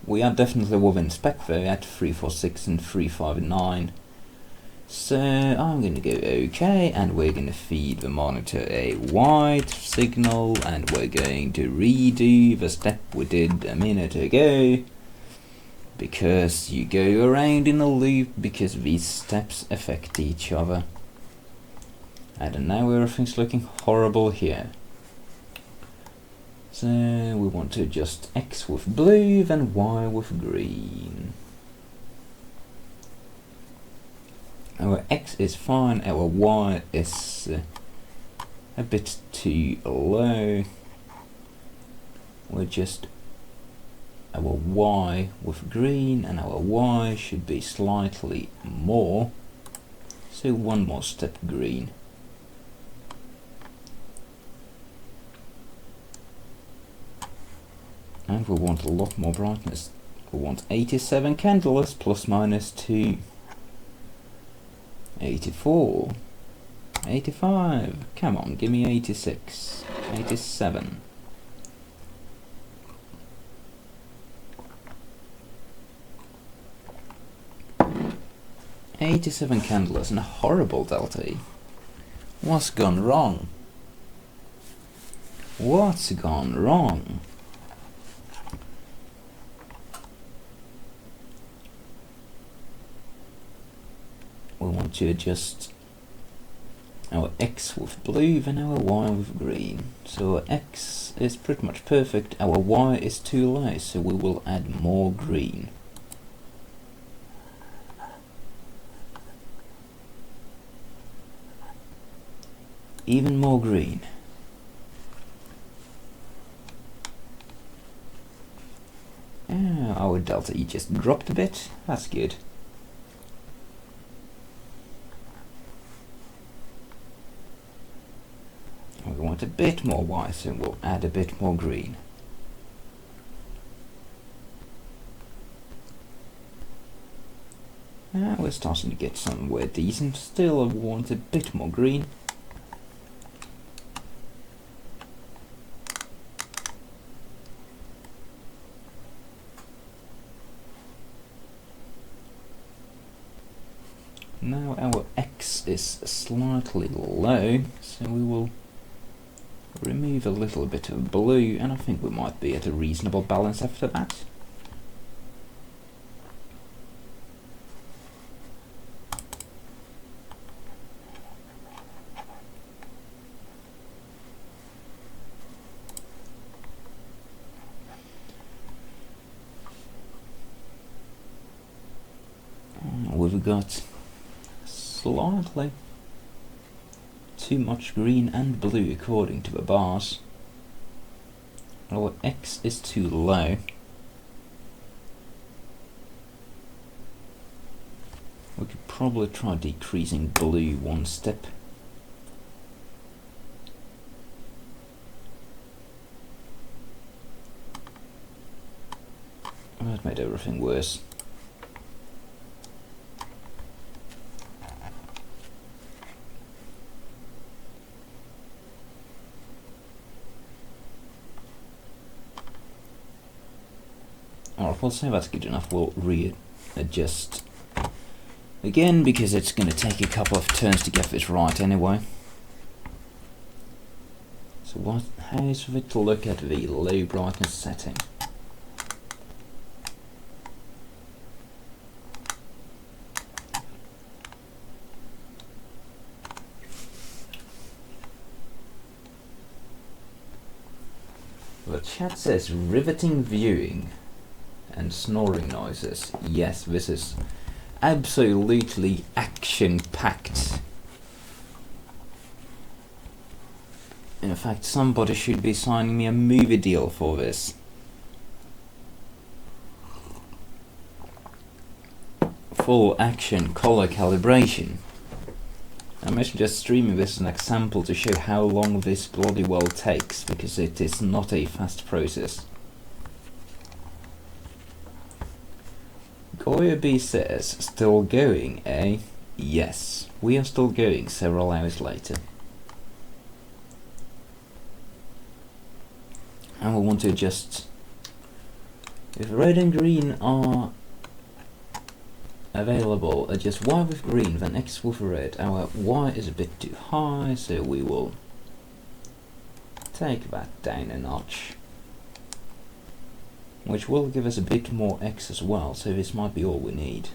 We are definitely within spec though at 3.46 and 3.59. So I'm gonna go OK, and we're gonna feed the monitor a white signal, and we're going to redo the step we did a minute ago. Because you go around in a loop, because these steps affect each other. And now everything's looking horrible here. So we want to adjust X with blue, then Y with green. Our X is fine, our Y is a bit too low. We're just our Y with green, and our Y should be slightly more. So one more step green. And we want a lot more brightness. We want 87 candles plus minus 2. 84. 85. Come on, give me 86. 87. $87 candles and a horrible delta E. What's gone wrong? What's gone wrong? We want to adjust our X with blue and our Y with green. So our X is pretty much perfect, our Y is too low, so we will add more green. Even more green. Our delta E just dropped a bit, that's good. We want a bit more Y, so we'll add a bit more green. We're starting to get somewhere decent. Still, I want a bit more green. Now our X is slightly low, so we will remove a little bit of blue, and I think we might be at a reasonable balance after that. We've got slightly too much green and blue according to the bars. Our X is too low. We could probably try decreasing blue one step. That made everything worse. Alright, we'll say that's good enough. We'll readjust again because it's going to take a couple of turns to get this right anyway. So how is it to look at the low brightness setting? The chat says riveting viewing and snoring noises. Yes, this is absolutely action-packed. In fact, somebody should be signing me a movie deal for this. full action color calibration. I'm actually just streaming this as an example to show how long this bloody well takes, because it is not a fast process. Goya B says, still going, eh? Yes, we are still going several hours later. And we want to adjust. If red and green are available, adjust Y with green, then X with red. Our Y is a bit too high, so we will take that down a notch, which will give us a bit more X as well, so this might be all we need.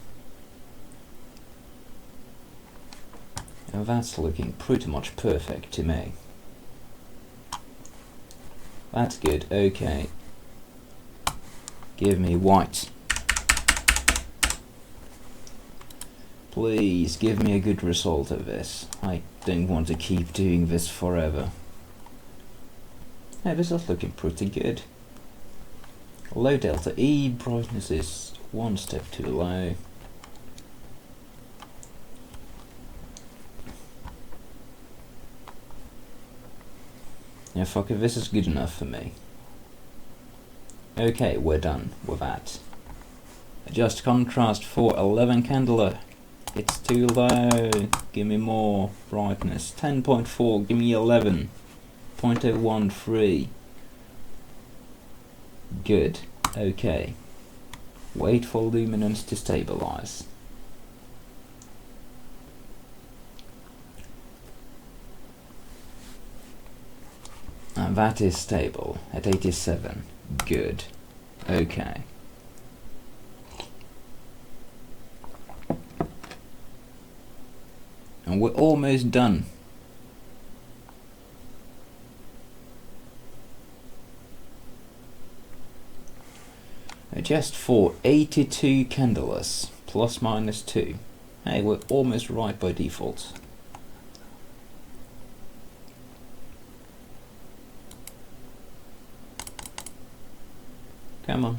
And that's looking pretty much perfect to me. That's good, okay. Give me white. Please give me a good result of this. I don't want to keep doing this forever. Yeah, this is looking pretty good. Low delta E, brightness is one step too low. Yeah, fuck it, this is good enough for me. Okay, we're done with that. Adjust contrast for 11 candela. It's too low, give me more brightness. 10.4, give me 11. 0.013. Good, okay. Wait for luminance to stabilize. And that is stable at 87. Good, okay. And we're almost done. Adjust for 82 candelas, plus minus 2. Hey, we're almost right by default. Come on,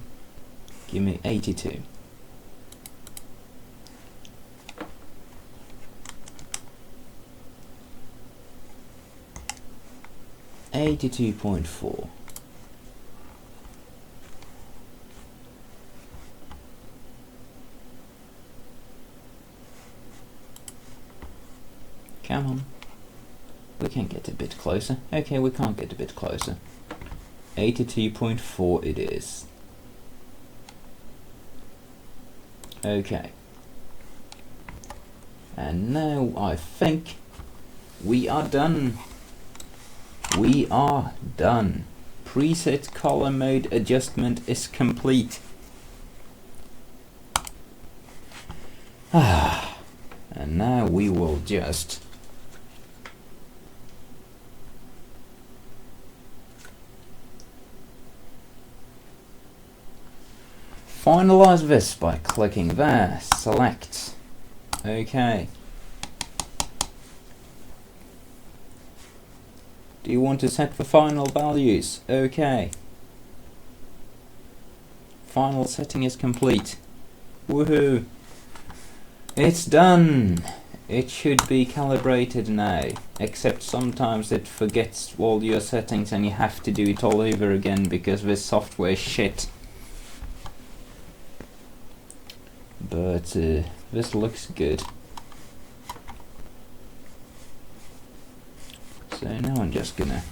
give me 82. .4. Come on. We can get a bit closer. Okay, we can't get a bit closer. 82.4 it is. Okay. And now I think we are done. We are done. Preset color mode adjustment is complete. And now we will just finalize this by clicking there, select. Okay. Do you want to set the final values? Okay. Final setting is complete. Woohoo! It's done! It should be calibrated now, except sometimes it forgets all your settings and you have to do it all over again because this software is shit. But this looks good. So now I'm just gonna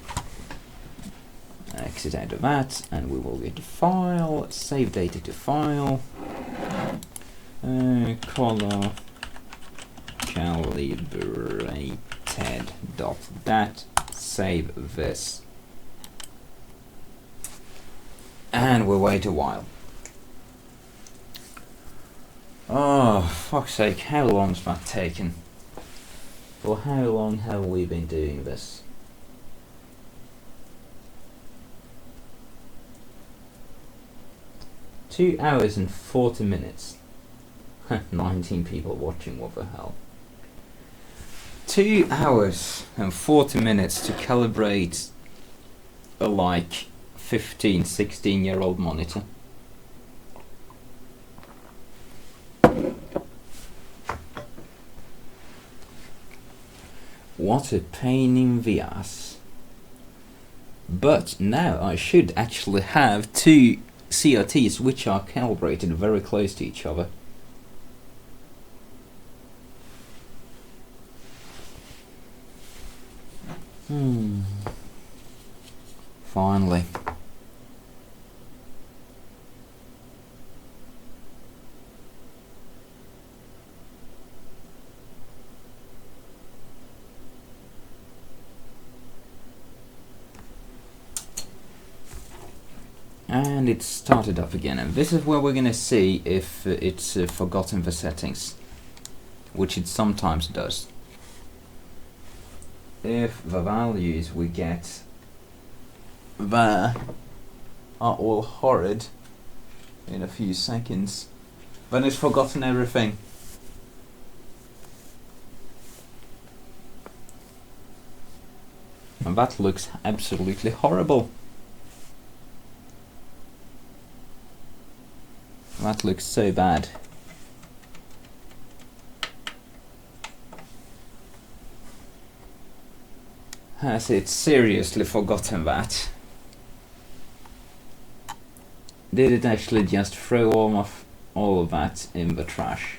exit out of that and we will get to file, save data to file, color calibrated .dat, save this. And we'll wait a while. Oh, fuck's sake, how long's that taken? For how long have we been doing this? Two hours and 40 minutes. 19 people watching, what the hell. 2 hours and 40 minutes to calibrate a like 15, 16-year-old monitor. What a pain in the ass. But now I should actually have two CRTs which are calibrated very close to each other. Finally. And it started up again, and this is where we're gonna see if it's forgotten the settings, which it sometimes does. If the values we get there are all horrid in a few seconds, then it's forgotten everything. And that looks absolutely horrible. That looks so bad. Has it seriously forgotten that? Did it actually just throw all of that in the trash?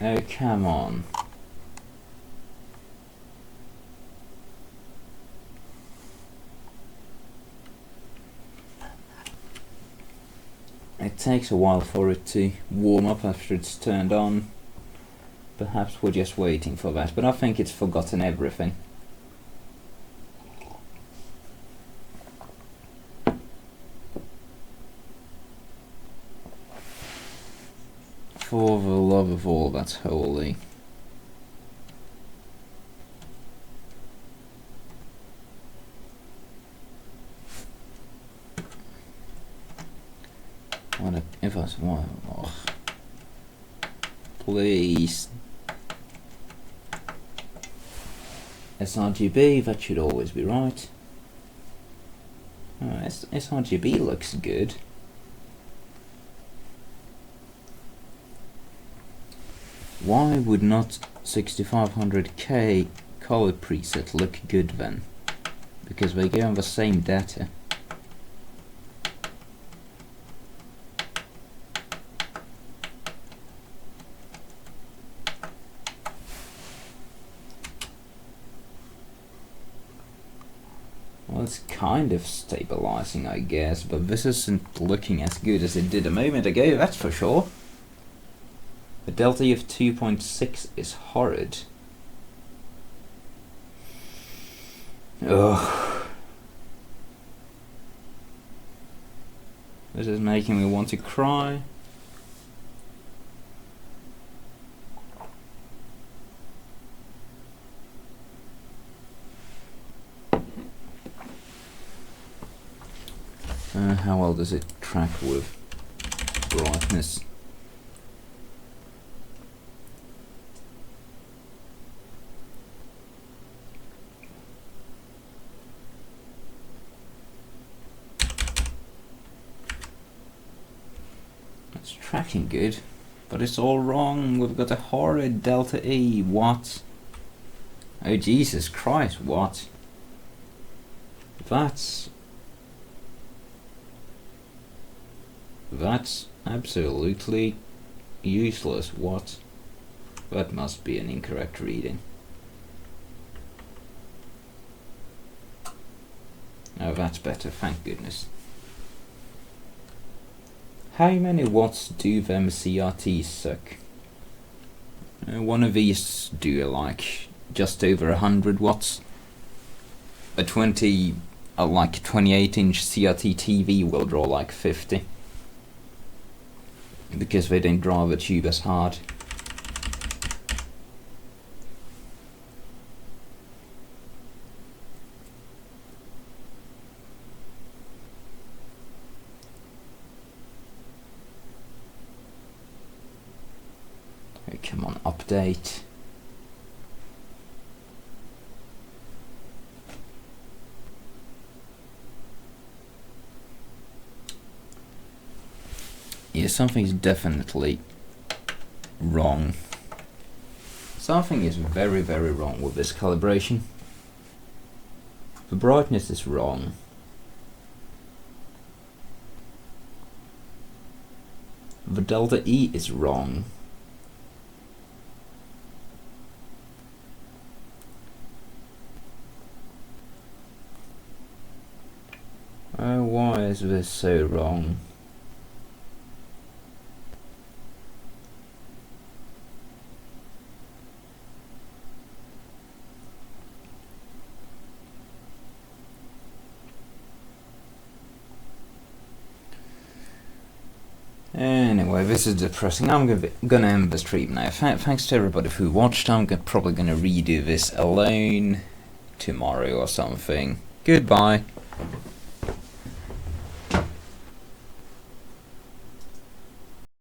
Oh, come on. It takes a while for it to warm up after it's turned on. Perhaps we're just waiting for that, but I think it's forgotten everything. For the love of all that's holy. What if I was one? Oh. Please. sRGB, that should always be right. Oh, sRGB looks good. Why would not 6500K color preset look good then? Because they go on the same data. Well, it's kind of stabilizing, I guess, but this isn't looking as good as it did a moment ago, that's for sure. The delta of 2.6 is horrid. Ugh. This is making me want to cry. How well does it track with brightness? It's tracking good, but it's all wrong. We've got a horrid delta E. What? Oh Jesus Christ, what? That's absolutely useless. What? That must be an incorrect reading. Oh, that's better, thank goodness. How many watts do them CRTs suck? One of these do like just over 100 watts. A like 28-inch CRT TV will draw like 50. Because they don't draw the tube as hard. Oh, come on, update. Yeah, something's definitely wrong. Something is very, very wrong with this calibration. The brightness is wrong. The delta E is wrong. Oh, why is this so wrong? Anyway, this is depressing. I'm gonna end the stream now. Thanks to everybody who watched. I'm probably gonna redo this alone tomorrow or something. Goodbye.